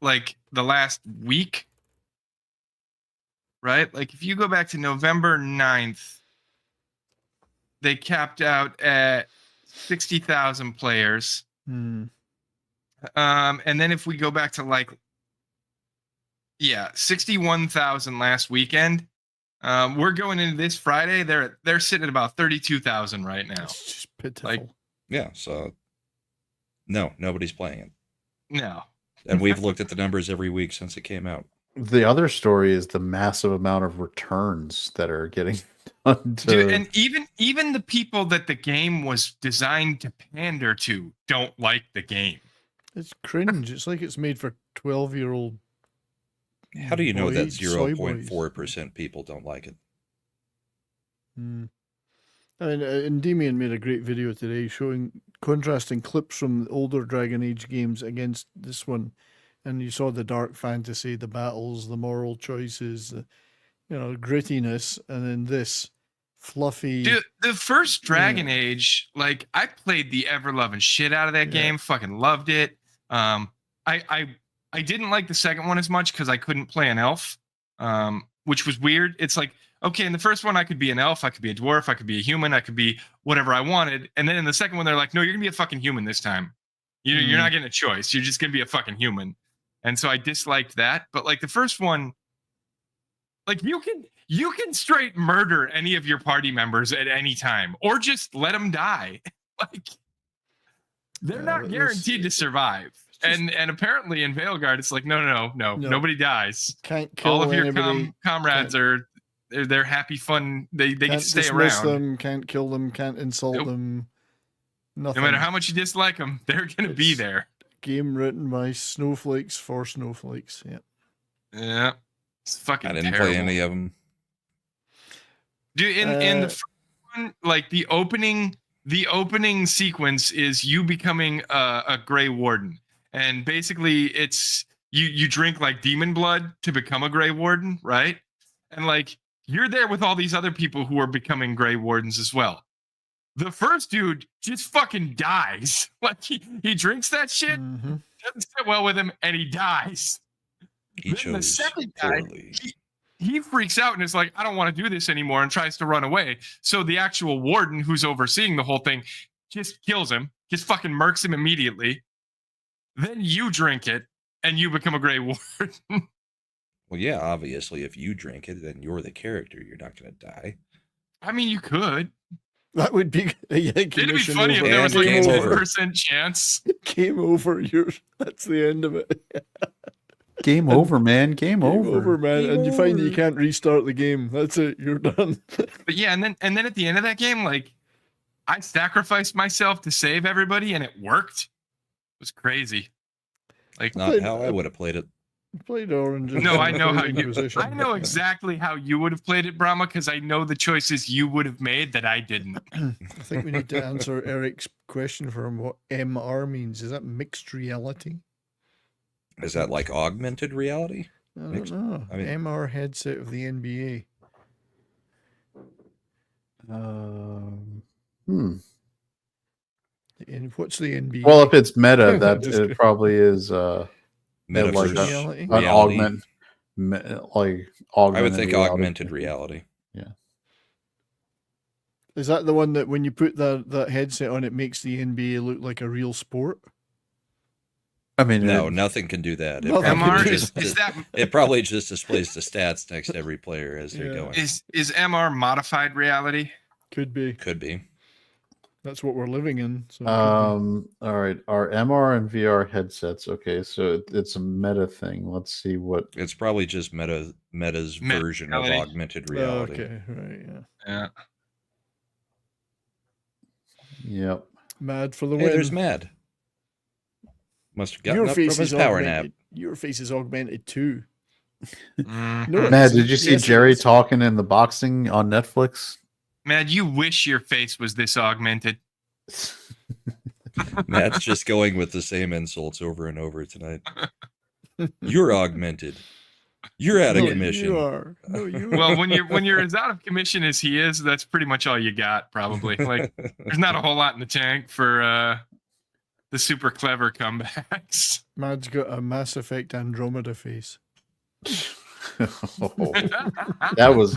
like the last week, right? Like if you go back to November 9th, they capped out at 60,000 players. Hmm. And then if we go back to like, 61,000 last weekend. We're going into this Friday. They're sitting at about 32,000 right now. It's just pitiful. Like- Yeah. So no, nobody's playing it. No. And we've looked at the numbers every week since it came out. The other story is the massive amount of returns that are getting done to. Dude, and even the people that the game was designed to pander to don't like the game. It's cringe. It's like it's made for 12-year-old. How do you know that soy boys. 0.4% people don't like it? Hmm. I mean, Endymion made a great video today showing contrasting clips from older Dragon Age games against this one, and you saw the dark fantasy, the battles, the moral choices, grittiness, and then this fluffy. Dude, the first Dragon Age, like I played the ever loving shit out of that game, fucking loved it. I didn't like the second one as much because I couldn't play an elf, which was weird. It's like, okay, in the first one I could be an elf, I could be a dwarf, I could be a human, I could be whatever I wanted. And then in the second one, they're like, no, you're gonna be a fucking human this time. You're not getting a choice. You're just gonna be a fucking human. And so I disliked that. But like the first one, like you can straight murder any of your party members at any time, or just let them die. Like they're not guaranteed to survive. And apparently in Veilguard, it's like no, nobody dies. Can't kill all of your anybody. comrades they're happy, fun. They get to stay dismiss around. them, can't kill them, can't insult them. Nothing. No matter how much you dislike them, they're gonna be there. Game written by snowflakes for snowflakes. Yeah. Yeah, it's fucking. I didn't terrible. play any of them. Dude, in the first one, like the opening sequence is you becoming a Grey Warden, and basically it's you drink like demon blood to become a Grey Warden, right? And like you're there with all these other people who are becoming Grey Wardens as well. The first dude just fucking dies. Like he drinks that shit, doesn't sit well with him, and he dies. He Then chose the second guy, poorly. he freaks out and is like, I don't want to do this anymore, and tries to run away. So the actual warden who's overseeing the whole thing just kills him, just fucking murks him immediately. Then you drink it, and you become a Grey Warden. Well, yeah, obviously, if you drink it, then you're the character. You're not going to die. I mean, you could. That would be It'd be funny if there was like a Game over. 10% chance. Game over. That's the end of it. Game over, man. Game over. man. Game and you find that you over. can't restart the game. That's it. You're done. But yeah, and then at the end of that game, like I sacrificed myself to save everybody, and it worked. It was crazy. Like Not played- how I would have played it. Played Orange. no, I know how you. Inquisition. I know exactly how you would have played it, Brahma, because I know the choices you would have made that I didn't. I think we need to answer Eric's question for him. What MR means? Is that mixed reality? Is that like augmented reality? I don't Mixed- know. I mean- MR headset of the NBA. And what's the NBA? Well, if it's meta, that Just it kidding. probably is Metaverse like reality? an reality. like I would augmented think reality. augmented reality. Is that the one that when you put that headset on, it makes the NBA look like a real sport? I mean, No, nothing can do that. It Nothing probably, MR just, is that it probably just displays the stats next to every player as they're Yeah. going. is MR modified reality? Could be. Could be. That's what we're living in. So it could be. all right. Our MR and VR headsets. Okay, so it's a meta thing. Let's see what. It's probably just Meta's version of reality. augmented Oh, reality. okay, right, yeah. Yeah. Yep. Mad for the Hey, win. there's Mad. Must have gotten Your up from face his is power augmented. Your face is augmented too. Mm. No, Matt, it's- did you see yes, it Jerry is. talking in the boxing on Netflix? Man, you wish your face was this augmented. Matt's just going with the same insults over and over tonight. You're augmented. You're out of No, commission. You are. No, you Well, are. when you're as out of commission as he is, that's pretty much all you got, probably. Like, there's not a whole lot in the tank for the super clever comebacks. Mad's got a Mass Effect Andromeda face. That was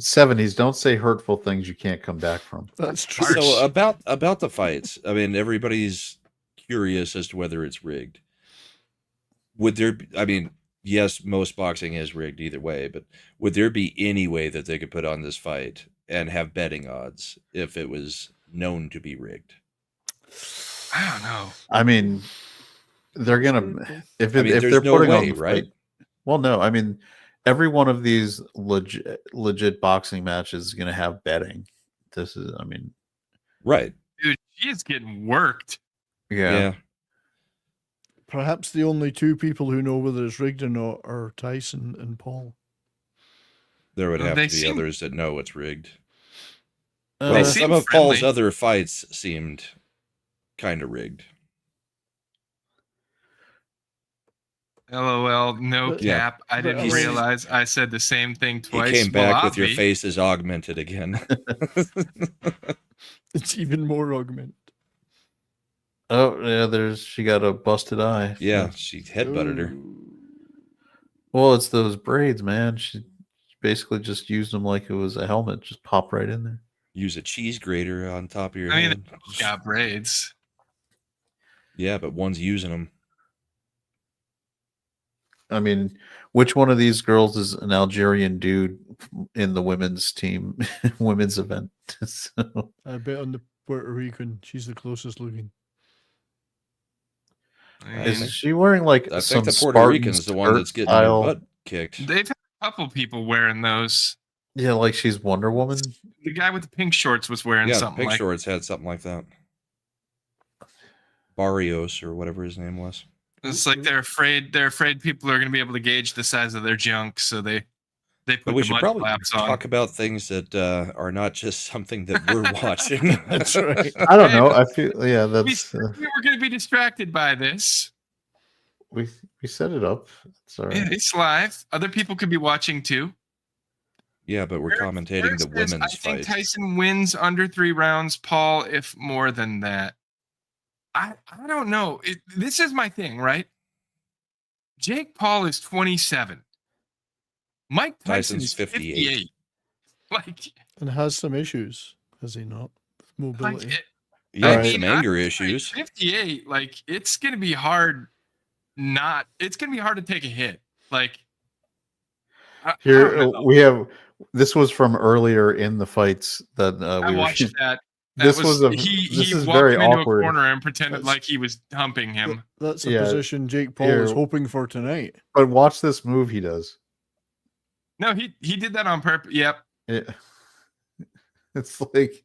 70s. Don't say hurtful things you can't come back from. That's true. So about the fights, I mean, everybody's curious as to whether it's rigged. Would there be, I mean, yes, most boxing is rigged either way, but would there be any way that they could put on this fight and have betting odds if it was known to be rigged? I don't know. I mean, they're gonna if there's they're no putting way, on the right? fight. Well, no, I mean, every one of these legit boxing matches is gonna have betting. This is, I mean, Right. Dude, she is getting worked. Yeah. Perhaps the only two people who know whether it's rigged or not are Tyson and Paul. There would Well, have they to be seem- others that know it's rigged. Uh, Well, seem some of Paul's friendly. other fights seemed kind of rigged. LOL, no Yeah. cap. I didn't He's- realize I said the same thing twice. He came back Well, with your Avi, faces augmented again. It's even more augmented. oh yeah, she got a busted eye. Yeah, she headbutted her. Well, it's those braids, man. She basically just used them like it was a helmet. Just pop right in there. Use a cheese grater on top of your I mean, head. got braids. Yeah, but one's using them. I mean, which one of these girls is an Algerian dude in the women's team, women's event? So, I bet on the Puerto Rican, she's the closest looking. I is mean, she wearing like I some think the Puerto Spartan Rican's the one skirt that's getting style? their butt kicked. they've had a couple people wearing those. Yeah, like she's Wonder Woman. The guy with the pink shorts was wearing Yeah, something Pink like Shorts had something like that. Barrios or whatever his name was. it's like they're afraid people are going to be able to gauge the size of their junk, so they But put we the should mud probably flaps on. talk about things that are not just something that we're watching. That's right. I don't know. I feel yeah. we That's said we were going to be distracted by this. we set it up. It's all right. It's live. Other people could be watching too. Yeah, but we're Eric- commentating Eric the says, women's I think fight. Tyson wins under 3 rounds, Paul, if more than that. I don't know. This is my thing, right? Jake Paul is 27. Mike Tyson Tyson's is 58. 58. Like, And has some issues, has he not? With like mobility. Yeah, Alright. some anger issues. 58, like, it's going to be hard it's going to be hard to take a hit. Like, I Here don't know. we have. This was from earlier in the fights that I we watched were. that. This was a. He this is walked very him into awkward. a corner and pretended That's- like he was humping him. That's a Yeah. position Jake Paul Here. is hoping for tonight. But watch this move he does. No, he did that on purpose. Yep. It, it's like.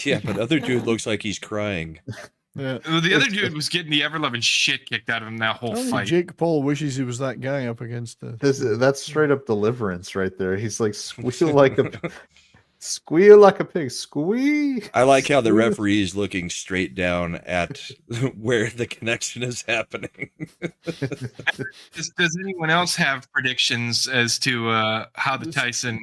Yeah, but other dude looks like he's crying. Yeah. The other dude was getting the ever loving shit kicked out of him that whole Only fight. Jake Paul wishes he was that guy up against the. That's straight up deliverance right there. He's like squeal like a squeal like a pig. Squee. I like how the Squeal. referee is looking straight down at where the connection is happening. Does anyone else have predictions as to how the Tyson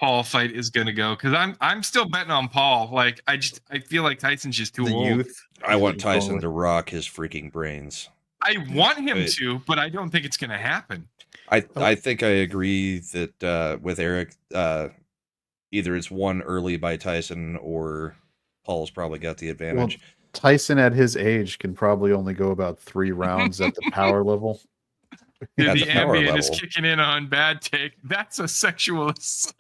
Paul fight is going to go? Because I'm still betting on Paul. Like I feel like Tyson's just too The old. youth. I want Tyson to rock his freaking brains. I want him Right. to, but I don't think it's going to happen. I think I agree that with Eric, either it's won early by Tyson or Paul's probably got the advantage. Tyson at his age can probably only go about 3 rounds at the power level. Dude, At the the power ambient is level. kicking in on bad take. That's a sexual assault.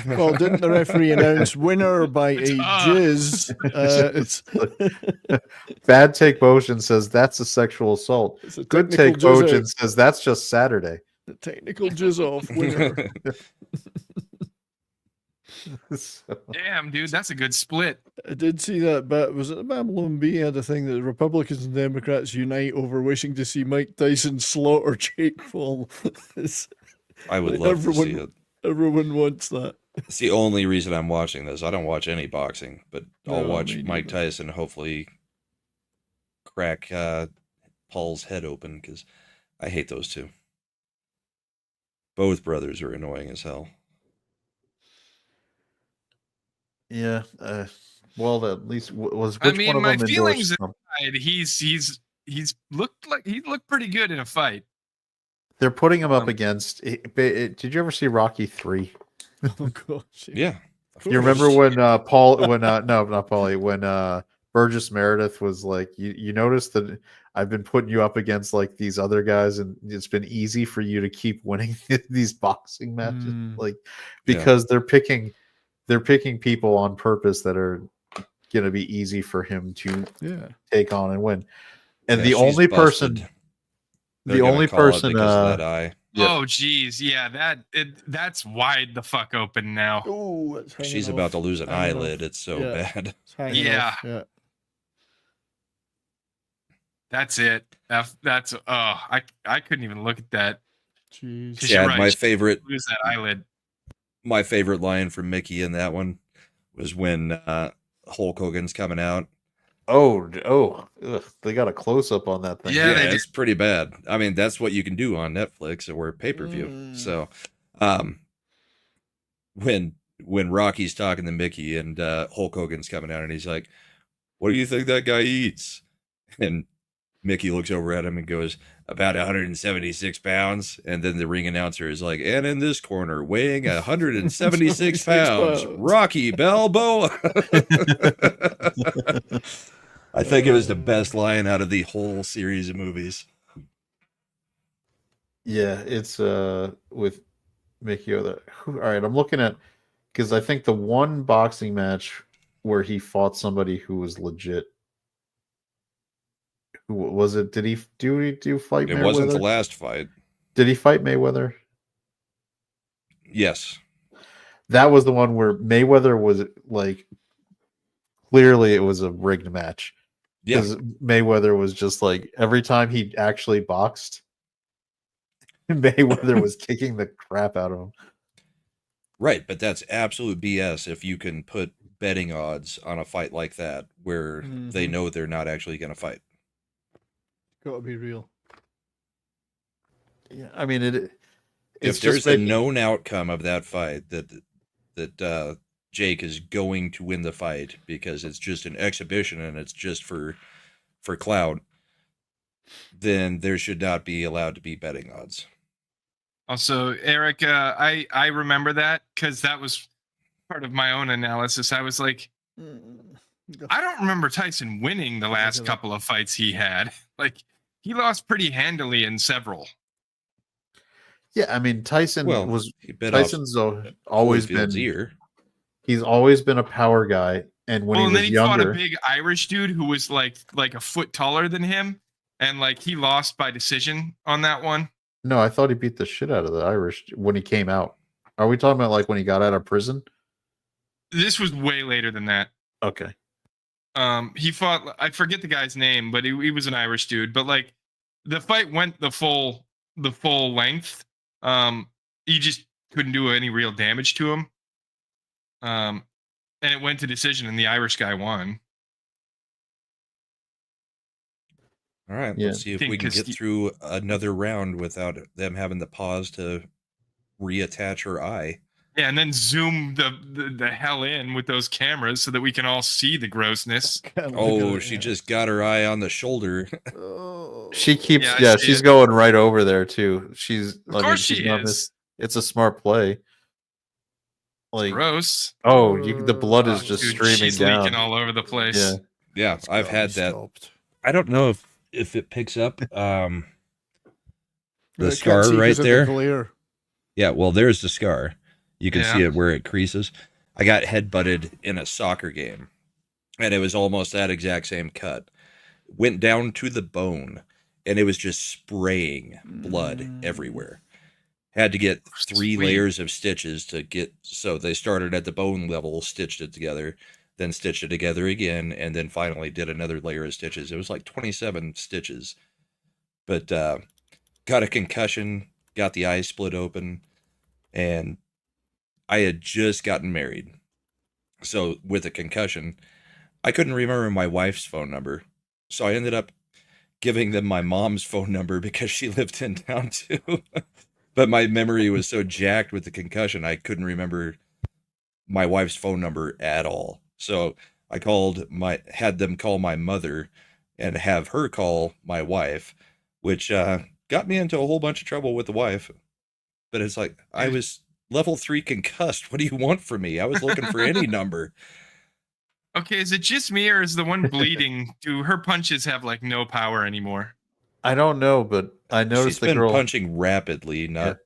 Well, didn't the referee announce winner by a It's, jizz? Bad take motion says that's a sexual assault. It's a Good technical take jizz motion out. says that's just Saturday. The technical jizz off winner. So, Damn, dude, that's a good split. I did see that, but was it the Babylon Bee had a thing that Republicans and Democrats unite over wishing to see Mike Tyson slaughter Jake Paul? I would love to see Everyone- it. Everyone wants that. It's the only reason I'm watching this. I don't watch any boxing, but I'll No, watch me Mike neither. Tyson hopefully crack Paul's head open because I hate those two. Both brothers are annoying as hell. Yeah. Well, at least was I which one mean, of my them feelings endorsed? aside, he's looked like he looked pretty good in a fight. They're putting him up Um, against. Did you ever see Rocky 3? Oh gosh. Yeah. Of You remember course. when Paul when no, not Paulie, when Burgess Meredith was like, you notice that I've been putting you up against like these other guys, and it's been easy for you to keep winning these boxing matches, Mm. like Yeah. because they're picking people on purpose that are going to be easy for him to Yeah. take on and win. And Yeah, the she's only busted. person, They're the gonna only call it person, because of that eye. Yep. Oh geez, yeah, that's wide the fuck open now. Oh, it's hanging She's off. about to lose an Hanging eyelid. off. It's so Yeah. bad. It's hanging Yeah. off. Yeah. That's it. That's I couldn't even look at that. Jeez. 'Cause you're Chad, right, my she favorite lose that eyelid. line from Mickey in that one was when Hulk Hogan's coming out. Ugh, they got a close up on that thing. Yeah, they It's pretty bad. I mean, that's what you can do on Netflix or pay-per-view. Mm. So, when Rocky's talking to Mickey and Hulk Hogan's coming out and he's like, "What do you think that guy eats?" And Mickey looks over at him and goes, "About 176 pounds." And then the ring announcer is like, "And in this corner, weighing 176 pounds, Rocky Balboa." I think it was the best line out of the whole series of movies. Yeah, it's with Mickey. All right, I'm looking at, because I think the one boxing match where he fought somebody who was legit. Who was it? Did he fight It Mayweather? wasn't the last fight. Did he fight Mayweather? Yes. That was the one where Mayweather was like, clearly it was a rigged match. Yeah. Because Mayweather was just like, every time he actually boxed, Mayweather was kicking the crap out of him. Right, but that's absolute BS if you can put betting odds on a fight like that where they Mhm. know they're not actually going to fight. Gotta be real. Yeah, I mean it's If there's a known outcome of that fight that Jake is going to win the fight because it's just an exhibition and it's just for clout, then there should not be allowed to be betting odds. Also, Eric, I remember that because that was part of my own analysis. I was like, I don't remember Tyson winning the last couple of fights he had. Like, he lost pretty handily in several. Yeah, I mean Tyson's always been ear. He's always been a power guy, and when and he then was he younger, fought a big Irish dude who was like a foot taller than him, and like he lost by decision on that one. No, I thought he beat the shit out of the Irish when he came out. Are we talking about like when he got out of prison? This was way later than that. Okay. He fought, I forget the guy's name, but he was an Irish dude. But like the fight went the full length. You just couldn't do any real damage to him. And it went to decision, and the Irish guy won. All right, Yeah. let's see if we can get through another round without them having to pause to reattach her eye. Yeah, and then zoom the hell in with those cameras so that we can all see the grossness. Oh, she just got her eye on the shoulder. She keeps, Yeah, she's going right over there too. She's, Of course she is. It's a smart play. Like, Gross. oh, the blood is just Dude, streaming she's down. leaking all over the place. Yeah, yeah, I've had that. I don't know if it picks up the scar right there. Yeah, well, there's the scar. You can see it where it creases. I got headbutted in a soccer game, and it was almost that exact same cut. Went down to the bone, and it was just spraying blood everywhere. Had to get 3 layers of stitches to get, so they started at the bone level, stitched it together, then stitched it together again, and then finally did another layer of stitches. It was like 27 stitches. But got a concussion, got the eye split open, and I had just gotten married. So with a concussion, I couldn't remember my wife's phone number. So I ended up giving them my mom's phone number because she lived in town too. But my memory was so jacked with the concussion, I couldn't remember my wife's phone number at all. So I had them call my mother and have her call my wife, which got me into a whole bunch of trouble with the wife. But it's like, I was level 3 concussed. What do you want from me? I was looking for any number. Okay, is it just me or is the one bleeding? Do her punches have like no power anymore? I don't know, but I She's noticed the been girl, punching rapidly, not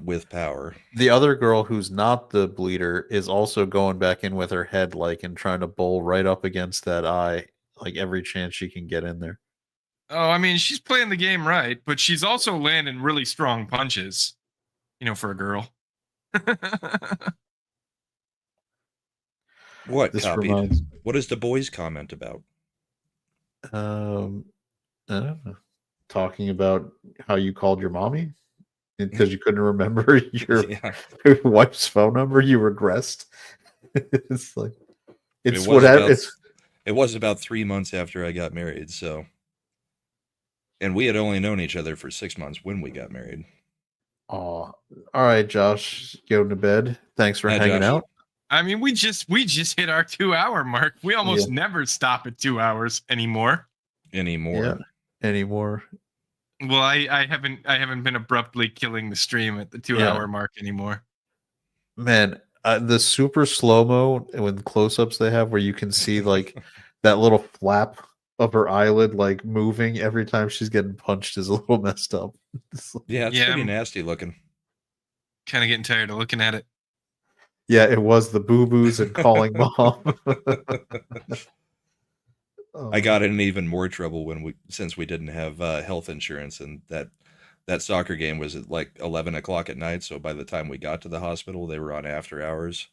with power. the other girl who's not the bleeder, is also going back in with her head like and trying to bowl right up against that eye, like every chance she can get in there. Oh, I mean, she's playing the game right, but she's also landing really strong punches. You know, for a girl. What This copied? reminds, What is the boys' comment about? um, I don't know, talking about how you called your mommy because you couldn't remember your Yeah, wife's phone number. You regressed. It's like it's it was whatever. about it was about 3 months after I got married. So, and we had only known each other for 6 months when we got married. Oh, all right, Josh, go to bed. Thanks for Hi, hanging Josh. out. I mean, we just hit our 2-hour mark. We almost never stop at 2 hours anymore. Anymore. Anymore. Well, I haven't been abruptly killing the stream at the 2-hour mark anymore. Man, the super slow mo when close-ups they have where you can see like that little flap of her eyelid like moving every time she's getting punched is a little messed up. Yeah, it's Yeah, pretty I'm- nasty looking. Kind of getting tired of looking at it. Yeah, it was the boo-boos and calling mom. I got in even more trouble since we didn't have health insurance, and that soccer game was at like 11 o'clock at night. So by the time we got to the hospital, they were on after hours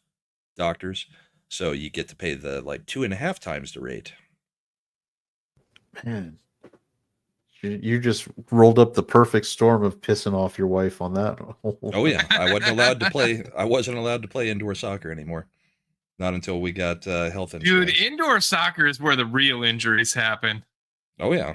doctors. So you get to pay the like 2.5 times the rate. Man, you just rolled up the perfect storm of pissing off your wife on that. Oh yeah, I wasn't allowed to play. I wasn't allowed to play indoor soccer anymore. Not until we got health insurance. Dude, indoor soccer is where the real injuries happen. Oh yeah.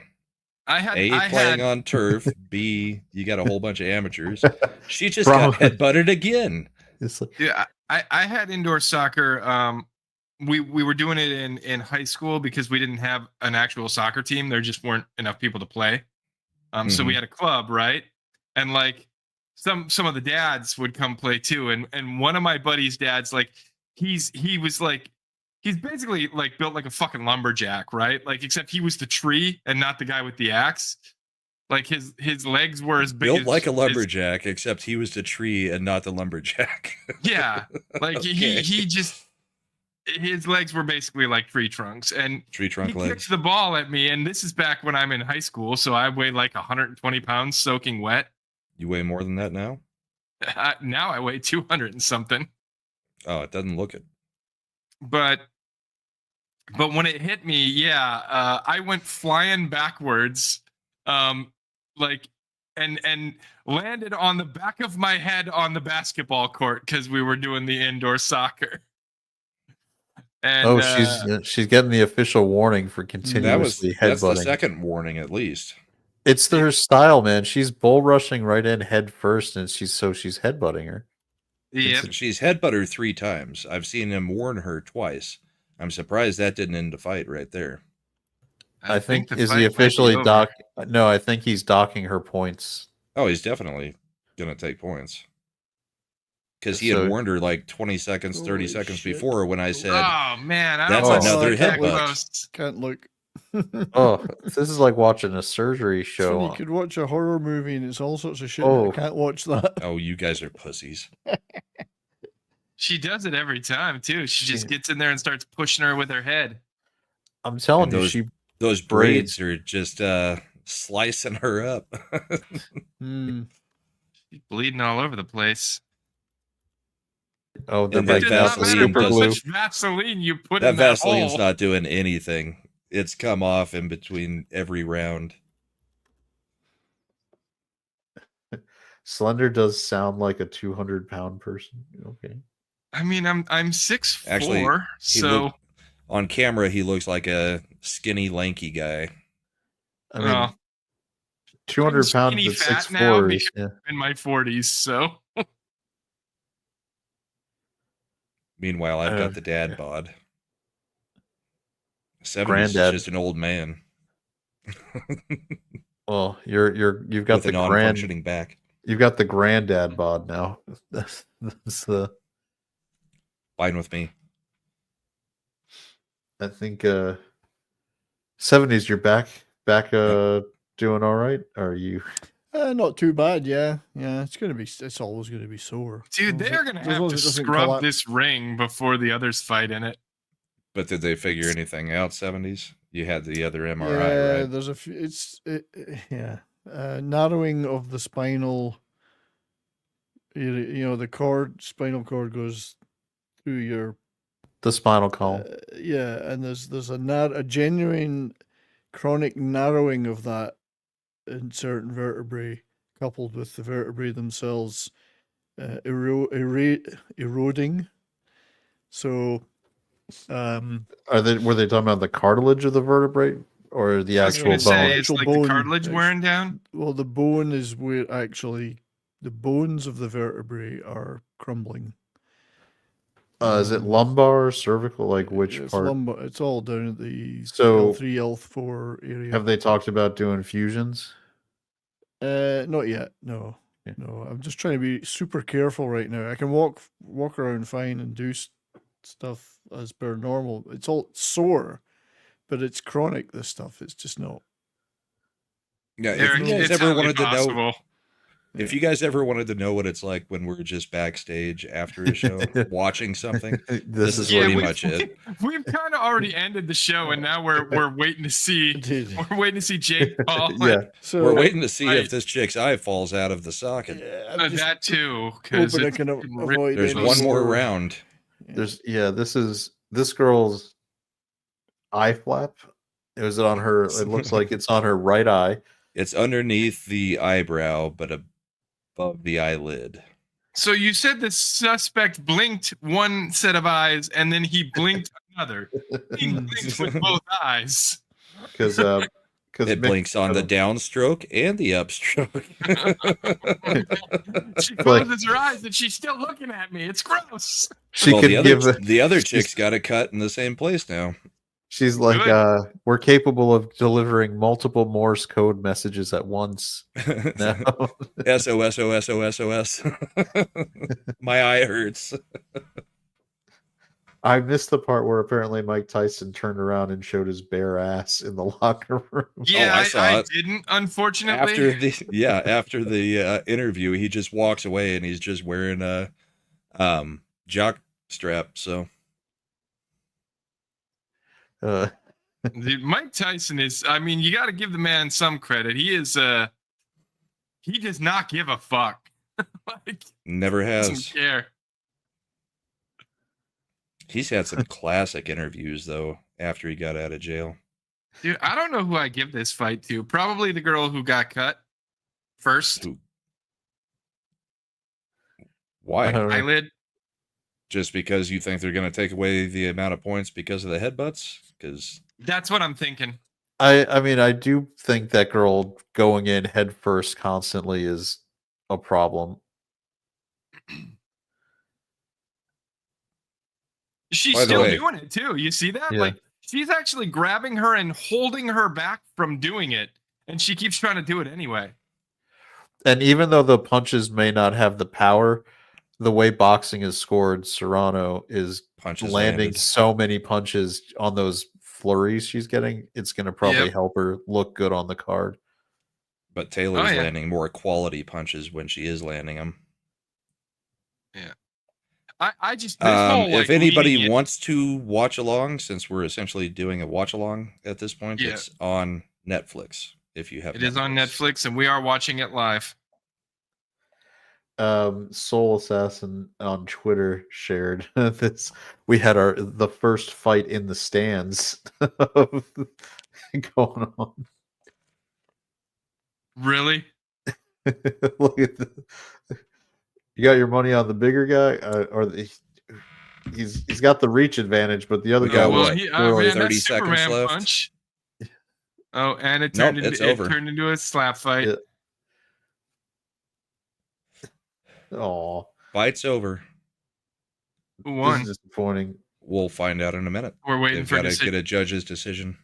I had Playing on turf. B, you got a whole bunch of amateurs. She just got headbutted again. It's like, yeah, I had indoor soccer. We were doing it in high school because we didn't have an actual soccer team. There just weren't enough people to play. So we had a club, right? And like some of the dads would come play too. And one of my buddy's dads, like he's basically like built like a fucking lumberjack, right? Like except he was the tree and not the guy with the axe. Like his legs were as big Built as, like a lumberjack, except he was the tree and not the lumberjack. yeah, like Okay. he just his legs were basically like tree trunks, and Tree trunk he legs. kicks the ball at me. And this is back when I'm in high school, so I weigh like 120 pounds, soaking wet. You weigh more than that now? Now I weigh 200 and something. Oh, it doesn't look it. But when it hit me, yeah, I went flying backwards, like and landed on the back of my head on the basketball court because we were doing the indoor soccer. And she's getting the official warning for continuously That's the headbutting. second warning at least. It's her style, man. She's bull rushing right in head first, and she's headbutting her. yep. She's headbutted her 3 times. I've seen him warn her twice. I'm surprised that didn't end the fight right there. I think the is fight he might be officially over. No, I think he's docking her points. Oh, he's definitely gonna take points. Because he had So- warned her like 20 seconds, 30 Holy seconds shit. before when I said, Oh man, I That's don't wanna another look that headbutt. close. Can't look. Oh, this is like watching a surgery It's funny, show. you could watch a horror movie and it's all sorts of shit. Oh. I can't watch that. "Oh, you guys are pussies." She does it every time too. She just gets in there and starts pushing her with her head. I'm telling And you, those braids. braids are just slicing her up. Hmm. She's bleeding all over the place. they're And like that It does not matter Vaseline super how glue. much Vaseline you put That in that Vaseline's hole. not doing anything. It's come off in between every round. Slender does sound like a 200-pound person. Okay. I mean, I'm 6'4", Actually, he so on camera he looks like a skinny, lanky guy. I mean, I'm 200 pounds skinny at fat now 6'4" because is, yeah. I'm in my 40s. So Meanwhile, I've got the dad Yeah. bod. 70s Granddad. is just an old man Well, you've got with a the non-functioning back. you've got the granddad bod now. That's the Fine with me. I think 70s you're back doing all right? Or are you Not too bad, yeah. Yeah, it's always gonna be sore. dude, they're gonna have to scrub this ring before the others fight in it. But did they figure anything out? 70s. You had the other MRI, Yeah, right? there's a few. Yeah, narrowing of the spinal. You know, the spinal cord goes through your the spinal column? yeah, and there's a genuine chronic narrowing of that in certain vertebrae, coupled with the vertebrae themselves eroding. So, Were they talking about the cartilage of the vertebrae or the I was actual gonna say, bone? it's like the cartilage wearing down. Well, the bone is where actually the bones of the vertebrae are crumbling. Is it lumbar or cervical? Like which It's part? lumbar. It's all down at the So- L3, L4 area. Have they talked about doing fusions? Not yet. No, Yeah. no. I'm just trying to be super careful right now. I can walk around fine and do stuff as per normal. It's all sore, but it's chronic. This stuff. It's just not. Yeah, if Eric, you guys it's ever hardly wanted to know, possible. if you guys ever wanted to know what it's like when we're just backstage after a show watching something, this is Yeah, pretty we've- much it. We've kind of already ended the show, and now we're waiting to see. Dude. We're waiting to see Jake Paul. Yeah. So We're waiting to see Right. if this chick's eye falls out of the socket. Yeah, I'm just That too, because hoping I can avoid. There's any one more sore- round. This girl's eye flap. Is it on her? It looks like it's on her right eye. It's underneath the eyebrow, but above the eyelid. So you said the suspect blinked one set of eyes, and then he blinked another. He blinked with both eyes. Because It blinks on the downstroke and the upstroke. She closes her eyes, and she's still looking at me. It's gross. she Well, could the other, give. the other chick's got a cut in the same place now. She's like, Good. we're capable of delivering multiple Morse code messages at once. No. SOS, SOS, SOS. My eye hurts. I missed the part where apparently Mike Tyson turned around and showed his bare ass in the locker room. Yeah, I saw I it. didn't, unfortunately. After the interview, he just walks away and he's just wearing a jock strap. So Dude, Mike Tyson is, I mean, you got to give the man some credit. He is, he does not give a fuck. Like, never doesn't has. care. He's had some classic interviews though after he got out of jail. Dude, I don't know who I give this fight to. Probably the girl who got cut first. Who- Why? I don't know. Eyelid. Just because you think they're going to take away the amount of points because of the headbutts? Because That's what I'm thinking. I mean, I do think that girl going in head first constantly is a problem. She's By the still way- doing it too. You see that? Yeah. Like, she's actually grabbing her and holding her back from doing it. And she keeps trying to do it anyway. And even though the punches may not have the power, the way boxing is scored, Serrano is punches landing landed. so many punches on those flurries she's getting. It's going to probably Yep. help her look good on the card. But Taylor's Oh, yeah. landing more quality punches when she is landing them. I just, this whole, like, If anybody leading in- wants to watch along, since we're essentially doing a watch along at this point, Yeah. it's on Netflix. If you have, it is on Netflix and we are watching it live. Soul Assassin on Twitter shared this. We had the first fight in the stands going on. Really? Look at you got your money on the bigger guy, or he's got the reach advantage, but the other We guy got was what, he, clearly- man, 30 that's seconds Superman left? punch. Oh, and it Nope, turned it's into over. a slap fight. Yeah. Aw, Fight's over. Who this won? is disappointing. We'll find out in a minute. We're waiting They've for got to decision. get a judge's decision.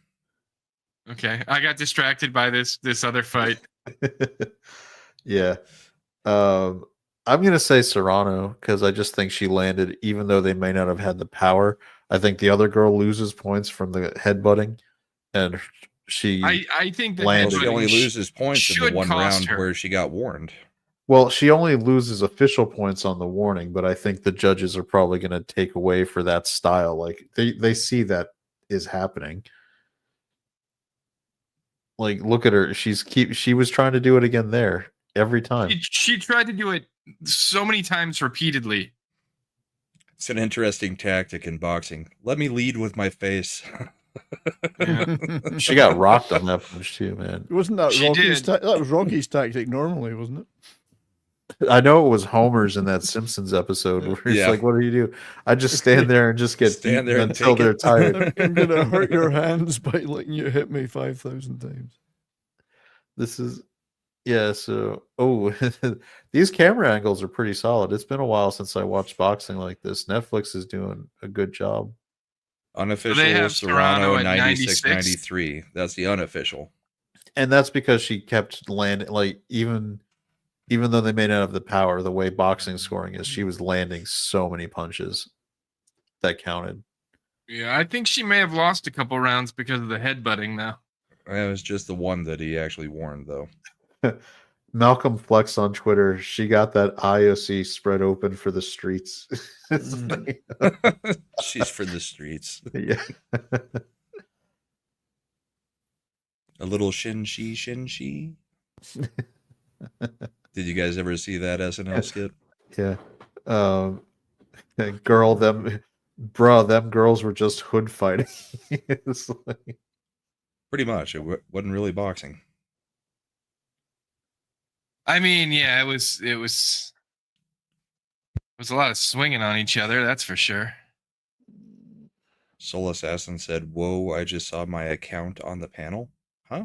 Okay, I got distracted by this other fight. Yeah. I'm gonna say Serrano because I just think she landed, even though they may not have had the power. I think the other girl loses points from the headbutting, and she I think that Well, Landed. she only headbutting loses points in the should one cost round her. where she got warned. well, she only loses official points on the warning, but I think the judges are probably going to take away for that style. Like they see that is happening. Like look at her, she was trying to do it again there every time. She tried to do it so many times repeatedly. It's an interesting tactic in boxing. Let me lead with my face. Yeah. She got rocked on that punch too, man. Wasn't that She Rocky's? did. That was Rocky's tactic normally, wasn't it? I know it was Homer's in that Simpsons episode where he's Yeah. like, "What do you do?" I just stand there and just get Stand beaten there and until take they're it. tired. I'm gonna hurt your hands by letting you hit me 5,000 times. This is yeah. So these camera angles are pretty solid. It's been a while since I watched boxing like this. Netflix is doing a good job. Unofficial have Serrano Serrano at 96, 96. 93. That's the unofficial. And that's because she kept landing, like even though they may not have the power, the way boxing scoring is, she was landing so many punches that counted. Yeah, I think she may have lost a couple rounds because of the headbutting now. It was just the one that he actually warned, though. Malcolm Flex on Twitter, she got that IOC spread open for the streets. It's like- She's for the streets. yeah. A little shin-shi. Did you guys ever see that SNL skit? Yeah. Them girls were just hood fighting. It's like- Pretty much. It wasn't really boxing. I mean, yeah, it was a lot of swinging on each other, that's for sure. Soul Assassin said, "Whoa, I just saw my account on the panel." Huh?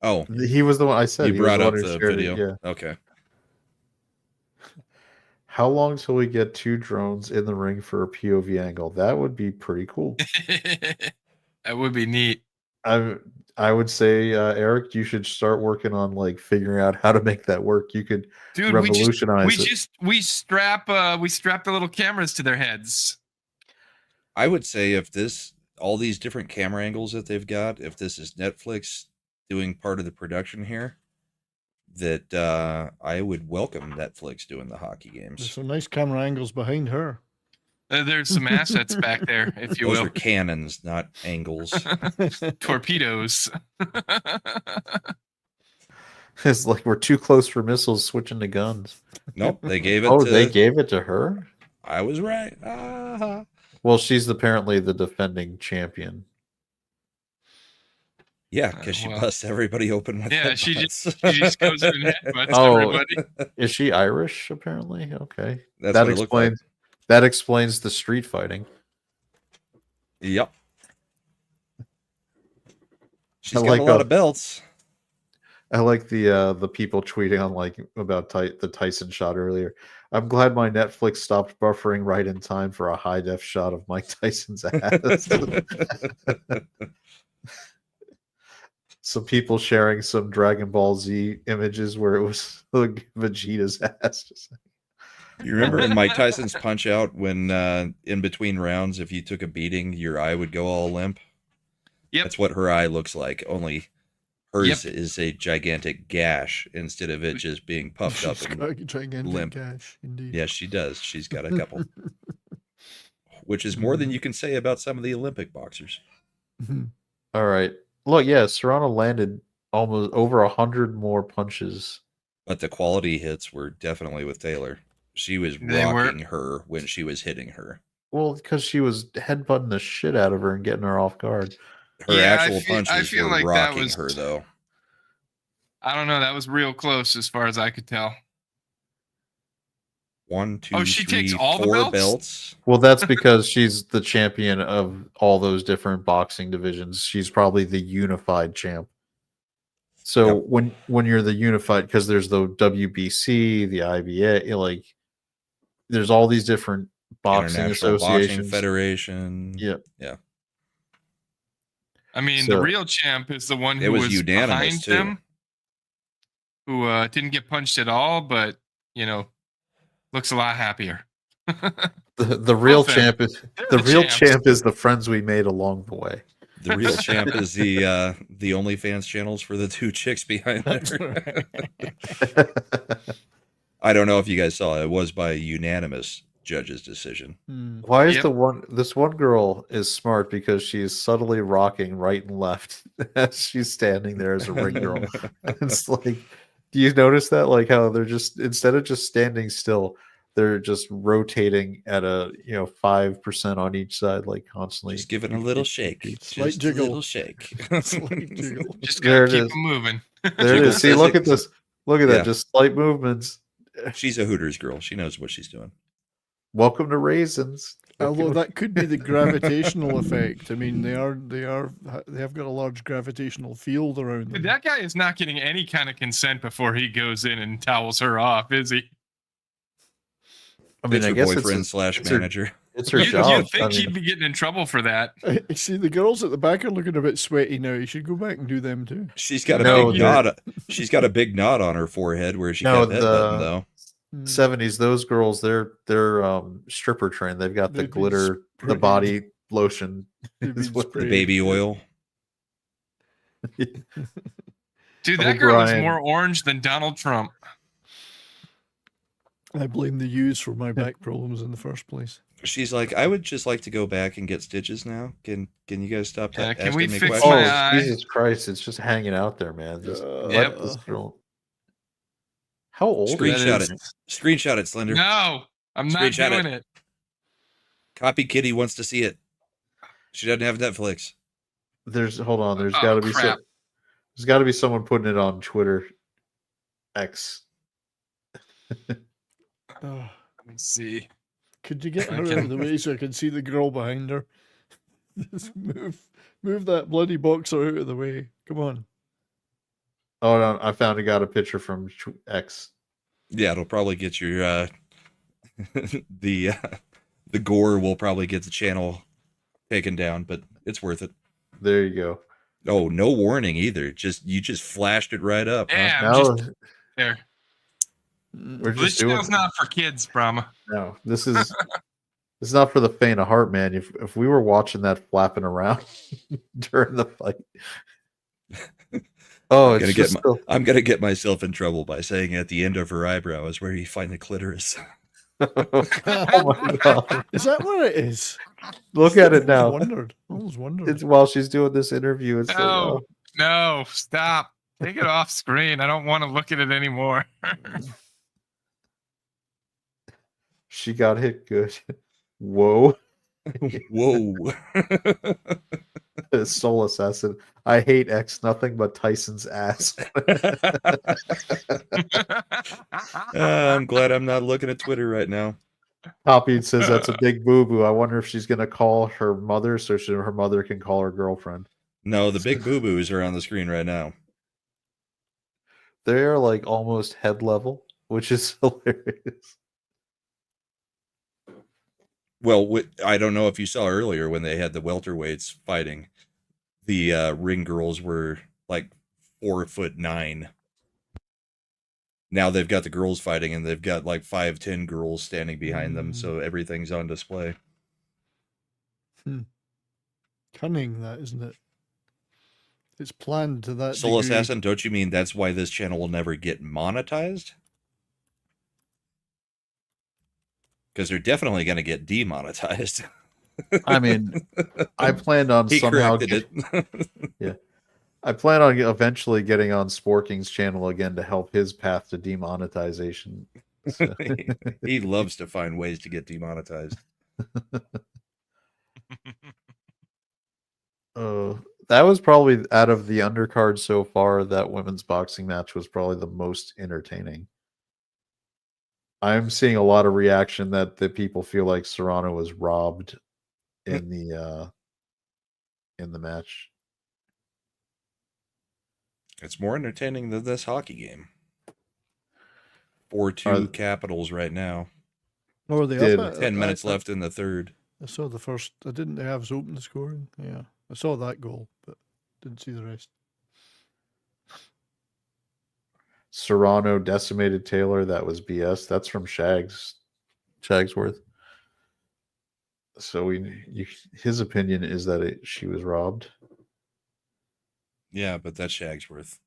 Oh, he was the one I said. you he was brought up one who the shared it, video. yeah. Okay. How long till we get 2 drones in the ring for a POV angle? That would be pretty cool. That would be neat. I would say, Eric, you should start working on like figuring out how to make that work. You could Dude, revolutionize we strap the little cameras to their heads. I would say if all these different camera angles that they've got, if this is Netflix doing part of the production here, that I would welcome Netflix doing the hockey There's games. some nice camera angles behind her. There's some assets back there, if you Those will. are cannons, not angles. Torpedoes. It's like we're too close for missiles switching to guns. Nope, they gave it Oh, to... they gave it to her? I was right. Ah. Well, she's apparently the defending champion. Yeah, because she well, busts everybody open with Yeah, headbutts. she just goes in and headbutts Oh. everybody. Is she Irish, apparently? Okay. That's that what it looked like. explains the street fighting. Yep. She's I got like a lot how- of belts. I like the people tweeting on like about the Tyson shot earlier. I'm glad my Netflix stopped buffering right in time for a high def shot of Mike Tyson's ass. Some people sharing some Dragon Ball Z images where it was like Vegeta's ass. Just You remember in Mike Tyson's Punch Out when in between rounds, if you took a beating, your eye would go all limp? Yep. That's what her eye looks like, only hers is a gigantic gash instead of it just being puffed up. She's And, got a gigantic limp. gash, indeed. yes, she does. She's got a couple. Which is more than you can say about some of the Olympic boxers. all right. Look, yeah, Serrano landed almost over 100 more punches. But the quality hits were definitely with Taylor. She was They were. rocking her when she was hitting her. Well, because she was headbutting the shit out of her and getting her off guard. Her Yeah, I actual feel- I punches feel were like that rocking was- her, though. I don't know. That was real close as far as I could tell. 1, 2, she 3, takes all the 4 belts? belts. Well, that's because she's the champion of all those different boxing divisions. She's probably the unified champ. So Yep. when you're the unified, because there's the WBC, the IBA, like there's all these different boxing International Boxing associations. Federation. Yeah. Yeah. I mean, So- the real champ is the one It who was was unanimous, behind too. them, who didn't get punched at all, but looks a lot happier. The real Both champ is They're the real champs. champ is the friends we made along the way. The real champ is the OnlyFans channels for the 2 chicks behind That's there. right. I don't know if you guys saw it. It was by a unanimous judge's decision. Why is Yep. this one girl is smart because she's subtly rocking right and left as she's standing there as a ring girl. It's like, do you notice that? Like how they're just, instead of just standing still, they're just rotating at a 5% on each side, like constantly. Just giving a little shake. Slight Just jiggle. a little shake. Slight jiggle. Just There gotta it keep is. them moving. There it Jiggle is. See, says look it- at this. Look at Yeah. that. Just slight movements. She's a Hooters girl. She knows what she's doing. Welcome to Raisins. Although that could be the gravitational effect. I mean, they have got a large gravitational field around them. Dude, that guy is not getting any kind of consent before he goes in and towels her off, is he? I mean, It's I her guess boyfriend slash it's her- manager. it's her You'd job. think I mean, he'd be getting in trouble for that. I see the girls at the back are looking a bit sweaty now. You should go back and do them too. She's got a No, big they're- knot. She's got a big knot on her forehead where she No, kept headbutting though. 70s, those girls, they're stripper trained. They've got the They've been glitter, the sprayed. body lotion. They've is been what- The sprayed. baby oil. Dude, that girl is O'Brien. more orange than Donald Trump. I blame the use for my back problems in the first place. She's like, I would just like to go back and get stitches now. Can you guys stop Yeah, can asking we me fix questions? my Oh, eye? Jesus Christ. It's just hanging out there, man. Just let Yep. this girl. How old Screenshot is it. Screenshot it, Slender. No, I'm not Screenshot doing it. Copy Kitty wants to see it. She doesn't have Netflix. Hold on. There's Oh, got to be crap. there's got to be someone putting it on Twitter X. Oh, Let me see. could you get I her out can- of the way so I can see the girl behind her? Just move that bloody boxer out of the way. Come on. Oh no, I got a picture from X. Yeah, it'll probably get your the gore will probably get the channel taken down, but it's worth it. There you go. Oh, no warning either. You just flashed it right up. huh? Yeah, I'm Now just there. we're This just doing channel's not for kids, Brahma. no. This is it's not for the faint of heart, man. If we were watching that flapping around during the fight. Oh, it's just still- I'm gonna get myself in trouble by saying at the end of her eyebrow is where you find the clitoris. oh my god! Is that what it is? Look at it I now. always wondered. It's while she's doing this interview. It's like, No, oh, no, stop. Take it off screen. I don't want to look at it anymore. she got hit good. Whoa, Whoa. Soul Assassin. I hate X nothing but Tyson's ass. I'm glad I'm not looking at Twitter right now. Copied says that's a big boo boo. I wonder if she's gonna call her mother so her mother can call her girlfriend. No, the big boo boos are on the screen right now. They're like almost head level, which is hilarious. Well, I don't know if you saw earlier when they had the welterweights fighting. The ring girls were like 4'9". Now they've got the girls fighting, and they've got like 5'10" girls standing behind them, so everything's on display. Cunning, that isn't it? It's planned to that. Soul degree. Assassin, don't you mean that's why this channel will never get monetized? Because they're definitely going to get demonetized. I mean, I planned on He somehow. corrected it. I plan on eventually getting on Sporking's channel again to help his path to demonetization. So- He loves to find ways to get demonetized. That was probably out of the undercard so far. That women's boxing match was probably the most entertaining. I'm seeing a lot of reaction that the people feel like Serrano was robbed in the match. It's more entertaining than this hockey game. 4-2 Uh, Capitals right now. Or were they Did- up? 10 minutes left in the third. I saw the first. I didn't have open the scoring. Yeah, I saw that goal, but didn't see the rest. Serrano decimated Taylor. That was BS. That's from Shagsworth. So his opinion is that she was robbed. Yeah, but that's Shagsworth.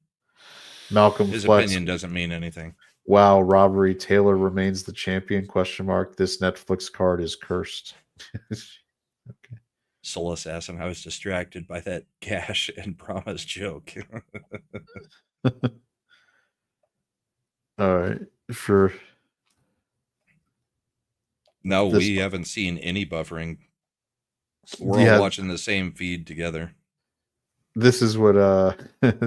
Malcolm His Flex. opinion doesn't mean anything. Wow, robbery. Taylor remains the champion? ? This Netflix card is cursed. Okay. Soul Assassin, I was distracted by that Gash and Promise joke. All right. No, This- we haven't seen any buffering. We're Yeah. all watching the same feed together. This is what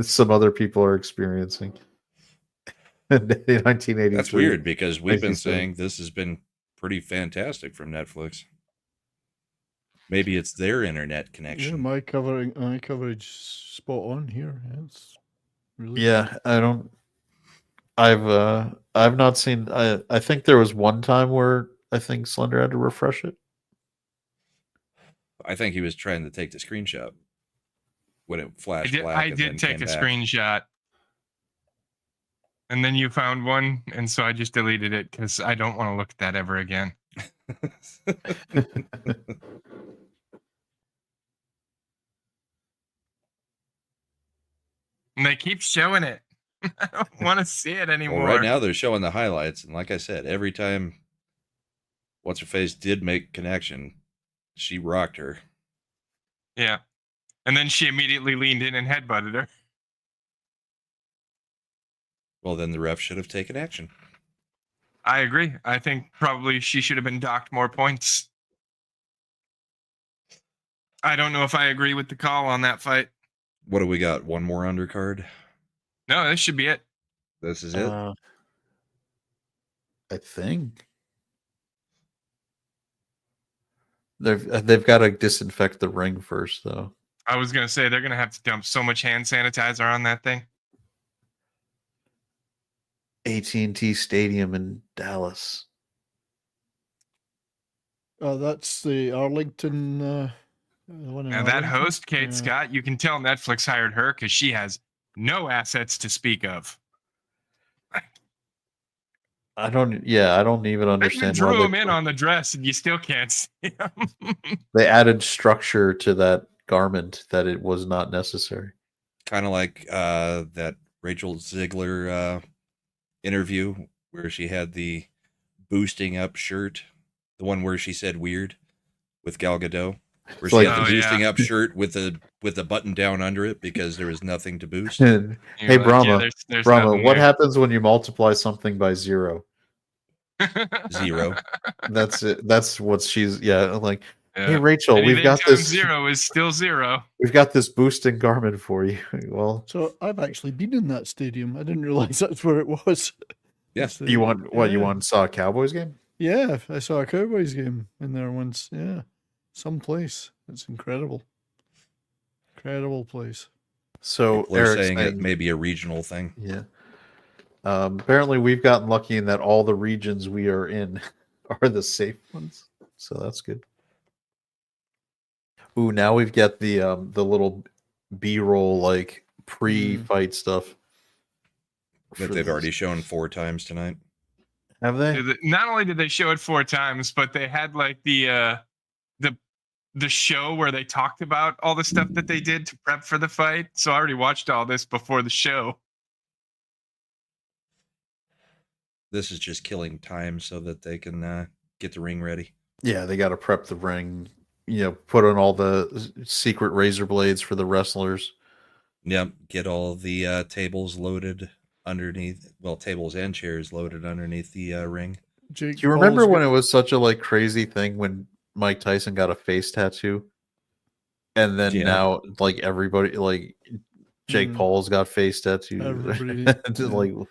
some other people are experiencing. In 1983. That's weird because we've been 1987. saying this has been pretty fantastic from Netflix. Maybe it's their internet Yeah, connection. my coverage spot on here. Yeah, it's really Yeah, I've not seen. I think there was one time where I think Slender had to refresh it. I think he was trying to take the screenshot when it flashed black. I and then did take came a back. screenshot. And then you found one, and so I just deleted it because I don't want to look at that ever again. And they keep showing it. I don't want to see it anymore. Well, right now they're showing the highlights, and like I said, every time what's her face did make connection, she rocked her. Yeah. And then she immediately leaned in and headbutted her. Well, then the ref should have taken action. I agree. I think probably she should have been docked more points. I don't know if I agree with the call on that fight. What do we got? One more undercard? No, this should be it. This is it? I think they've got to disinfect the ring first, though. I was going to say they're going to have to dump so much hand sanitizer on that thing. AT&T Stadium in Dallas. that's the Arlington. The one in Now that Arlington? host, Kate Yeah. Scott, you can tell Netflix hired her because she has no assets to speak of. I don't even They even understand drew why him in on the dress, and you still can't see him. they added structure to that garment that it was not necessary. Kind of like that Rachel Ziegler interview where she had the boosting up shirt, the one where she said weird with Gal Gadot, where It's she like- had Oh, the boosting yeah. up shirt with the button down under it because there was nothing to boost. And, You're hey, like, Brahma, yeah, there's Brahma, nothing what there. happens when you multiply something by 0? 0. That's it. That's what she's like. Hey, Yeah. Rachel, Anything we've got times this. 0 is still 0. We've got this boosting garment for you. Well, So I've actually been in that stadium. I didn't realize that's where it was. Yeah. It's the- you want what? You yeah. want saw a Cowboys game? Yeah, I saw a Cowboys game in there once. Yeah, someplace. It's incredible. Incredible place. So People are Eric's saying it may be a regional thing. yeah. Apparently, we've gotten lucky in that all the regions we are in are the safe ones. So that's good. Ooh, now we've got the little B-roll like pre-fight stuff. That for they've this. already shown 4 times tonight. Have they? Not only did they show it 4 times, but they had like the show where they talked about all the stuff that they did to prep for the fight. So I already watched all this before the show. This is just killing time so that they can get the ring ready. Yeah, they got to prep the ring. Put on all the secret razor blades for the wrestlers. Yep, get all the tables loaded underneath. Well, tables and chairs loaded underneath the ring. Jake Do you remember Paul's when got- it was such a crazy thing when Mike Tyson got a face tattoo, and then Yeah. now everybody Jake Mm. Paul's got face tattoos. Everybody, Just, yeah.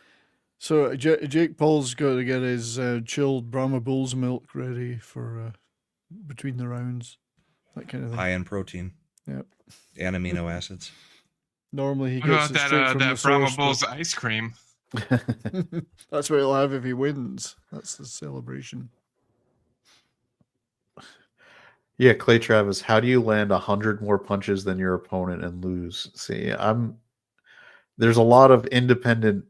So Jake Paul's got to get his chilled Brahma Bulls milk ready for between the rounds, that kind of thing. High in protein. Yep. And amino acids. Normally he What gets about it straight from the that Brahma source. Bulls ice cream? That's what he'll have if he wins. That's the celebration. Yeah, Clay Travis, how do you land 100 more punches than your opponent and lose? See, there's a lot of independent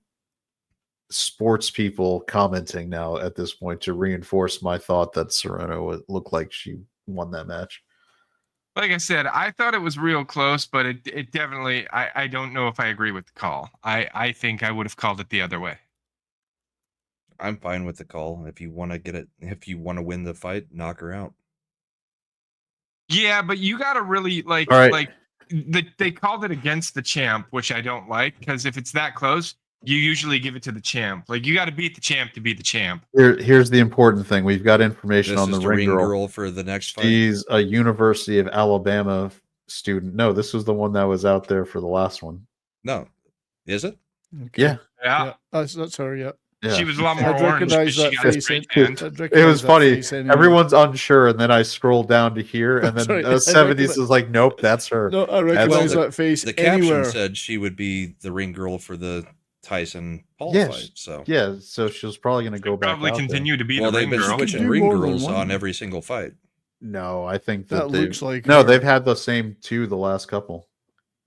sports people commenting now at this point to reinforce my thought that Serrano looked like she won that match. Like I said, I thought it was real close, but it definitely, I don't know if I agree with the call. I think I would have called it the other way. I'm fine with the call. If you want to win the fight, knock her out. Yeah, but you got to really All right. they called it against the champ, which I don't like, because if it's that close, you usually give it to the champ. Like, you got to beat the champ to beat the champ. Here's the important thing. We've got information This on is the ring girl. for the next fight. She's a University of Alabama student. No, this was the one that was out there for the last one. No, is it? Okay. Yeah. Yeah. That's her. Yeah. Yeah. She was a lot more I'd orange recognize because she that got a face. straight It hand. It was funny. Everyone's unsure, and then I scrolled down to here, and then Sorry, I 70s recognize- is like, nope, that's her. No, I recognize Well, that face The caption anywhere. said she would be the ring girl for the Tyson Paul Yes. fight. So Yeah, so she was probably going to go back Probably out continue to be well, the they've ring been girl. switching do ring more than girls one. on every single fight. there. No, I think that, That they looks like no, her. they've had the same two the last couple.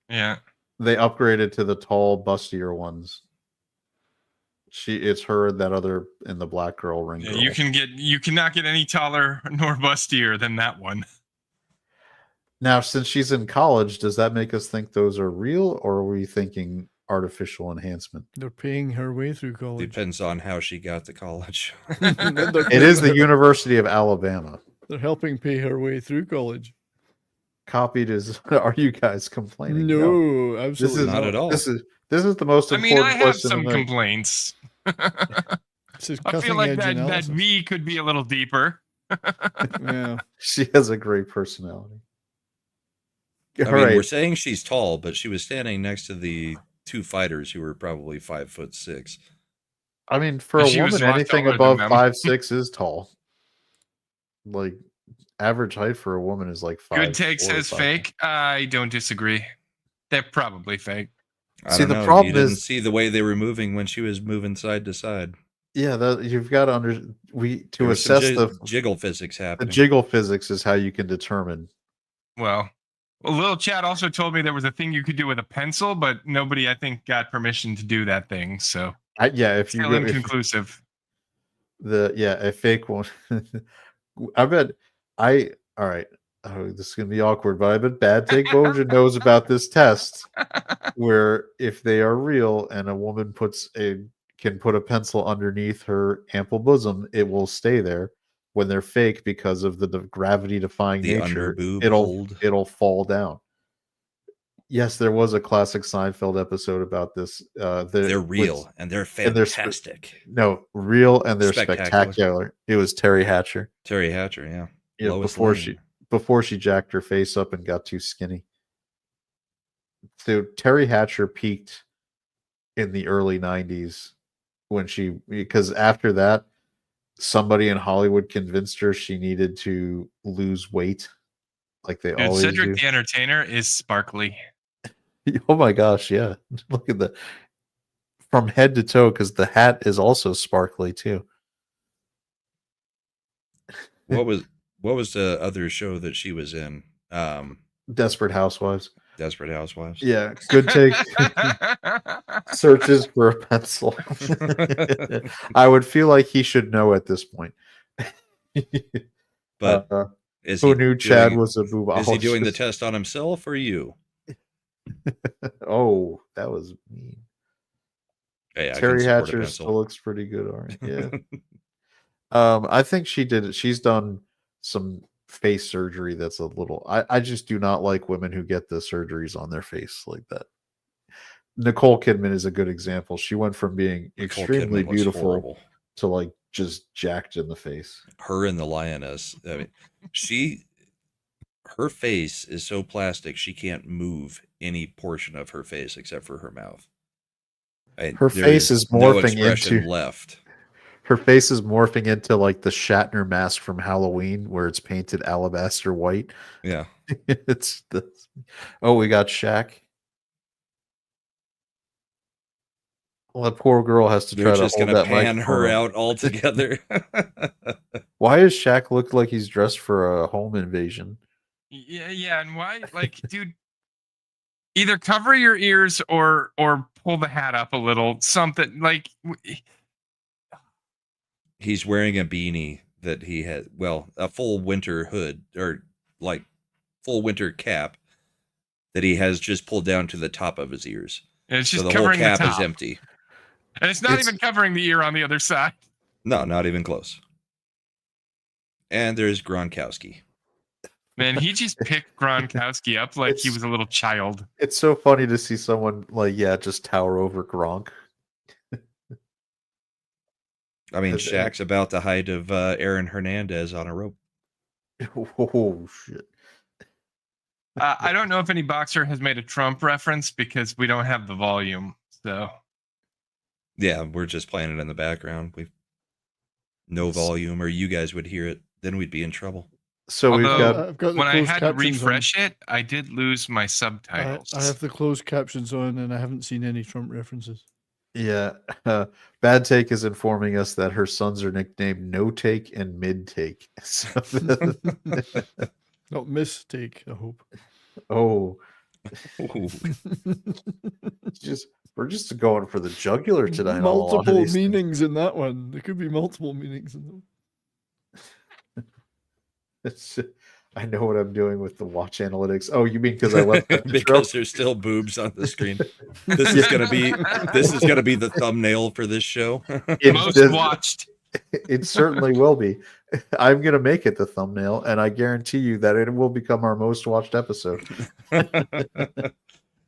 Yeah. They upgraded to the tall, bustier ones. It's her and that other in the black girl ring Yeah, girl. you cannot get any taller nor bustier than that one. Now, since she's in college, does that make us think those are real, or are we thinking artificial enhancement? They're paying her way through college. Depends on how she got to college. It is the University of Alabama. They're helping pay her way through college. Copied is. Are you guys complaining? No, This absolutely is not at all. This is the most I important mean, I have question. some of the night. complaints. This is I feel cutting like edge that analysis. V could be a little deeper. Yeah. She has a great personality. I All mean, right. we're saying she's tall, but she was standing next to the two fighters who were probably 5'6". I mean, for a She was woman, a lot anything taller above than them. 5'6" is tall. Like average height for a woman is like 5'4" Good take or says 5'5". fake. I don't disagree. They're probably fake. I See, don't the know. problem you didn't is- see the way they were moving when she was moving side to side. Yeah, you've got to There to was some assess the jiggle physics happening. jiggle physics is how you can determine. Well, Lil Chad also told me there was a thing you could do with a pencil, but nobody, I think, got permission to do that thing. So Yeah, if you still go, if inconclusive. a fake one. I bet all right. Oh, this is gonna be awkward, but I bet Bad Take Bojan knows about this test where if they are real and a woman can put a pencil underneath her ample bosom, it will stay there. When they're fake, because of the gravity defying The nature, underboob it'll hold. fall down. Yes, there was a classic Seinfeld episode about this. They're real and they're and they're fantastic. No, real and they're Spectacular. spectacular. It was Terry Hatcher. Terry Hatcher, yeah. Yeah, Lois before she jacked her face up and got too skinny. So Terry Hatcher peaked in the early 90s because after that, somebody in Hollywood convinced her she needed to lose weight like they Dude, always Cedric do. the Entertainer is sparkly. Oh my gosh, yeah. Look at from head to toe, because the hat is also sparkly too. What was the other show that she was in? Desperate Housewives. Desperate Housewives. Yeah, good take. Searches for a pencil. I would feel like he should know at this point. But is who he knew Chad doing- was a boob? Is he doing the test on himself or you? Oh, that was mean. Hey, I can Terry support a Hatcher pencil. still looks pretty good, all right. Yeah. I think she did it. She's done some face surgery that's a little. I just do not like women who get the surgeries on their face like that. Nicole Kidman is a good example. She went from being Nicole extremely Kidman was beautiful horrible. to like just jacked in the face. Her and the lioness. I mean, her face is so plastic she can't move any portion of her face except for her mouth. Her There face is no morphing expression into left. her face is morphing into like the Shatner mask from Halloween, where it's painted alabaster white. Yeah. It's the we got Shaq. Well, that poor girl has to They're try to just hold gonna that pan her microphone. out altogether. Why does Shaq look like he's dressed for a home invasion? Yeah, and why, like, dude, either cover your ears or pull the hat up a little, something like. He's wearing a beanie that he had, well, a full winter hood, or like full winter cap that he has just pulled down to the top of his ears. It's So just the whole covering the cap is top. empty. And it's not It's- even covering the ear on the other side. No, not even close. And there's Gronkowski. Man, he just picked Gronkowski up like he It's- was a little child. It's so funny to see someone like just tower over Gronk. I mean, And- Shaq's about the height of Aaron Hernandez on a rope. Oh shit! I don't know if any boxer has made a Trump reference because we don't have the volume. So Yeah, we're just playing it in the background. We've no volume, or you guys would hear it. Then we'd be in trouble. So we've Although- got I've got the when I closed had to captions on. refresh it, I did lose my I subtitles. have the closed captions on, and I haven't seen any Trump references. Bad Take is informing us that her sons are nicknamed No Take and Mid Take. So Not mistake, I hope. Ooh. we're just going for the jugular tonight. on a lot of Multiple these things. meanings in that one. There could be multiple meanings in them. I know what I'm doing with the watch analytics. Oh, you mean because I left the intro? Because there's still boobs on the screen. This is gonna be the thumbnail for this show. Most It- watched. It certainly will be. I'm going to make it the thumbnail, and I guarantee you that it will become our most watched episode.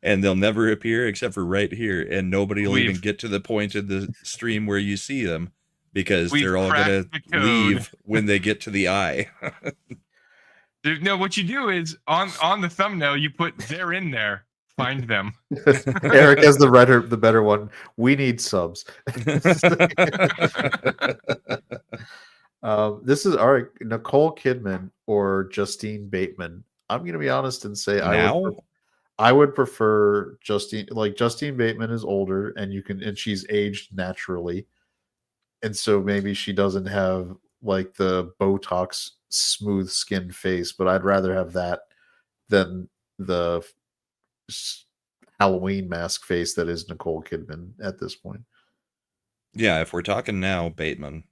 And they'll never appear except for right here, and nobody will even We've- get to the point of the stream where you see them because We've they're all gonna cracked the code. leave when they get to the eye. Dude, no, what you do is on the thumbnail you put "they're in there." Find them. Eric has the better one. We need subs. This is all right. Nicole Kidman or Justine Bateman. I'm going to be honest and say Now? I would prefer Justine. Like Justine Bateman is older, and she's aged naturally, and so maybe she doesn't have like the Botox smooth skin face. But I'd rather have that than the Halloween mask face that is Nicole Kidman at this point. Yeah, if we're talking now, Bateman.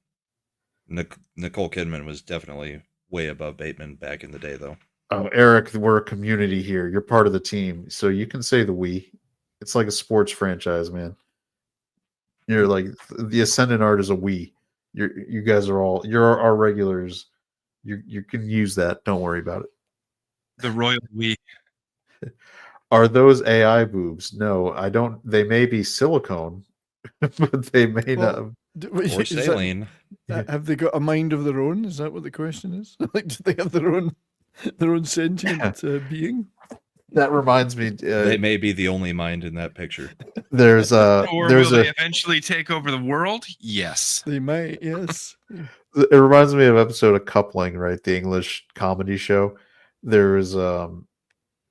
Nicole Kidman was definitely way above Bateman back in the day, though. Oh, Eric, we're a community here. You're part of the team, so you can say the we. It's like a sports franchise, man. You're like the Ascendant Art is a we. You guys are you're our regulars. You can use that. Don't worry about it. The royal we. Are those AI boobs? No, I don't. They may be silicone, but they may Well, Or Is that- saline. have they got a mind of their own? Is that what the question is? Like, do they have their own sentient being? That reminds me. They may be the only mind in that picture. There's Or there's will a they eventually take over the world? Yes. They might, yes. it reminds me of an episode of Coupling, right? The English comedy show. There was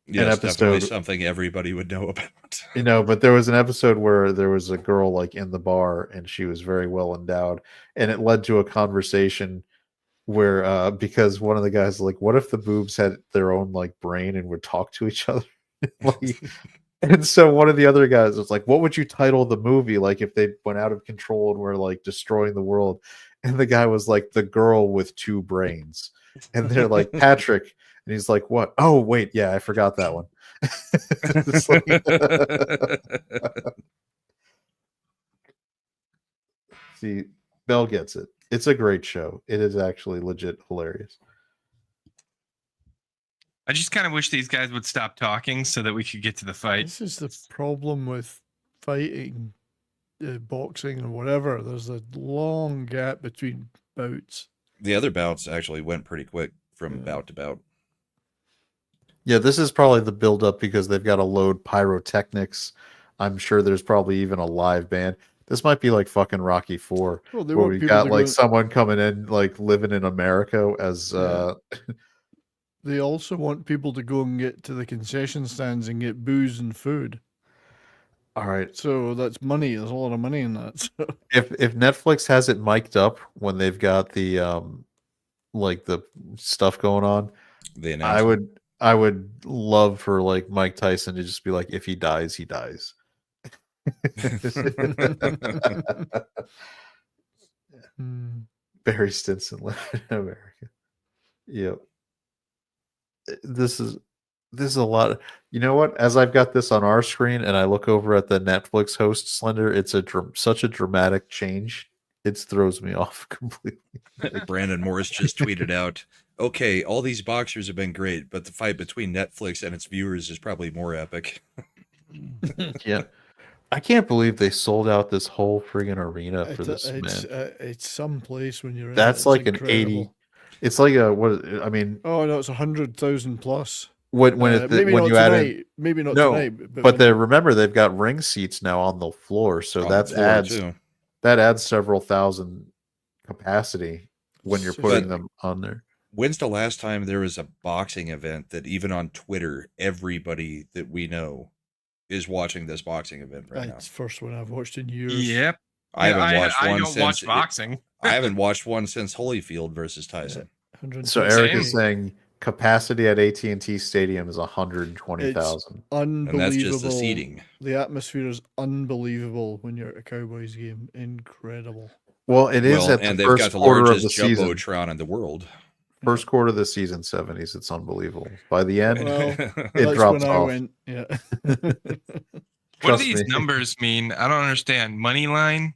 Yes, definitely episode- something everybody would know about. but there was an episode where there was a girl like in the bar and she was very well endowed, and it led to a conversation where because one of the guys like, what if the boobs had their own like brain and would talk to each other? Like, and so one of the other guys was like, what would you title the movie like if they went out of control and were like destroying the world? And the guy was like, The Girl with Two Brains. And they're like, Patrick. And he's like, what? Oh, wait. Yeah, I forgot that one. It's like- See, Bell gets it. It's a great show. It is actually legit hilarious. I just kind of wish these guys would stop talking so that we could get to the fight. This is the problem with fighting, boxing, or whatever. There's a long gap between bouts. The other bouts actually went pretty quick from Yeah. bout to bout. Yeah, this is probably the build up because they've got to load pyrotechnics. I'm sure there's probably even a live band. This might be like fucking Rocky 4, Well, they where want we people got to like go. someone coming in like living in America as Yeah. They also want people to go and get to the concession stands and get booze and food. all right. So that's money. There's a lot of money in that. So If Netflix has it mic'd up when they've got the like the stuff going on, The I announcement. would love for like Mike Tyson to just be like, if he dies, he dies. Hmm. Barry Stinson living in America. Yep. This is a lot. You know what? As I've got this on our screen and I look over at the Netflix host Slender, it's such a dramatic change. It throws me off completely. Brandon Morris just tweeted out, okay, all these boxers have been great, but the fight between Netflix and its viewers is probably more epic. Yeah. I can't believe they sold out this whole friggin' arena for this It's man. it's some place when you're in That's it. It's like an 80. incredible. It's like a what I mean, Oh no, it's 100,000 plus. when Maybe you not add in tonight. Maybe not no, tonight. but when they you- remember they've got ring seats now on the floor, so On the that floor, adds too. several thousand capacity when you're So- putting But- them on there. When's the last time there was a boxing event that even on Twitter, everybody that we know is watching this boxing event right now? It's the first one I've watched in years. Yep. I haven't watched I one don't since watch boxing. I haven't watched one since Holyfield versus Tyson. 120. So Eric is Same. saying capacity at AT&T Stadium is 120,000. Unbelievable. And that's just the seating. The atmosphere is unbelievable when you're at a Cowboys game. Incredible. Well, it is Well, at and the they've got first the quarter of the largest season. jumbotron in the world. First quarter of the season, 70s. It's unbelievable. By the end, Well, it That's drops when I off. went. Yeah. What do Trust these me. numbers mean? I don't understand. Money line?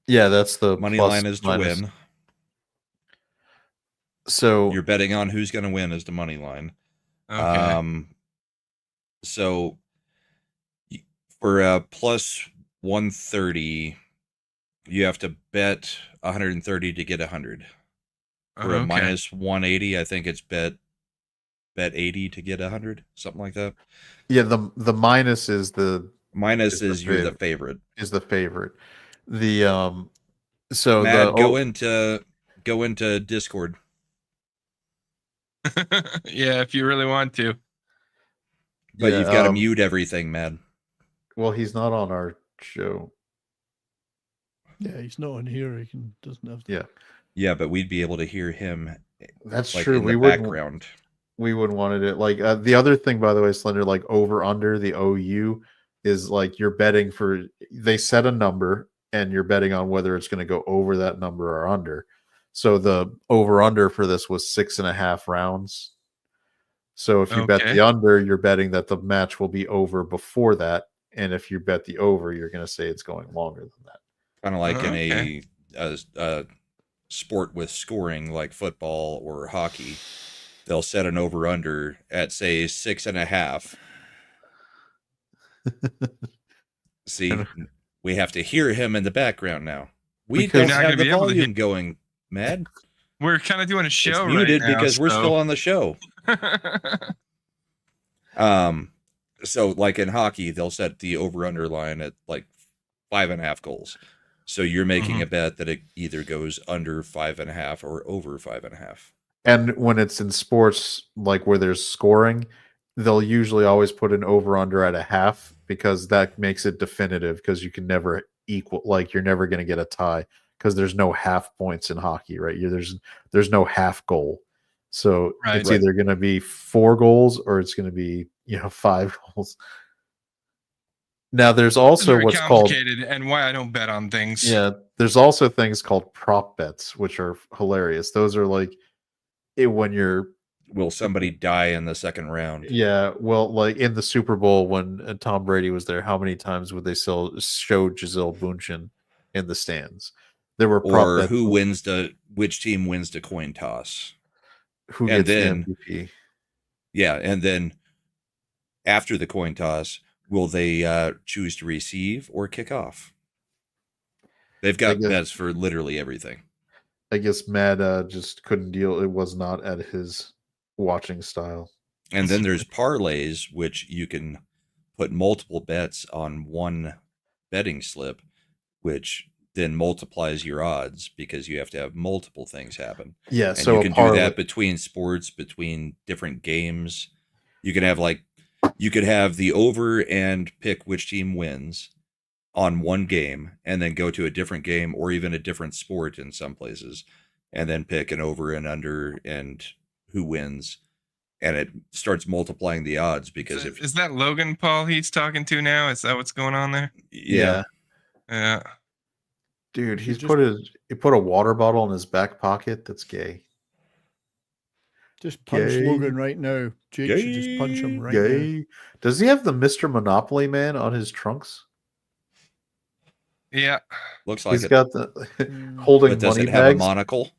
Yeah, that's the Money plus line is to minus. win. So You're betting on who's going to win is the money line. Okay. So for plus 130, you have to bet 130 to get 100. For a Okay. minus 180, I think it's bet 80 to get 100, something like that. yeah, the minus is the Minus Is is the you're the favorite. favorite. The so Matt, the go into Discord. Yeah, if you really want to. But Yeah, you've got to mute everything, Matt. well, he's not on our show. Yeah, he's not in here. Doesn't have to. Yeah, Yeah, but we'd be able to hear him that's like true. in We the wouldn't background. we wouldn't wanted it like the other thing, by the way, Slender, like over under the OU is like you're betting for, they set a number and you're betting on whether it's going to go over that number or under. So the over under for this was 6.5 rounds. So if you bet Okay. the under, you're betting that the match will be over before that, and if you bet the over, you're going to say it's going longer than that. Kind of like Okay. in a sport with scoring like football or hockey. They'll set an over under at say 6.5. See, we have to hear him in the background now. We Because- don't You're not have gonna the be able to volume going, Mad. We're kind of doing a It's show right muted now. because we're still on the show. So like in hockey, they'll set the over under line at like 5.5 goals. So you're making a bet that it either goes under 5.5 or over 5.5. And when it's in sports, like where there's scoring, they'll usually always put an over under at a half because that makes it definitive, because you can never equal, like you're never going to get a tie because there's no half points in hockey, right? There's no half goal. So Right. it's either going to be 4 goals or it's going to be, 5 goals. Now there's It's also very what's called, complicated and why I don't bet on things. yeah, there's also things called prop bets, which are hilarious. Those are like when you're, Will somebody die in the second round? yeah, well, like in the Super Bowl when Tom Brady was there, how many times would they still show Gisele Bündchen in the stands? There were prop Or bets. which team wins the coin toss? Who and gets then- the MVP? Yeah, and then after the coin toss, will they choose to receive or kick off? They've got guess- bets for literally everything. I guess Matt just couldn't deal. It was not at his watching style. And then there's parlays, which you can put multiple bets on one betting slip, which then multiplies your odds because you have to have multiple things happen. Yeah, And so you a can do parlay. that between sports, between different games. You can have you could have the over and pick which team wins on one game and then go to a different game or even a different sport in some places and then pick an over and under and who wins. And it starts multiplying the odds because Is that Logan Paul he's talking to now? Is that what's going on there? yeah. Yeah. Dude, You he put a water bottle in his back pocket. That's gay. Just punch Gay. Logan right now. Jake should just punch him right now. Gay. Does he have the Mr. Monopoly man on his trunks? Yeah. Looks like He's it. got the Mm. holding But does money it have a bags. monocle?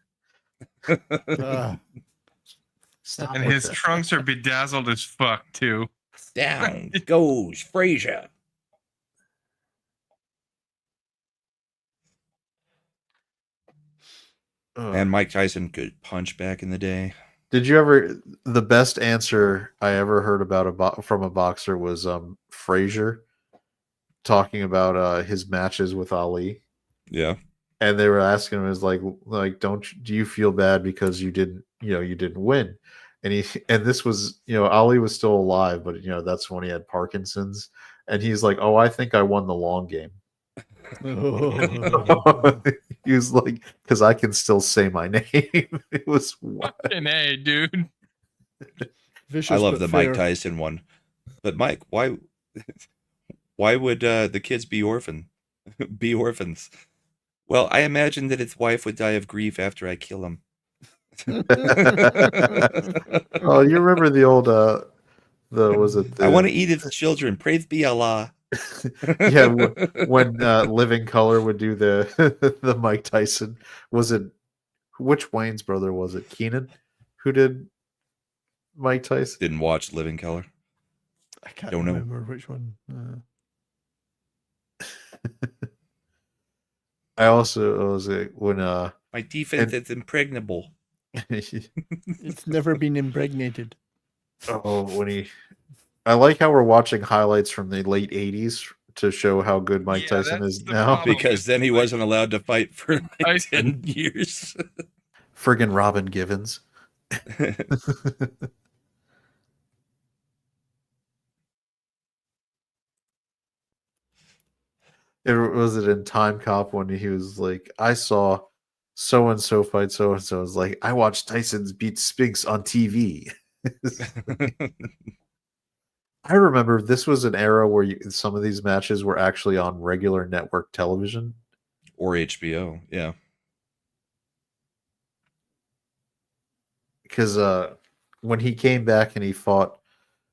Ah, Stop And with his that. trunks are bedazzled as fuck too. Down goes Frazier. Ugh. And Mike Tyson could punch back in the day. Did you ever? The best answer I ever heard about from a boxer was Frazier talking about his matches with Ali, Yeah. and they were asking him, "Is like do you feel bad because you didn't win?" And this was Ali was still alive, but that's when he had Parkinson's, and he's like, "Oh, I think I won the long game." He was like, because I can still say my name. It was wild. Fucking A, dude. vicious I love but the fair. Mike Tyson one. But Mike, why would the kids be orphans? Well, I imagine that his wife would die of grief after I kill him. Oh, you remember the old I want to eat his children. Praise be Allah. Yeah, when Living Color would do the the Mike Tyson. Was it which Wayne's brother was it? Keenan who did Mike Tyson? Didn't watch Living Color. I can't Don't know. remember which one. I also was when My defense is impregnable. It's never been impregnated. I like how we're watching highlights from the late 80s to show how good Mike Yeah, Tyson that's is the now. problem. Because then he wasn't allowed to fight for like Tyson. 10 years. Friggin' Robin Givens. Was it in Time Cop when he was like, I saw so and so fight so and so? It's like, I watched Tyson's beat Spinks on TV. I remember this was an era where some of these matches were actually on regular network television. Or HBO, yeah. Because when he came back and he fought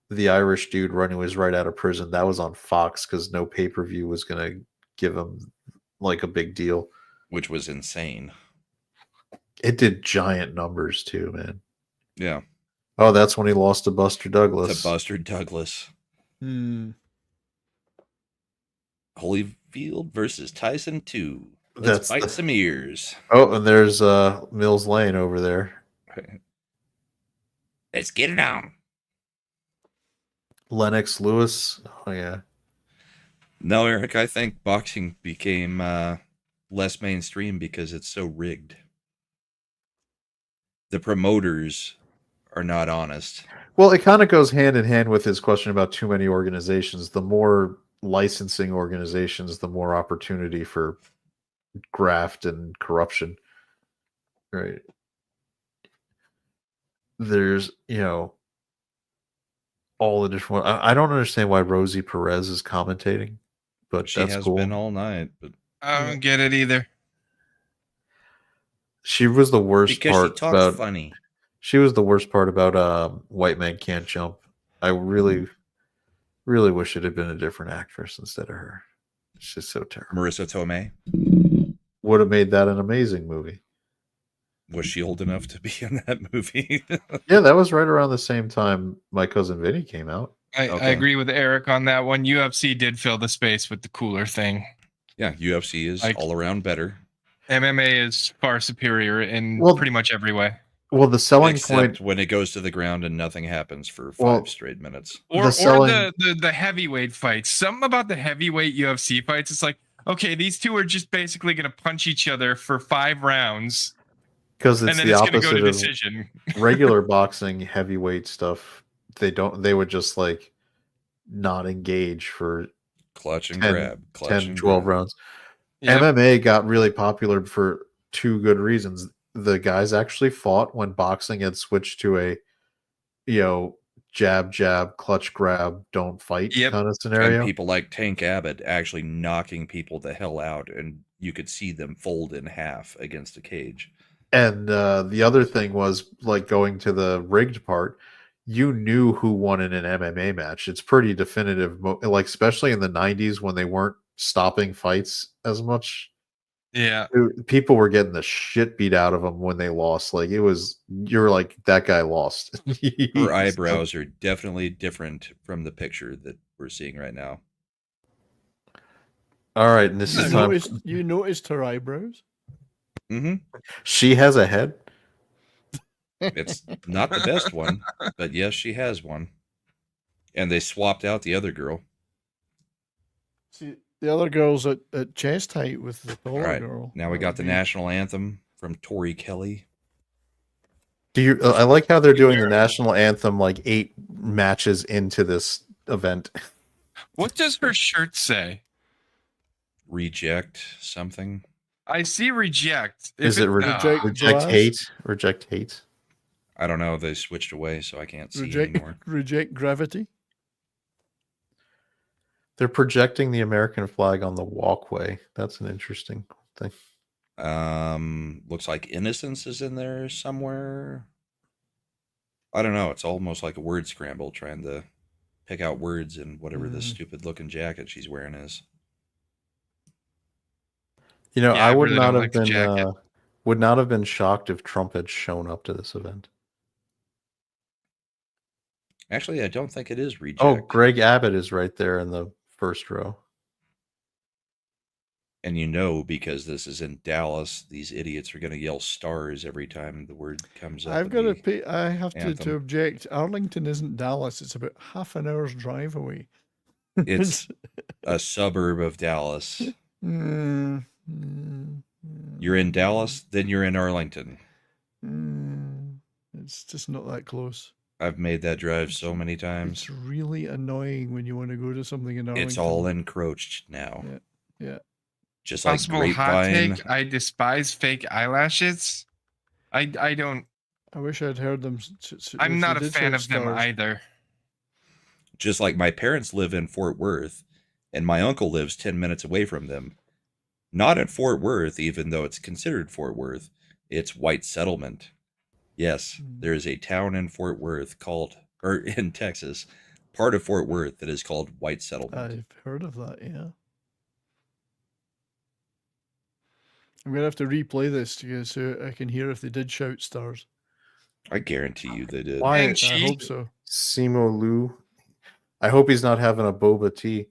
the Irish dude when he was right out of prison, that was on Fox because no pay-per-view was going to give him like a big deal. Which was insane. It did giant numbers too, man. Yeah. Oh, that's when he lost to Buster Douglas. To Buster Douglas. Holyfield versus Tyson 2. Let's fight some ears. Oh, and there's Mills Lane over there. Let's get it on. Lennox Lewis. Oh, yeah. No, Eric, I think boxing became less mainstream because it's so rigged. The promoters are not honest. Well, it kind of goes hand in hand with his question about too many organizations. The more licensing organizations, the more opportunity for graft and corruption. Right. There's, all the different. I don't understand why Rosie Perez is commentating, but She that's has cool. been all night, but I don't get it either. She was the worst because part she talks about. funny. She was the worst part about White Man Can't Jump. I really, really wish it had been a different actress instead of her. It's just so terrible. Marissa Tomei. Would have made that an amazing movie. Was she old enough to be in that movie? Yeah, that was right around the same time My Cousin Vinny came out. I agree with Eric on that one. UFC did fill the space with the cooler thing. Yeah, UFC is all around better. MMA is far superior in pretty much every way. Well, the selling Except point. when it goes to the ground and nothing happens for 5 Well, straight minutes. Or selling- the heavyweight fights. Something about the heavyweight UFC fights. It's like, okay, these two are just basically going to punch each other for 5 rounds, Because and it's then the it's going to go opposite to of decision. regular boxing heavyweight stuff. They would just like not engage for Clutch and 10, grab. Clutch 10 and 12 grab. rounds. Yep. MMA got really popular for 2 good reasons. The guys actually fought when boxing had switched to a, jab, jab, clutch, grab, don't fight Yep. kind of And scenario. people like Tank Abbott actually knocking people the hell out, and you could see them fold in half against a cage. And the other thing was like going to the rigged part. You knew who won in an MMA match. It's pretty definitive, like especially in the 90s when they weren't stopping fights as much. Yeah. People were getting the shit beat out of them when they lost. Like you're like, that guy lost. Her eyebrows are definitely different from the picture that we're seeing right now. All right, and this is time. You noticed her eyebrows? Mm-hmm. She has a head. It's not the best one, but yes, she has one. And they swapped out the other girl. See, the other girl's at chest height with the All taller right, girl. now we got the national anthem from Tori Kelly. Do you? I like how they're doing the national anthem like 8 matches into this event. What does her shirt say? Reject something. I see reject. Is it reject- reject glass? hate? Reject hate. I don't know. They switched away, so I can't see Reject anymore. reject gravity. They're projecting the American flag on the walkway. That's an interesting thing. Looks like innocence is in there somewhere. I don't know. It's almost like a word scramble trying to pick out words in whatever this stupid looking jacket she's wearing is. Yeah, I would really not don't have like the been jacket. would not have been shocked if Trump had shown up to this event. Actually, I don't think it is reject. Oh, Greg Abbott is right there in the first row. And because this is in Dallas, these idiots are going to yell stars every time the word comes up. I've in got to the pay. I have to anthem. object. Arlington isn't Dallas. It's about half an hour's drive away. It's a suburb of Dallas. Mm, You're in Dallas, then you're in Arlington. it's just not that close. I've made that drive so many It's times. really annoying when you want to go to something in Arlington. It's all encroached now. Yeah. Just like Possible hot Grapevine. take. I despise fake eyelashes. I don't. I wish I'd heard them. I'm if not they a did fan have of them stars. either. Just like my parents live in Fort Worth, and my uncle lives 10 minutes away from them. Not in Fort Worth, even though it's considered Fort Worth. It's White Settlement. Yes, there is a town in Fort Worth or in Texas, part of Fort Worth that is called White Settlement. I've heard of that, yeah. I'm going to have to replay this so I can hear if they did shout stars. I guarantee you they did. Why? I hope so. Simo Lu. I hope he's not having a boba tea.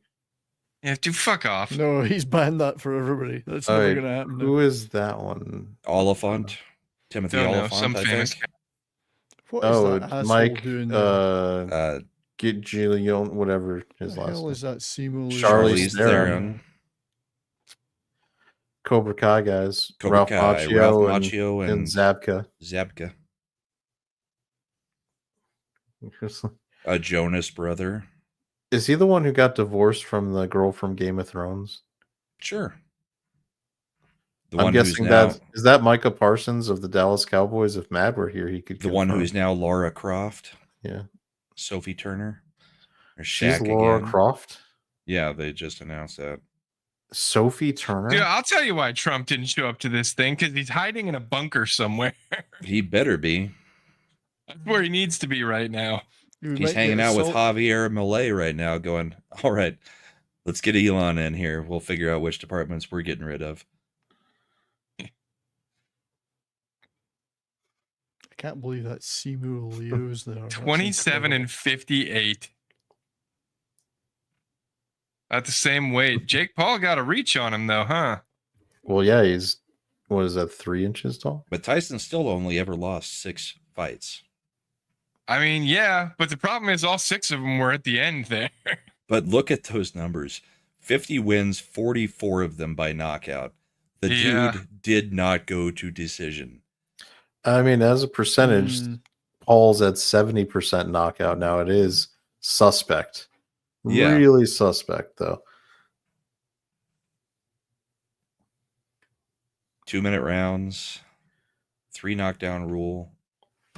Yeah, dude, fuck off. No, he's banned that for everybody. That's All never right, going to happen. Who is that one? Oliphant. Timothy Don't know, Oliphant, some I famous think. What is that asshole Mike. doing there? Get Gillian, whatever his the last hell name. is that Seymour? Charlize Charlize Theron. Theron. Cobra Kai guys. Cobra Ralph Kai, Macchio, Ralph and, Macchio and Zabka. Zabka. A Jonas brother. Is he the one who got divorced from the girl from Game of Thrones? Sure. The I'm one who's guessing now is that Micah Parsons of the Dallas Cowboys. If Matt were here, he could. the one confirm. who's now Laura Croft. Yeah. Sophie Turner. Or She's Shaq Laura again. Croft. Yeah, they just announced that. Sophie Turner. Dude, I'll tell you why Trump didn't show up to this thing, because he's hiding in a bunker somewhere. He better be. That's where he needs to be right now. He's hanging out with Javier Milei right now, going, all right, let's get Elon in here. We'll figure out which departments we're getting rid of. I can't believe that Seymour Leo's there. That's 27 incredible. and 58. At the same weight. Jake Paul got a reach on him, though, huh? Well, yeah, he's What is that? 3 inches tall? But Tyson still only ever lost 6 fights. I mean, yeah, but the problem is all 6 of them were at the end there. But look at those numbers: 50 wins, 44 of them by knockout. The Yeah. dude did not go to decision. I mean, as a percentage, Mm. Paul's at 70% knockout now. It is suspect. Yeah. Really suspect, though. 2-minute rounds, 3 knockdown rule.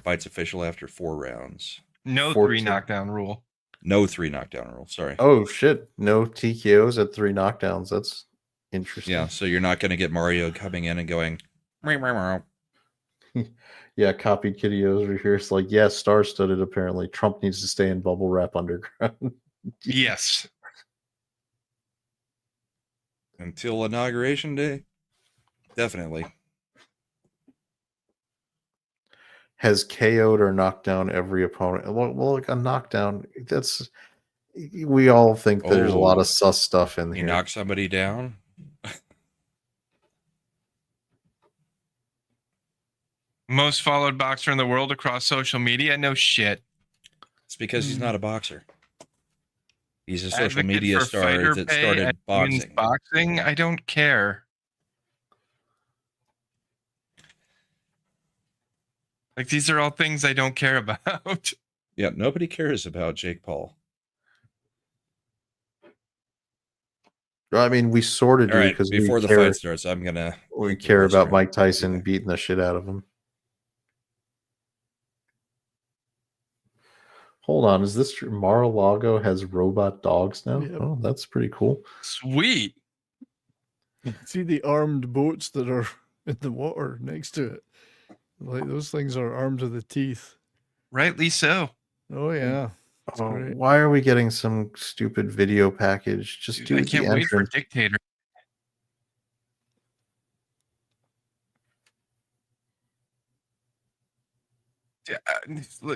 Fights official after 4 rounds. No 14. 3 knockdown rule. No 3 knockdown rule. Sorry. Oh, shit. No TKOs at 3 knockdowns. That's interesting. Yeah, so you're not going to get Mario coming in and going, "Meow, meow, meow." Yeah, copied videos over here. It's like, yeah, star-studded apparently. Trump needs to stay in bubble wrap underground. Yes. Until Inauguration Day? Definitely. Has KO'd or knocked down every opponent. Well, like a knockdown, that's... We all think there's a lot Oh. of sus stuff in He here. knocked somebody down? Most followed boxer in the world across social media? No shit. It's because he's not a boxer. He's a social Advocate media for star fighter that pay started at women's boxing. boxing? I don't care. Like, these are all things I don't care about. Yeah, nobody cares about Jake Paul. I mean, we sort of All do right, because before the fight starts, I'm going to... we care about Mike Tyson beating the shit out of him. Hold on, is this true? Mar-a-Lago has robot dogs now? Yep. Oh, that's pretty cool. Sweet. See the armed boats that are in the water next to it. Like those things are armed to the teeth. Rightly so. Oh yeah. That's Oh, great. why are we getting some stupid video package? Just Dude, do I the can't wait for entrance. Dictator.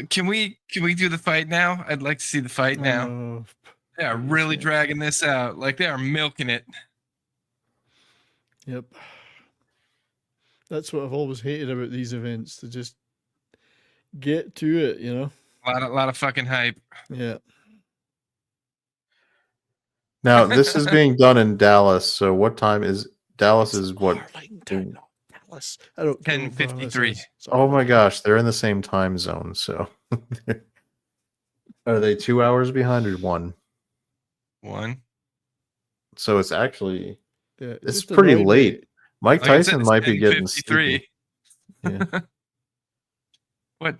Can we do the fight now? I'd like to see the fight now. Oh, They are really dragging this out. Like, they are milking it. yep. That's what I've always hated about these events. To just get to it, you know. A lot of fucking hype. Yeah. Now, this is being done in Dallas. So what time is Dallas is what? Arlington, not Dallas. I don't care what province it 10:53. is. It's Oh my Arlington. gosh, they're in the same time zone. So are they 2 hours behind or 1? 1. So it's actually Yeah, it's just pretty annoyed me. late. Mike Like I said, Tyson it's might be getting 10:53. sleepy. Yeah.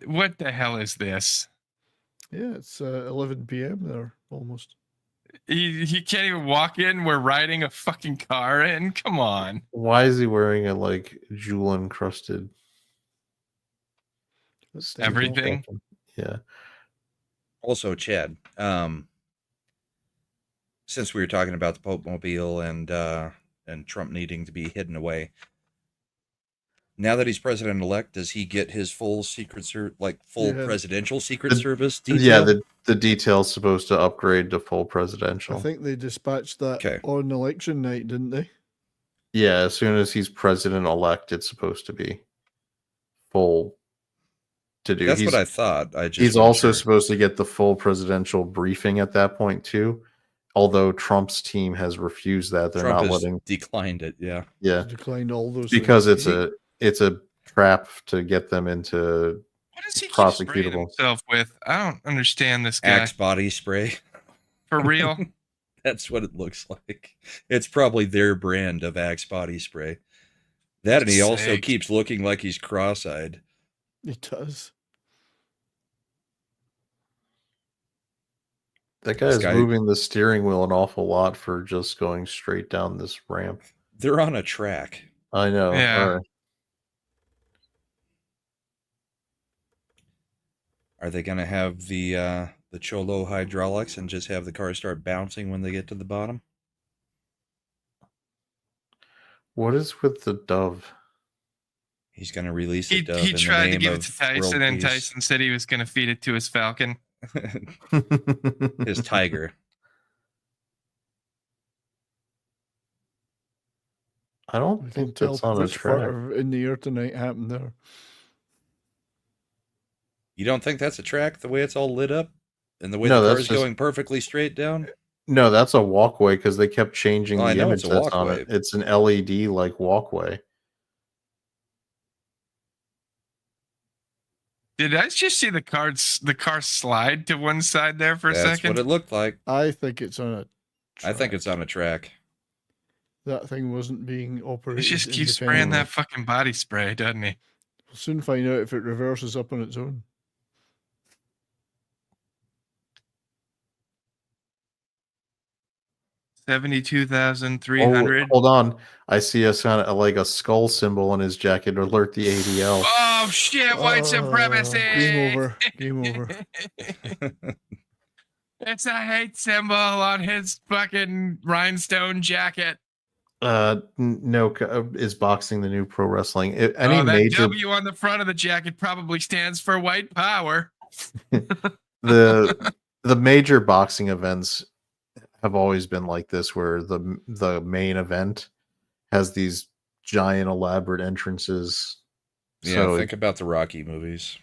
What the hell is this? Yeah, it's 11 p.m. there almost. He can't even walk in. We're riding a fucking car in. Come on. Why is he wearing a like jewel encrusted That's the Everything. Yeah. Also, Chad, since we were talking about the Pope Mobile and Trump needing to be hidden away, now that he's president-elect, does he get his full Yeah. presidential Secret The- Service detail? Yeah, the detail's supposed to upgrade to full presidential. I think they dispatched that Okay. on election night, didn't they? Yeah, as soon as he's president-elect, it's supposed to be full to do. That's he's, what I thought. I just he's wasn't also sure. supposed to get the full presidential briefing at that point too. Although Trump's team has refused that, they're Trump not has letting. declined it. Yeah. Yeah, Declined all those because things. it's a trap to get them into. What does he keep spraying Prosecutable. himself with? I don't understand this guy. Axe body spray. For real. That's what it looks like. It's probably their brand of Axe body spray. That, and he also Sake. keeps looking like he's cross-eyed. He does. That guy This is guy- moving the steering wheel an awful lot for just going straight down this ramp. They're on a track. I know. Yeah. All right. Are they going to have the Cholo hydraulics and just have the car start bouncing when they get to the bottom? What is with the dove? He's going to release a He dove in tried the to name give it of to Tyson, world and peace. Tyson said he was going to feed it to his falcon. His tiger. I don't We think can tell that's on a which part track. of In the Air Tonight happened there. You don't think that's a track, the way it's all lit up? And the way No, the that's car's just going perfectly straight down? no, that's a walkway because they kept changing Oh, I the know it's image a that's on it. walkway. It's an LED like walkway. Did I just see the car slide to one side there for a That's second? what it looked like. I think it's on a I think it's track. on a track. That thing wasn't being He operated. just keeps spraying independently. that fucking body spray, doesn't he? We'll soon find out if it reverses up on its own. $72,300. Hold on. I see a kind of like a skull symbol on his jacket. Alert the ADL. Oh shit! White supremacy. Game over. Game over. It's a hate symbol on his fucking rhinestone jacket. No, is boxing the new pro wrestling? Any That major W on the front of the jacket probably stands for white power. the major boxing events have always been like this, where the main event has these giant elaborate entrances. Yeah, So think about the Rocky movies.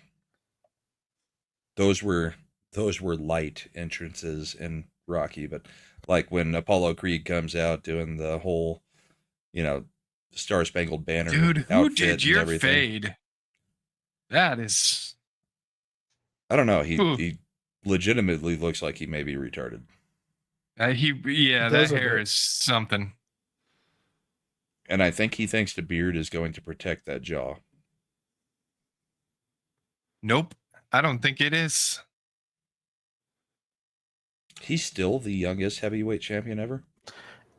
Those were light entrances in Rocky, but like when Apollo Creed comes out doing the whole, Star Spangled Banner Dude, who outfit did and your everything. fade? That is. I don't know. Ooh. He legitimately looks like he may be retarded. That does a hair bit. is something. And I think he thinks the beard is going to protect that jaw. Nope, I don't think it is. He's still the youngest heavyweight champion ever.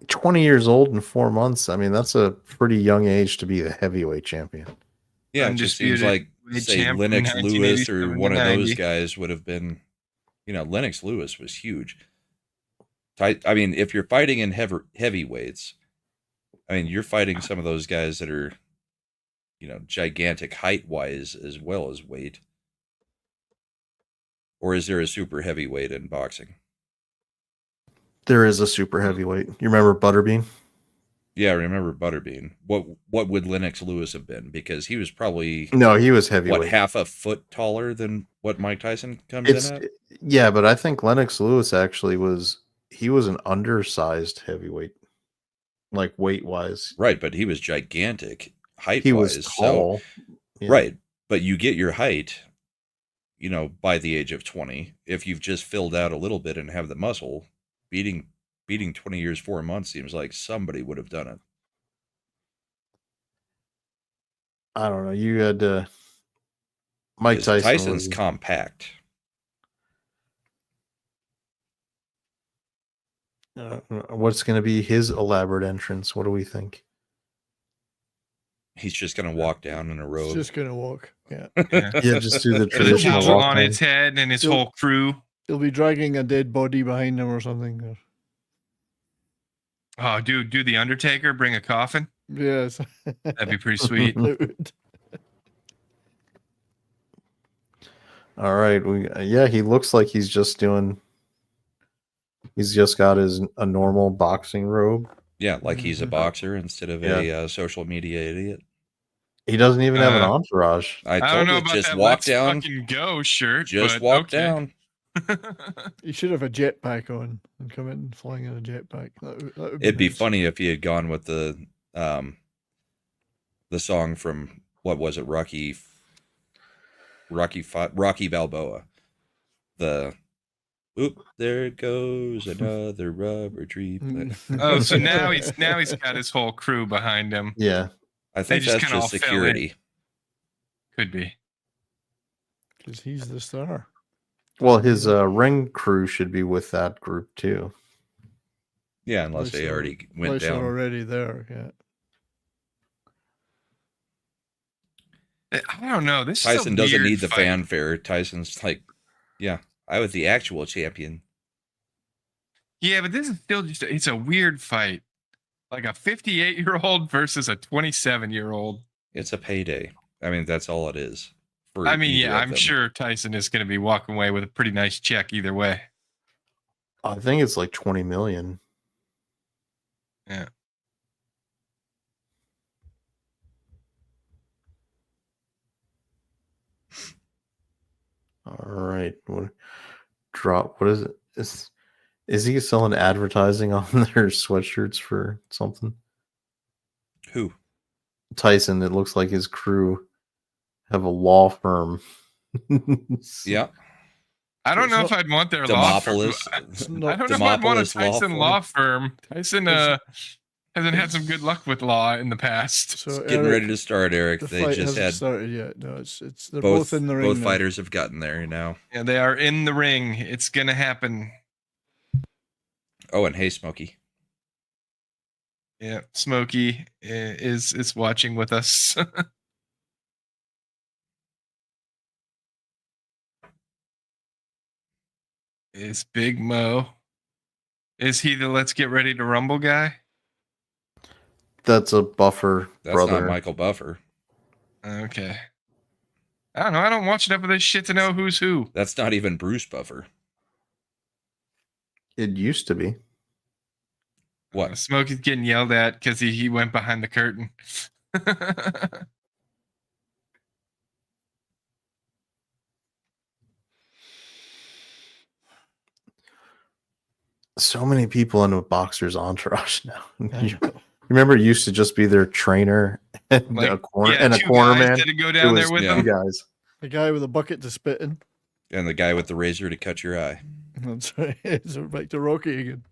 20 years old in 4 months. I mean, that's a pretty young age to be the heavyweight champion. Yeah, it just seems Undisputed like, weight say, champ from Lennox Lewis or 1987 to one of those 90. guys would have been, Lennox Lewis was huge. I mean, if you're fighting in heavyweights, I mean, you're fighting some of those guys that are, gigantic height-wise as well as weight. Or is there a super heavyweight in boxing? There is a super heavyweight. You remember Butterbean? Yeah, I remember Butterbean. What would Lennox Lewis have been? Because he was probably No, he was heavyweight. half a foot taller than what Mike Tyson comes in at? Yeah, but I think Lennox Lewis actually was an undersized heavyweight, like weight wise. Right, but he was gigantic height He wise. was tall. Yeah. Right, but you get your height, by the age of 20. If you've just filled out a little bit and have the muscle, beating 20 years 4 months seems like somebody would have done it. I don't know. You had Mike 'Cause Tyson. Tyson's compact. What's going to be his elaborate entrance? What do we think? He's just going to walk down in a It's robe. just gonna walk. Yeah. Yeah, just do the With a traditional towel walk on home. its head and his You'll- whole crew. He'll be dragging a dead body behind him or something. Oh, do the Undertaker bring a coffin? Yes. That'd be pretty sweet. It would. All right. He looks like he's just got a normal boxing robe. Yeah, like he's a Mhm. boxer instead of a social media idiot. He doesn't even have an Uh, entourage. I I don't told know you, about just that walk Let's down. fucking go shirt. Just but walk okay. down. He should have a jetpack on and come in flying in a jetpack. That would It'd be nice. funny if he had gone with the song from, what was it, Rocky Balboa. The oop, there goes another rubber tree. Oh, so now he's got his whole crew behind him. Yeah. I think just that's kinda all just fell in. security. Could be. Because he's the star. Well, his ring crew should be with that group too. Yeah, unless they they're- already went unless they're down. already there. Yeah. I don't know. This Tyson is a doesn't weird need the fight. fanfare. Tyson's like, yeah, I was the actual champion. Yeah, but this is still it's a weird fight. Like a 58-year-old versus a 27-year-old. It's a payday. I mean, that's all it is. For I mean, either yeah, of I'm them. sure Tyson is going to be walking away with a pretty nice check either way. I think it's like 20 million. Yeah. right. What is it? Is he selling advertising on their sweatshirts for something? Who? Tyson, it looks like his crew have a law firm. Yeah. I don't know if I'd want their law firm. Demopolis. I don't know if I'd want a Demopolis law Tyson firm. law firm. Tyson hasn't had some good luck with law in the past. So Getting Eric, ready to start, Eric. the They fight just hasn't had started yet. No, it's they're both in the ring. both now. fighters have gotten there now. Yeah, they are in the ring. It's gonna happen. Oh, and hey, Smokey. Yeah, Smokey is watching with us. Is Big Mo? Is he the let's get ready to rumble guy? That's a Buffer That's brother. not Michael Buffer. Okay. I don't know. I don't watch enough of this shit to know who's who. That's not even Bruce Buffer. It used to be. What? Smokey's getting yelled at because he went behind the curtain. So many people in a boxer's entourage now. You remember it used to just be their trainer and Like, a corner yeah, and a two corner guys man. that go It down was there with yeah. two them. guys. The guy with a bucket to spit in. And the guy with the razor to cut your eye. That's right. So back to Rocky again.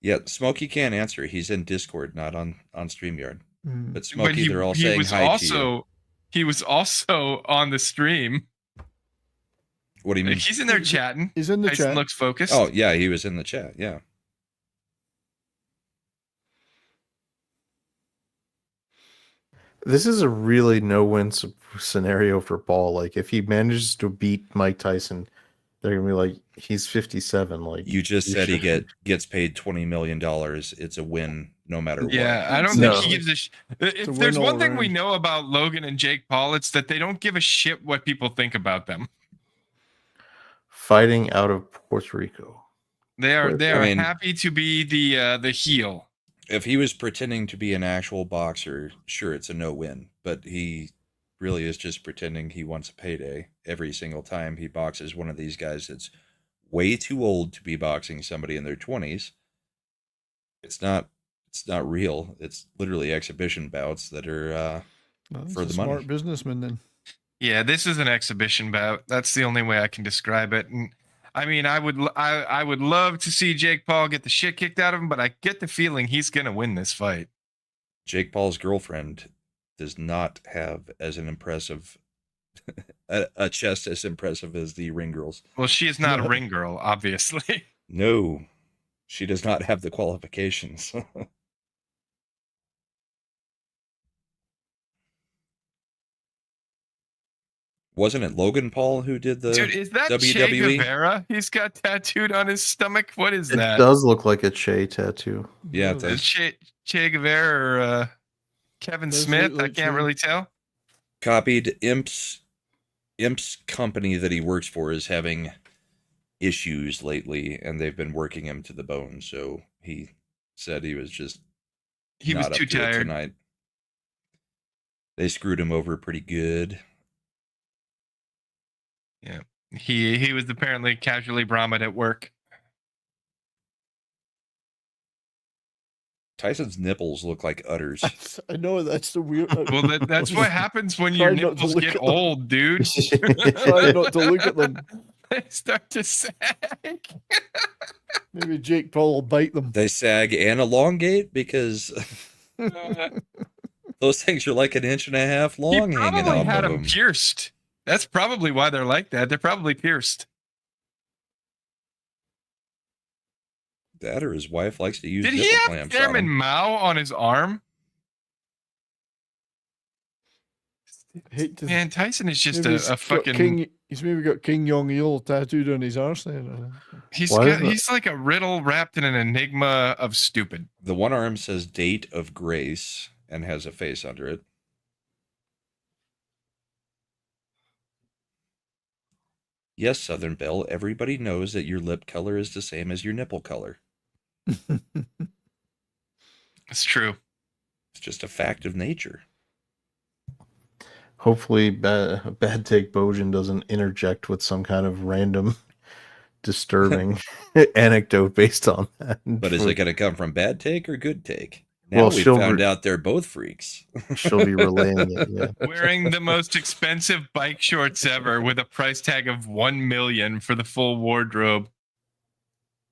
Yeah, Smokey can't answer. He's in Discord, not on StreamYard. Mm. But Smokey, they're all saying was hi also, to you. He was also on the stream. What do you Like, mean? he's in there chatting. He's in the Tyson chat. looks focused. Oh, yeah, he was in the chat. Yeah. This is a really no-win scenario for Paul. Like, if he manages to beat Mike Tyson, they're gonna be like, he's 57. Like, You just said he should- gets paid $20 million. It's a win no matter what. Yeah, I don't No. think he gives a if a there's win one all thing we around. know about Logan and Jake Paul, it's that they don't give a shit what people think about them. fighting out of Puerto Rico. They are I mean- happy to be the heel. If he was pretending to be an actual boxer, sure, it's a no-win. But he really is just pretending he wants a payday every single time he boxes one of these guys that's way too old to be boxing somebody in their 20s. It's not real. It's literally exhibition bouts that are Well, he's for a the money. smart businessman then. Yeah, this is an exhibition bout. That's the only way I can describe it. And I mean, I would love to see Jake Paul get the shit kicked out of him, but I get the feeling he's gonna win this fight. Jake Paul's girlfriend does not have as an impressive a chest as impressive as the ring girls. Well, she is not a ring girl, obviously. No, she does not have the qualifications. Wasn't it Logan Paul who did the Dude, is that Che WWE? Guevara he's got tattooed on his stomach? What is It that? does look like a Che tattoo. Yeah, it Does. does. Che Guevara or Kevin Does Smith? look I like can't Che. really tell. Copied Imp's company that he works for is having issues lately, and they've been working him to the bone. So he said he was just He was not up too to it tired. tonight. They screwed him over pretty good. Yeah. He was apparently casually brahmed at work. Tyson's nipples look like udders. I know that's the weird. Well, that's what happens when Try your not to nipples look get at them. old, dude. Try not to look at them. They start to sag. Maybe Jake Paul will bite them. They sag and elongate because those things are like 1.5 inches He long hanging probably off had of them them. pierced. That's probably why they're like that. They're probably pierced. That or his wife likes to use Did nipple he have clamps on Chairman him. Mao on his arm? Hate to, Man, Tyson is just maybe a fucking. He's maybe got King Jong Il tattooed on his arse there. He's like a riddle wrapped in an enigma of stupid. The one arm says date of grace and has a face under it. Yes, Southern Belle, everybody knows that your lip color is the same as your nipple color. It's true. It's just a fact of nature. Hopefully, Bad Take Bojan doesn't interject with some kind of random disturbing anecdote based on that. But is it going to come from bad take or good take? Now Well, we she'll found out they're both freaks. She'll be relaying it. Yeah. Wearing the most expensive bike shorts ever with a price tag of 1 million for the full wardrobe.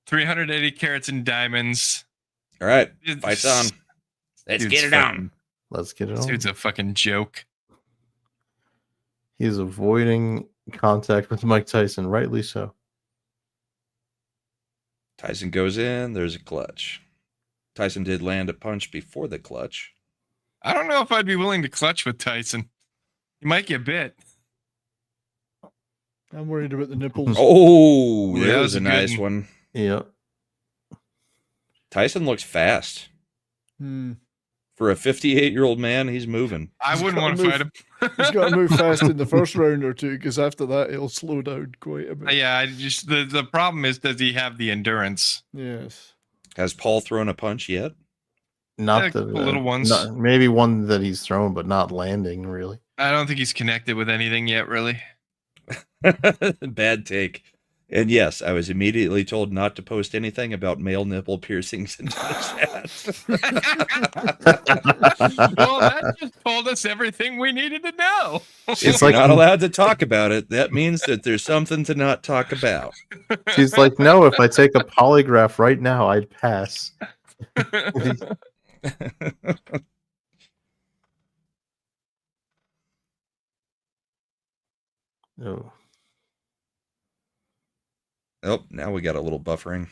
380 carats in diamonds. All right, fights on. Let's Dude's get it fucking- on. Let's get it This on. dude's a fucking joke. He's avoiding contact with Mike Tyson, rightly so. Tyson goes in. There's a clutch. Tyson did land a punch before the clutch. I don't know if I'd be willing to clutch with Tyson. He might get bit. I'm worried about the nipples. Oh, Ooh, that that was was a a good nice one. one. Yep. Tyson looks fast. Hmm. For a 58-year-old man, he's moving. I He's wouldn't gotta want to move. fight him. He's got to move fast in the first round or two, because after that he'll slow down quite a bit. Yeah, I just the problem is, does he have the endurance? Yes. Has Paul thrown a punch yet? Not Yeah, the couple little ones. maybe one that he's thrown, but not landing really. I don't think he's connected with anything yet, really. Bad take. And yes, I was immediately told not to post anything about male nipple piercings into the chat. Well, that just told us everything we needed to know. It's like- not allowed to talk about it. That means that there's something to not talk about. She's like, no, if I take a polygraph right now, I'd pass. Oh. Oh, now we got a little buffering.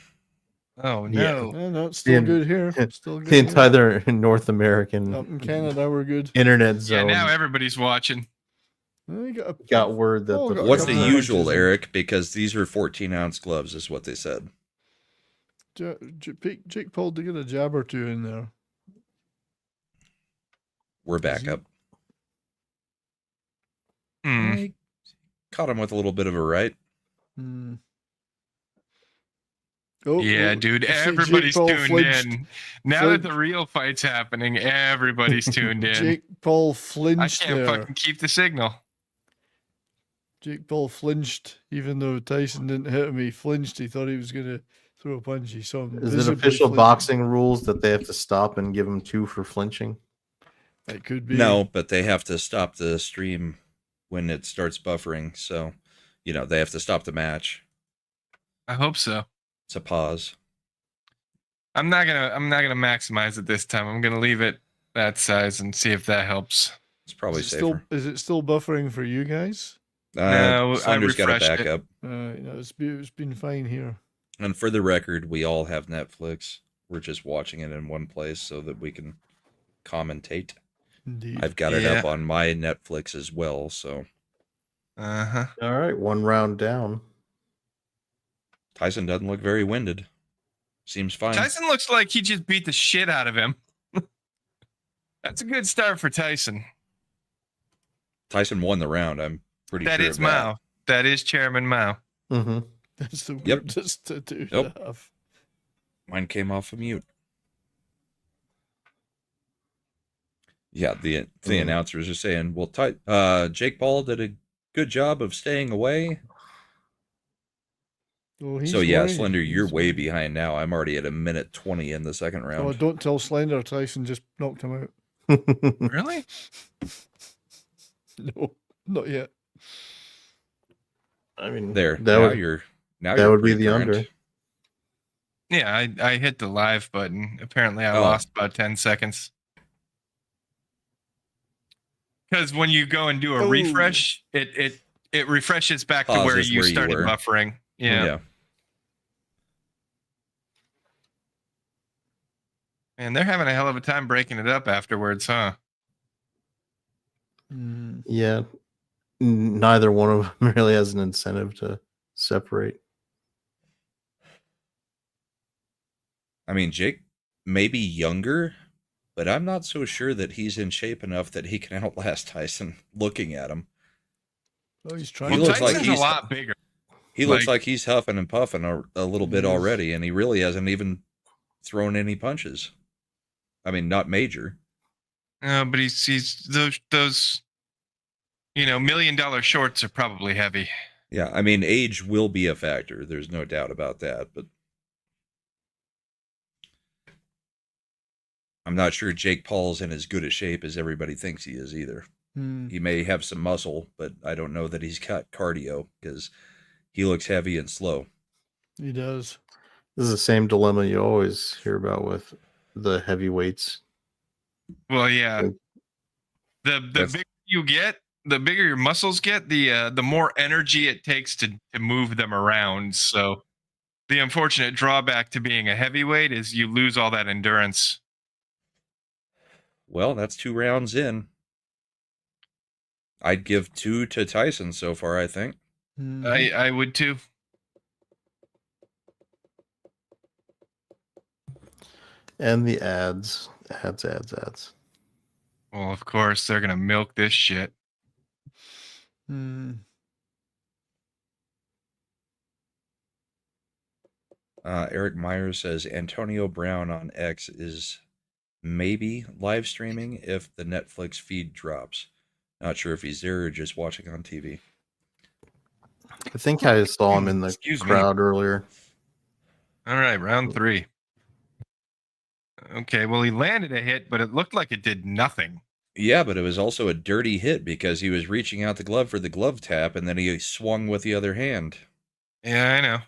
Oh Yeah. no! No, it's still The- good here. Still good The here. entire North American Up in Canada, we're good. internet Yeah, zone now everybody's watching. We got a, got word that Oh, the got a What's the couple of usual, punches in. Eric? Because these are 14-ounce gloves, is what they said. Jake Paul to get a jab or two in there. We're back he- up. Hmm. I caught him with a little bit of a right. Hmm. Oh, Yeah, oh, dude, I see Jake everybody's Paul tuned flinched. in. Now that the real fight's happening, everybody's tuned in. Jake Paul I flinched can't there. fucking keep the signal. Jake Paul flinched, even though Tyson didn't hit him. He flinched. He thought he was going to throw a punch. He saw him. Is it visibly official flinch. boxing rules that they have to stop and give him 2 for flinching? It could be. No, but they have to stop the stream when it starts buffering. So, they have to stop the match. I hope so. It's a pause. I'm not gonna maximize it this time. I'm gonna leave it that size and see if that helps. It's probably Is it safer. is it still buffering for you guys? No, I Slender's got a refreshed it. backup. No, it's been fine here. And for the record, we all have Netflix. We're just watching it in one place so that we can commentate. Indeed. I've got it Yeah. up on my Netflix as well. So Uh-huh. All right, 1 round down. Tyson doesn't look very winded. Seems fine. Tyson looks like he just beat the shit out of him. That's a good start for Tyson. Tyson won the round. I'm pretty That sure. is of that. Mao. That is Chairman Mao. Mm-hmm. That's the Yep. weirdest tattoo Nope. to have. Mine came off of mute. Yeah, the announcers are saying, well, Jake Paul did a good job of staying away. Oh, So he's yeah, way- Slender, you're he's way behind now. I'm already at 1:20 in the second Oh, round. don't tell Slender. Tyson just knocked him out. Really? No, not yet. I mean, There. that now would, you're now that you're would be the pre-current. under. Yeah, I hit the live button. Apparently I Oh. lost about 10 seconds. Because when you go and do a Oh. refresh, it refreshes back to where Pauses you where you started were. buffering. Yeah. And they're having a hell of a time breaking it up afterwards, huh? Mm. Yeah, neither one of them really has an incentive to separate. I mean, Jake may be younger, but I'm not so sure that he's in shape enough that he can outlast Tyson looking at him. Oh, he's trying. He Well, looks like Tyson's he's- a lot bigger. He looks like he's huffing and puffing a little bit He is. already, and he really hasn't even thrown any punches. I mean, not major. But he's those $1 million shorts are probably heavy. Yeah, I mean, age will be a factor. There's no doubt about that. But I'm not sure Jake Paul's in as good a shape as everybody thinks he is either. Hmm. He may have some muscle, but I don't know that he's got cardio because he looks heavy and slow. He does. This is the same dilemma you always hear about with the heavyweights. Well, yeah. Like, The bigger you get, the bigger your muscles get, the more energy it takes to move them around. So the unfortunate drawback to being a heavyweight is you lose all that endurance. Well, that's 2 rounds in. I'd give 2 to Tyson so far, I think. Mhm. I would too. and the ads. Well, of course they're gonna milk this shit. Hmm. Eric Myers says Antonio Brown on X is maybe live streaming if the Netflix feed drops. Not sure if he's there or just watching on TV. I think I saw him in the Excuse me. crowd earlier. All right, round 3. Okay, well he landed a hit, but it looked like it did nothing. Yeah, but it was also a dirty hit because he was reaching out the glove for the glove tap and then he swung with the other hand. Yeah, I know.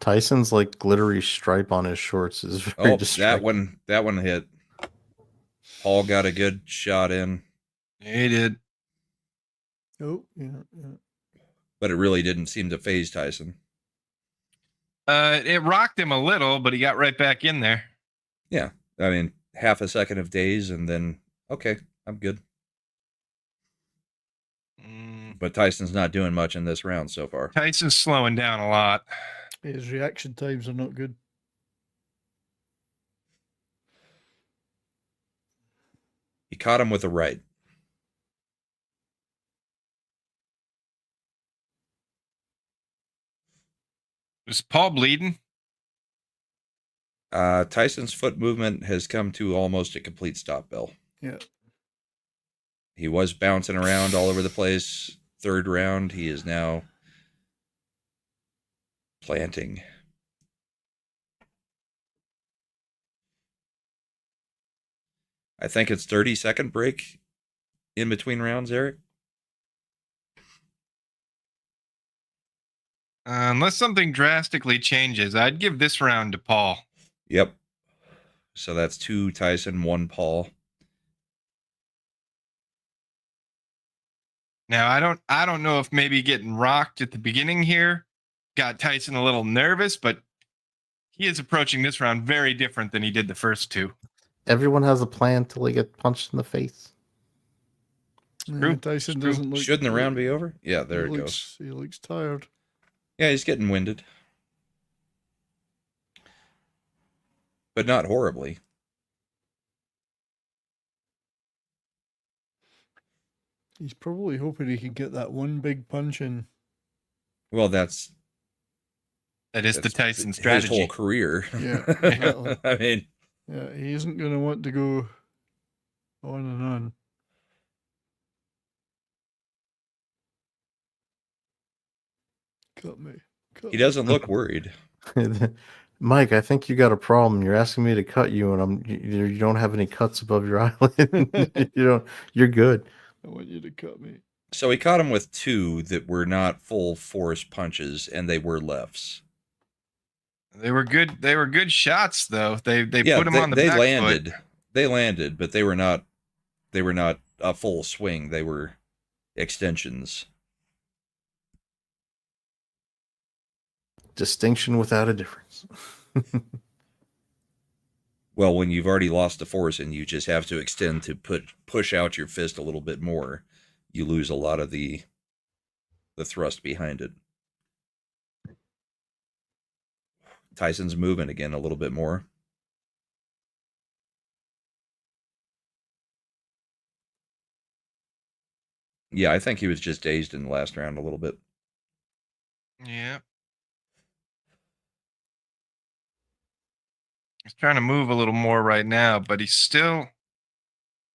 Tyson's like glittery stripe on his shorts is very Oh, distracting. that one hit. Paul got a good shot in, He did. Oh, yeah. but it really didn't seem to phase Tyson. It rocked him a little, but he got right back in there. Yeah, I mean, half a second of daze and then, okay, I'm good. But Tyson's not doing much in this round so far. Tyson's slowing down a lot. His reaction times are not good. He caught him with a right. Is Paul bleeding? Tyson's foot movement has come to almost a complete stop, Bill. Yeah. He was bouncing around all over the place. 3rd round, he is now planting. I think it's 30-second break in between rounds, Eric. Unless something drastically changes, I'd give this round to Paul. Yep. So that's 2 Tyson, 1 Paul. Now I don't know if maybe getting rocked at the beginning here got Tyson a little nervous, but he is approaching this round very different than he did the first 2. Everyone has a plan till they get punched in the face. True. Tyson True. doesn't look. Shouldn't the round be over? Yeah, there he it looks, goes. He looks tired. Yeah, he's getting winded. But not horribly. He's probably hoping he can get that one big punch in. Well, that's That is the that's Tyson his strategy. whole career. Yeah, exactly. I mean, Yeah, he isn't going to want to go on and on. Cut me. he doesn't look worried. Mike, I think you got a problem. You're asking me to cut you, and you don't have any cuts above your eyelid. You're good. I want you to cut me. So he caught him with 2 that were not full force punches, and they were lefts. They were good. They were good shots, though. They Yeah, put him on the they back landed. foot. They landed, but they were not a full swing. They were extensions. Distinction without a difference. Well, when you've already lost the force and you just have to extend to push out your fist a little bit more, you lose a lot of the thrust behind it. Tyson's moving again a little bit more. Yeah, I think he was just dazed in the last round a little bit. Yeah. He's trying to move a little more right now, but he's still.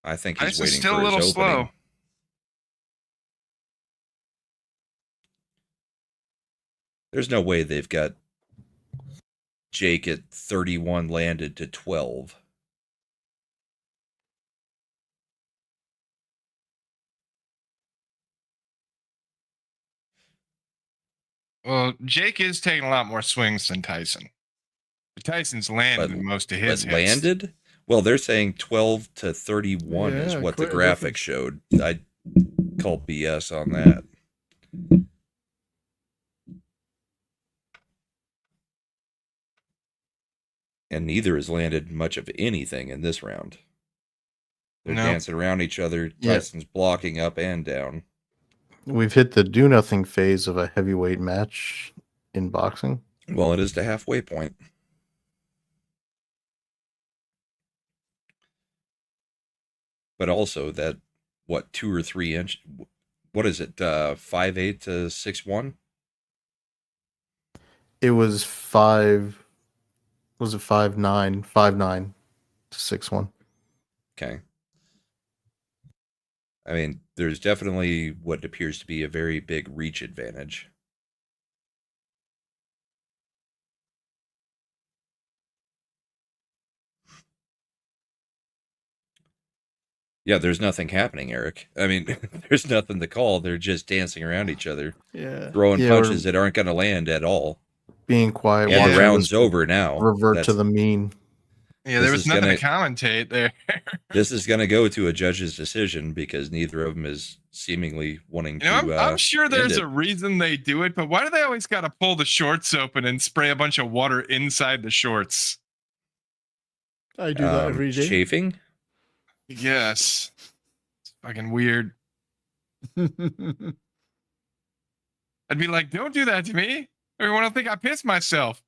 I think he's Tyson's waiting still for a his little opening. slow. There's no way they've got Jake at 31 landed to 12. Well, Jake is taking a lot more swings than Tyson. But Tyson's landed But- most of his But hits. landed? Well, they're saying 12 to 31 is Yeah, what the quite a graphic difference. showed. I call BS on that. And neither has landed much of anything in this round. They're No. dancing around each other. Yeah. Tyson's blocking up and down. We've hit the do nothing phase of a heavyweight match in boxing. Well, it is the halfway point. But also that, what, 2 or 3 inch? What is it? 5'8" to 6'1"? It was 5. Was it 5'9"? 5'9" to 6'1". Okay. I mean, there's definitely what appears to be a very big reach advantage. Yeah, there's nothing happening, Eric. I mean, there's nothing to call. They're just dancing around each other, Yeah. throwing Yeah, punches that aren't going to land at all. Being quiet. And the watching round's this over now. Revert to That's- the mean. Yeah, This there was is nothing gonna- to commentate there. This is going to go to a judge's decision because neither of them is seemingly wanting You know, to. I'm sure end there's it. a reason they do it, but why do they always got to pull the shorts open and spray a bunch of water inside the shorts? I do that every day. Chafing? Yes. It's fucking weird. I'd be like, don't do that to me. Everyone will think I pissed myself.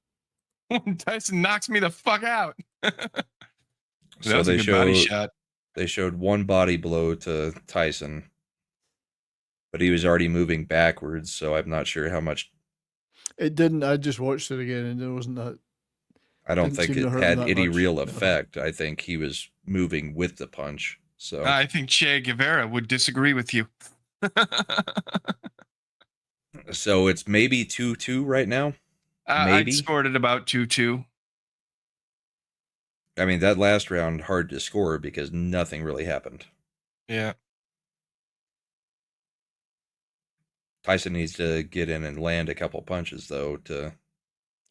When Tyson knocks me the fuck out. That So was a they good body showed shot. they showed one body blow to Tyson, but he was already moving backwards, so I'm not sure how much. It didn't. I just watched it again, and there wasn't that. I don't Didn't think seem to it hurt him had that any much, real no. effect. I think he was moving with the punch. So I think Che Guevara would disagree with you. so it's maybe 2-2 right now. I'd Maybe. scored it about 2-2. I mean, that last round hard to score because nothing really happened. Yeah. Tyson needs to get in and land a couple punches though to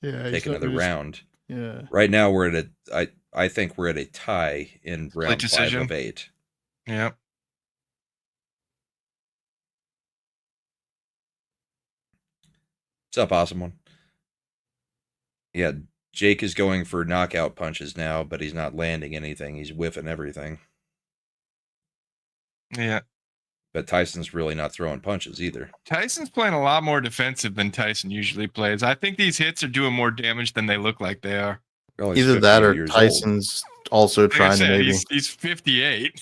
Yeah. he's take not another really- round. Yeah. Right now we're at I think we're at a tie in round 5 decision. of 8. Yeah. What's up, awesome one? Yeah, Jake is going for knockout punches now, but he's not landing anything. He's whiffing everything. Yeah. But Tyson's really not throwing punches either. Tyson's playing a lot more defensive than Tyson usually plays. I think these hits are doing more damage than they look like they are. Well, he's Either that 58 or years old. Tyson's also Like I trying to said, maybe. he's 58.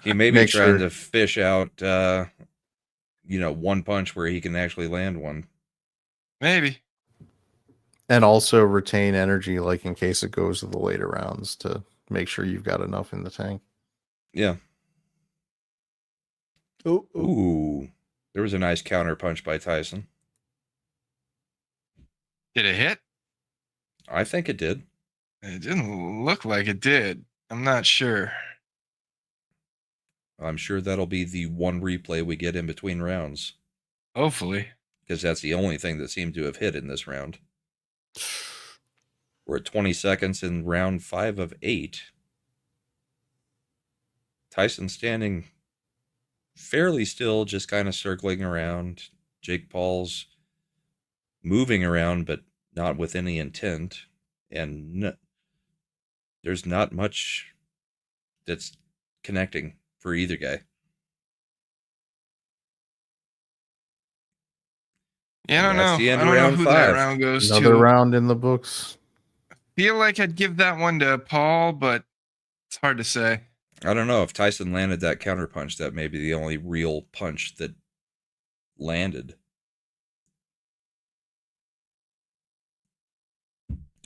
He may be Make trying sure- to fish out, one punch where he can actually land one. Maybe. And also retain energy, like in case it goes to the later rounds, to make sure you've got enough in the tank. Yeah. Oh. Ooh. There was a nice counter punch by Tyson. Did it hit? I think it did. It didn't look like it did. I'm not sure. I'm sure that'll be the one replay we get in between rounds, Hopefully. because that's the only thing that seemed to have hit in this round. We're at 20 seconds in round 5 of 8. Tyson standing fairly still, just kind of circling around. Jake Paul's moving around, but not with any intent. And there's not much that's connecting for either guy. Yeah, I don't And that's know. the end I of don't know round who 5. that round goes Another to. round in the books. Feel like I'd give that one to Paul, but it's hard to say. I don't know if Tyson landed that counter punch. That may be the only real punch that landed.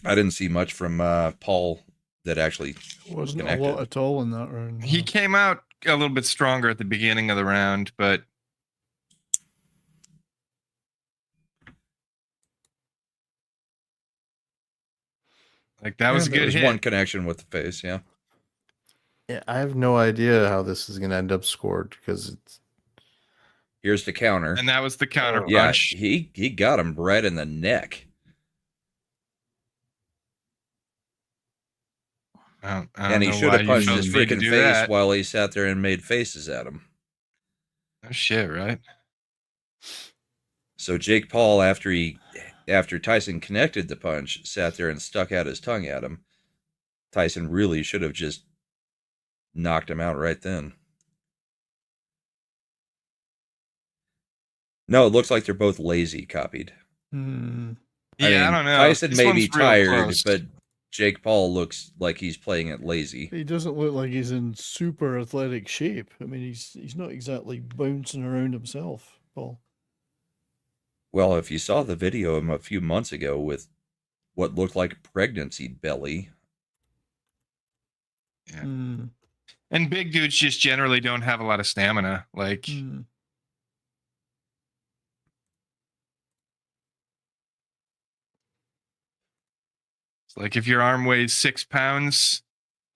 I didn't see much from Paul that actually Wasn't a connected. lot at all in that round. He no. came out a little bit stronger at the beginning of the round, but like that was a There good was hit. one connection with the face. Yeah. Yeah, I have no idea how this is going to end up scored because it's Here's the counter. And that was the counter Yeah, punch. he got him right in the neck. I don't And he know should why have you punched felt his the need to freaking do face that. while he sat there and made faces at him. Oh shit, right? So Jake Paul, after Tyson connected the punch, sat there and stuck out his tongue at him. Tyson really should have just knocked him out right then. No, it looks like they're both lazy copied. Hmm. Yeah, I mean, don't know. Tyson This may one's be real tired, close. but Jake Paul looks like he's playing it lazy. He doesn't look like he's in super athletic shape. I mean, he's not exactly bouncing around himself, Paul. Well, if you saw the video of him a few months ago with what looked like pregnancy belly, Yeah. Hmm. And big dudes just generally don't have a lot of stamina. Like, Hmm. it's like if your arm weighs 6 pounds,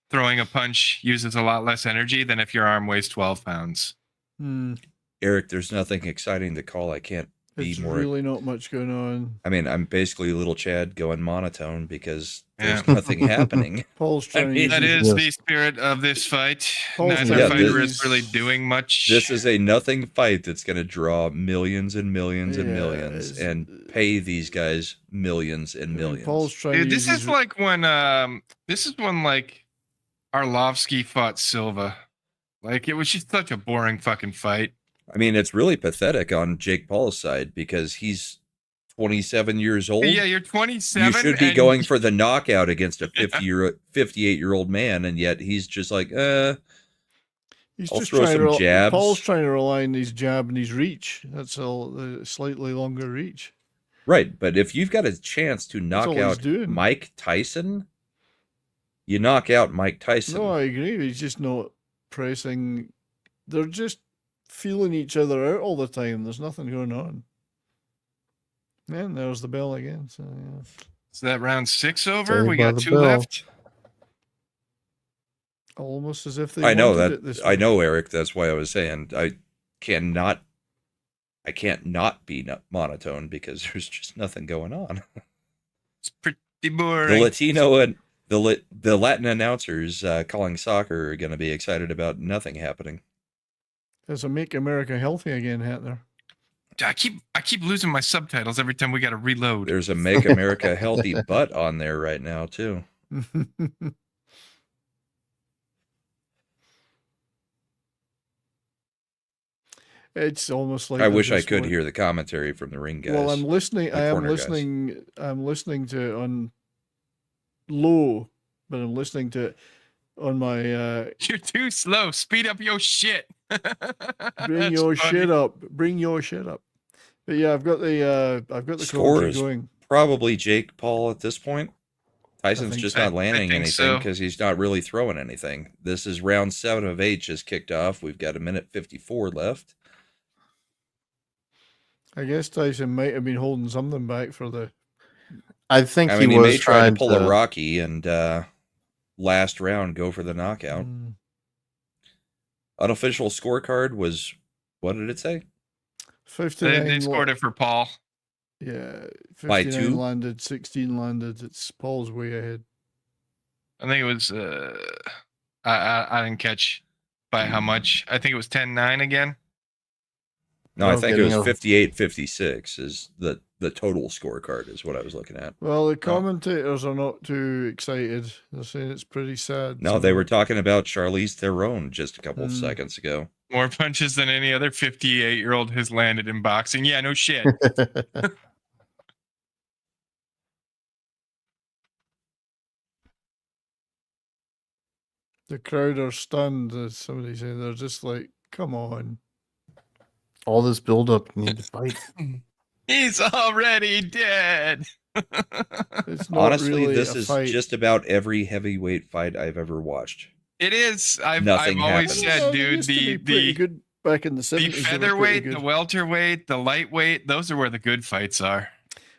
throwing a punch uses a lot less energy than if your arm weighs 12 pounds. Hmm. Eric, there's nothing exciting to call. I can't be It's more. really not much going on. I mean, I'm basically little Chad going monotone because Yeah. there's nothing happening. Paul's trying mean, to That use is Yes. the spirit of this fight. Paul's Neither trying to fighter use- is really doing much. This is a nothing fight that's going to draw millions and millions and Yeah, millions it's- and pay these guys millions and I mean, millions. Paul's trying Dude, to this use is his- like when like Arlovsky fought Silva. Like it was just such a boring fucking fight. I mean, it's really pathetic on Jake Paul's side because he's 27 years old. Yeah, you're 27. You should be and- going for the knockout against a 58-year-old man, and yet he's just like, He's I'll just throw trying some to, jabs. Paul's trying to rely on his jab and his reach. That's all, the slightly longer reach. right. But if you've got a chance to knock all he's out doing. Mike Tyson, you knock out Mike Tyson. No, I agree. He's just not pressing. They're just feeling each other out all the time. There's nothing going on. And there's the bell again. So yeah. Is that round 6 over? Saved We by got the 2 bell. left. Almost as if they I know wanted that. it this I way. know, Eric. That's why I was saying I can't not be monotone because there's just nothing going on. It's pretty The boring. Latino and the Latin announcers calling soccer are going to be excited about nothing happening. There's a Make America Healthy Again hat there. I keep losing my subtitles every time we got to reload. There's a Make America Healthy butt on there right now too. It's almost like I they're wish I just could want- hear the commentary from the ring guys. Well, I'm listening. the I am corner guys. listening. I'm listening to it on low, but I'm listening to it on my You're too slow. Speed up your shit. bring That's your funny. shit up. Bring your shit up. But yeah, I've got the commentary Scores. going. Probably Jake Paul at this point. Tyson's think just so. not I landing think anything so. because he's not really throwing anything. This is round 7 of 8 just kicked off. We've got 1:54 left. I guess Tyson might have been holding something back for the. I think I mean, he he was may try trying to pull a Rocky and last round go for the knockout. Mm, Unofficial scorecard was, what did it say? 59. They scored it for Paul. Yeah, By 59 2? landed, 16 landed. It's Paul's way ahead. I think it was. I didn't catch by how much. I think it was 10-9 again. No, I Well, think it was getting 58-56 is the total scorecard is what I was looking at. Well, the commentators are not too excited. They're saying it's pretty sad. No, they were talking about Charlize Theron just a couple of Mm. seconds ago. More punches than any other 58-year-old has landed in boxing. Yeah, no shit. The crowd are stunned, as somebody said. They're just like, come on. all this buildup. You need to fight. He's already dead. It's not Honestly, really this a is fight. just about every heavyweight fight I've ever watched. It is. I've Nothing always happens. said, They dude, used to be pretty good back in the the 70s. They were pretty featherweight, good. the welterweight, the lightweight, those are where the good fights are.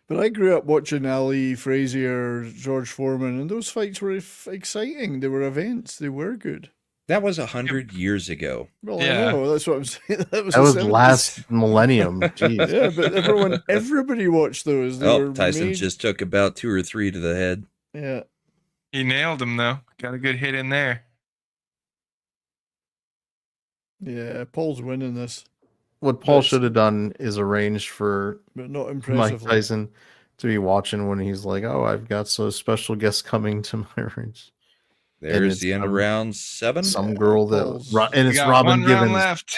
But I grew up watching Ali, Frazier, George Foreman, and those fights were exciting. They were events. They were good. That was 100 years ago. Well, Yeah. I know. That's what I'm saying. That was That the was 70s. last millennium. Jeez. Yeah, but everybody watched those. They were Tyson made- just took about 2 or 3 to the head. Yeah. He nailed him though. Got a good hit in there. Yeah, Paul's winning this, What Paul That's- should have done is arranged for but not Mike impressively. Tyson to be watching when he's like, "Oh, I've got so special guests coming to my range." There's it's the end of some- round 7. Some girl that, Paul's- and We it's got Robin one round Givens. left.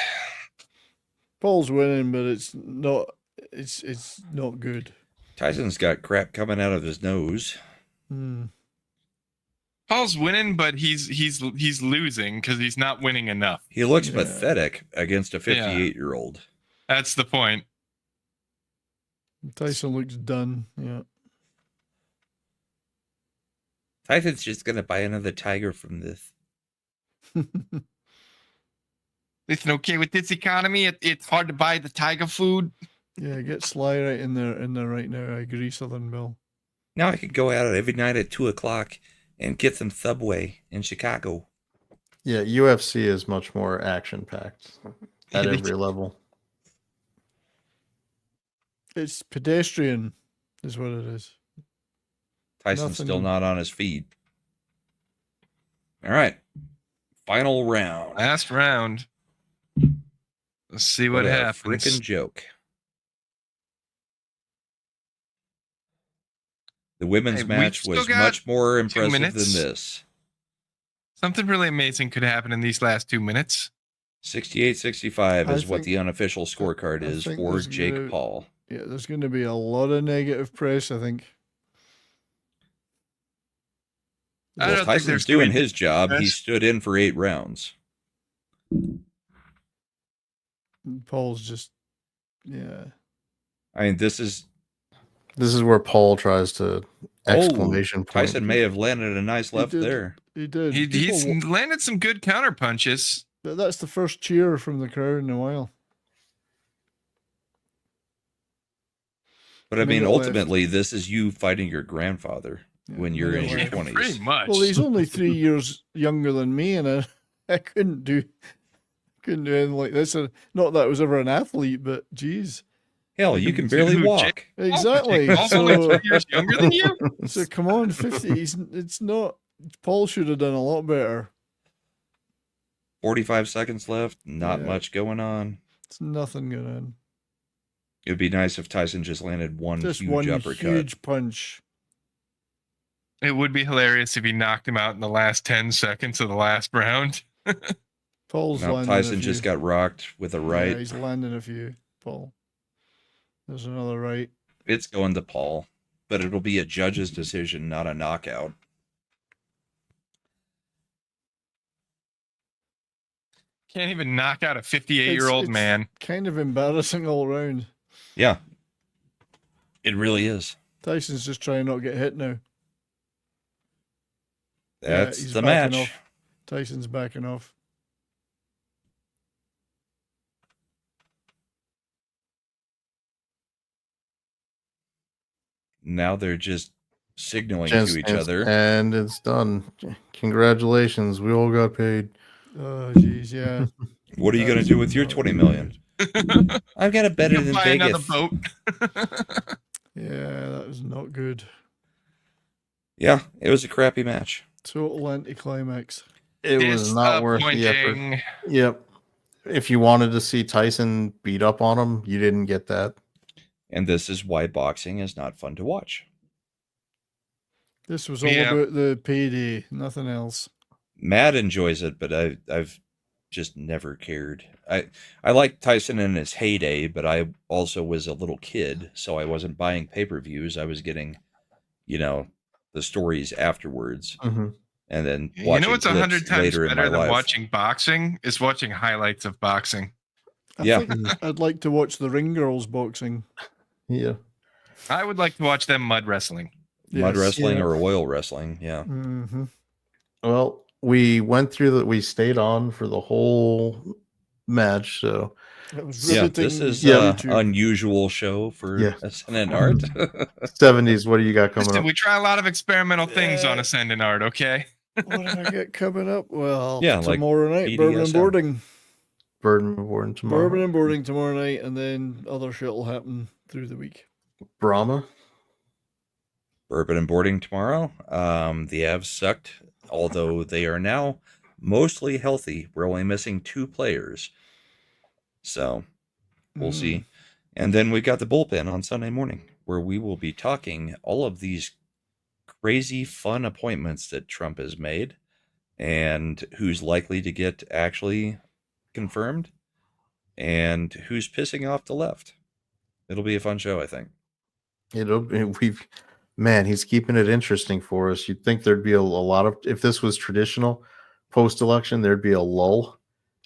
Paul's winning, but it's not. It's not good. Tyson's got crap coming out of his nose. Hmm. Paul's winning, but he's losing because he's not winning enough. He looks Yeah. pathetic against a 58-year-old. That's the point. Tyson looks done. Yeah. Tyson's just going to buy another tiger from this. Listen, okay, with this economy, it's hard to buy the tiger food. Yeah, get Sly right in there right now. I agree, Southern Bill. Now I could go out every night at 2 o'clock and get some Subway in Chicago. Yeah, UFC is much more action packed at every level. It's pedestrian, is what it is. Tyson's Nothing- still not on his feet. All right. Final round. Last round. Let's see what a happens. Frickin' joke. The women's Hey, we've match still was got much more impressive than minutes. this. Something really amazing could happen in these last 2 minutes. 68-65 I is what think- the unofficial scorecard I is think for there's Jake gonna- Paul. Yeah, there's going to be a lot of negative press, I think. I Well, don't think Tyson's there's doing gonna be his job. He press. stood in for 8 rounds. Paul's just, yeah. I mean, this is This is where Paul tries to exclamation point. Tyson may have landed a nice He left did. there. He did. He's People- landed some good counter punches. but that's the first cheer from the crowd in a while. But I mean, Minute left. ultimately, this is you fighting your grandfather Yeah, when you're in minute your left. 20s. Pretty much. Well, he's only 3 years younger than me, and I couldn't do anything like this. Not that I was ever an athlete, but geez, Hell, you can barely Who, Jake? walk. exactly. Paul's only So, 3 years younger than you? so come on, 50. It's not. Paul should have done a lot better. 45 seconds left. Not Yeah. much going on. It's nothing going on. It would be nice if Tyson just landed one Just huge one uppercut. huge punch. It would be hilarious if he knocked him out in the last 10 seconds of the last round. Paul's No, landing. Tyson a just few. got rocked with a Yeah, right. he's landing a few. Paul. There's another right. It's going to Paul, but it'll be a judge's decision, not a knockout. Can't even knock out a 58-year-old It's- man. Kind of embarrassing all around. Yeah, it really is. Tyson's just trying not to get hit now. Yeah, That's he's the backing match. off. Tyson's backing off. Now they're just signaling Chance, to each chance, other. and it's done. Congratulations, we all got paid. Oh, jeez, yeah. What are you going to do with your 20 million? I've got it better You than buy Vegas. another boat. Yeah, that was not good. Yeah, it was a crappy match. Total anticlimax. It was not worth the effort. Disappointing. Yep. If you wanted to see Tyson beat up on him, you didn't get that. And this is why boxing is not fun to watch. This was all Yeah. about the payday, nothing else. Matt enjoys it, but I've just never cared. I liked Tyson in his heyday, but I also was a little kid, so I wasn't buying pay-per-views. I was getting, the stories afterwards, Mm-hmm. and then You watching know what's clips 100 times later in better my than life. watching boxing? Is watching highlights of boxing. I Yeah. think I'd like to watch the Ring Girls boxing. Yeah. I would like to watch them mud wrestling. Mud Yes. wrestling Yeah. or oil wrestling. Yeah. Mm-hmm. Well, we went through we stayed on for the whole match, so It was Yeah. riveting. This is Yeah. unusual show for Yeah. Ascendant Art. 70s. What do you got coming Listen, up? we try a lot of experimental things on Ascendant Art, okay? What did I get coming up? Well, Yeah, like tomorrow night, Bourbon and BDSM. Boarding. Burden Warden tomorrow. Bourbon and Boarding tomorrow night, and then other shit will happen through the week. Brahma. Bourbon and Boarding tomorrow. The Avs sucked, although they are now mostly healthy. We're only missing 2 players. So we'll see. And then we got the bullpen on Sunday morning, where we will be talking all of these crazy fun appointments that Trump has made and who's likely to get actually confirmed and who's pissing off the left. It'll be a fun show, I think. He's keeping it interesting for us. You'd think there'd be a lot of, if this was traditional post-election, there'd be a lull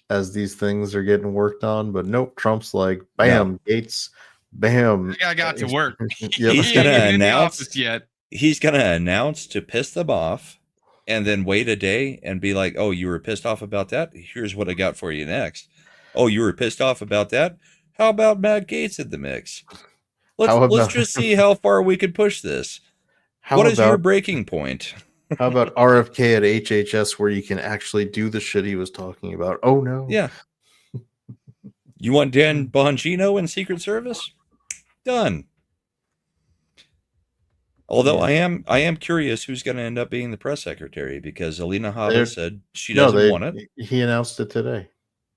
as these things are getting worked on, but nope, Trump's like, bam, Gates, bam. I got to work. Yep. He's He gonna ain't even in the announce- office yet. He's going to announce to piss them off and then wait a day and be like, oh, you were pissed off about that? Here's what I got for you next. Oh, you were pissed off about that? How about Matt Gates in the mix? Let's just see how far we can push this. What is your breaking point? How about RFK at HHS where you can actually do the shit he was talking about? Oh, no. Yeah. You want Dan Bongino in Secret Service? Done. Although I am curious who's going to end up being the press secretary, because Alina Hobbit said she doesn't want it. He announced it today.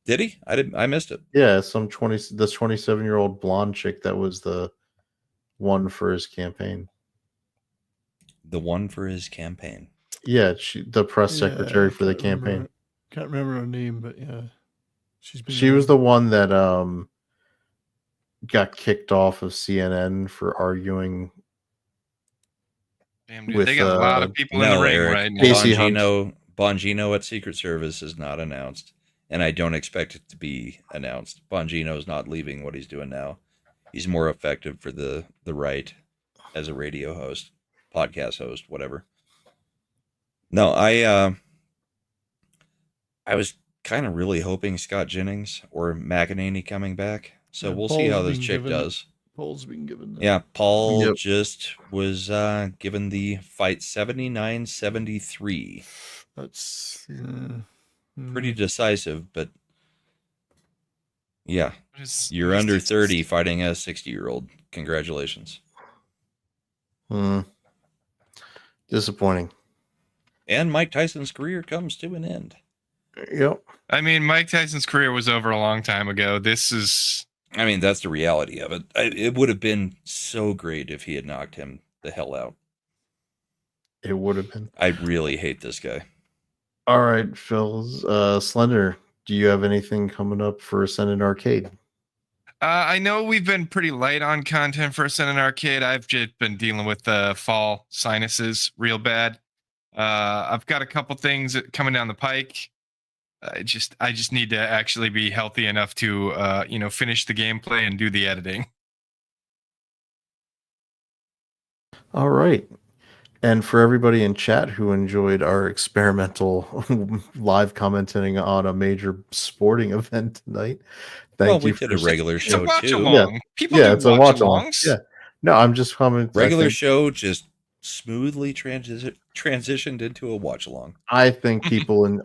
Did he? I missed it. Yeah, this 27-year-old blonde chick that was the one for his campaign. The one for his campaign. Yeah, the press secretary for the campaign. Can't remember her name, but yeah, she was the one that got kicked off of CNN for arguing. Damn, dude, they got a lot of people in the ring right now. Bongino at Secret Service is not announced, and I don't expect it to be announced. Bongino's not leaving what he's doing now. He's more effective for the right as a radio host, podcast host, whatever. No, I was kind of really hoping Scott Jennings or McEnany coming back. So we'll see how this chick does. Paul's been given that. Yeah, Paul just was given the fight 79-73. That's pretty decisive, but yeah, you're under 30 fighting a 60-year-old. Congratulations. Disappointing. And Mike Tyson's career comes to an end. Yep. I mean, Mike Tyson's career was over a long time ago. This is... I mean, that's the reality of it. It would have been so great if he had knocked him the hell out. It would have been. I really hate this guy. All right, Phil. Slender, do you have anything coming up for Ascendant Arcade? I know we've been pretty light on content for Ascendant Arcade. I've just been dealing with fall sinuses real bad. I've got a couple things coming down the pike. I just need to actually be healthy enough to finish the gameplay and do the editing. All right. And for everybody in chat who enjoyed our experimental live commenting on a major sporting event tonight, thank you. We did a regular show too. Along. People it's a watch along. alongs. Yeah. No, I'm just commenting. Regular show just smoothly transitioned into a watch along. I think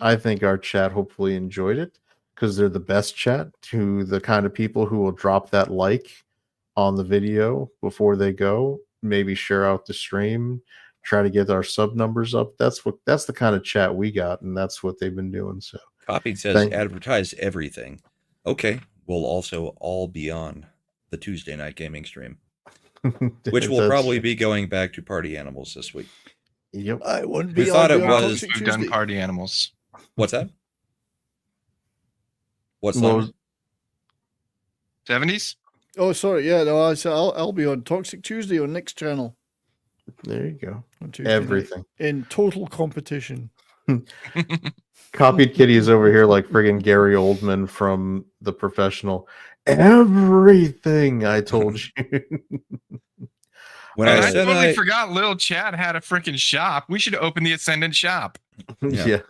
I think our chat hopefully enjoyed it because they're the best chat, to the kind of people who will drop that like on the video before they go, maybe share out the stream, try to get our sub numbers up. That's the kind of chat we got, and that's what they've been doing. So Copied says advertise everything. Okay, we'll also all be on the Tuesday night gaming stream, which will probably be going back to Party Animals this week. Yep. I wouldn't be. We thought it was. We've done Party Animals. What's that? What's Well, that? 70s? Oh, sorry. Yeah, no, I'll be on Toxic Tuesday on Nick's channel. There you go. On Tuesday Everything. night, in total competition. Copied Kitty is over here like friggin' Gary Oldman from The Professional. Everything I told you. When And I I said totally forgot Lil Chad had a freaking shop. We should open the Ascendant shop. Yeah.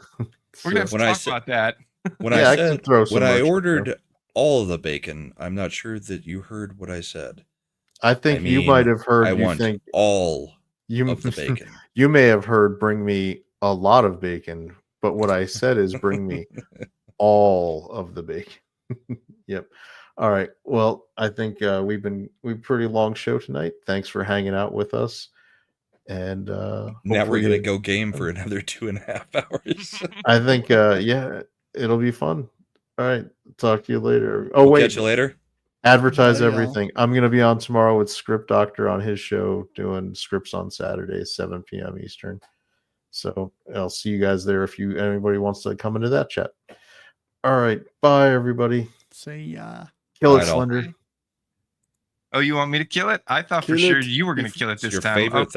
We're gonna have to When I talk said- about that. when Yeah, I I can said throw some when I merch up ordered all of the bacon, I'm not sure that you heard what I said. I think I you mean, might have heard. I you want think all you of the bacon. you may have heard bring me a lot of bacon, but what I said is bring me all of the bacon. Yep. All right. Well, I think we've pretty long show tonight. Thanks for hanging out with us. And Now we're hopefully gonna go game for another 2.5 hours. I think yeah, it'll be fun. All right. Talk to you later. Oh We'll wait, catch you later. advertise Bye, y'all. everything. I'm gonna be on tomorrow with Script Doctor on his show doing scripts on Saturdays, 7 p.m. Eastern. So I'll see you guys there if anybody wants to come into that chat. All right. Bye everybody. See ya. Kill it, Bye, all. Slender. Oh, you want me to kill it? I thought for Kill sure it. you were gonna If- kill it It's this your time. favorite Okay.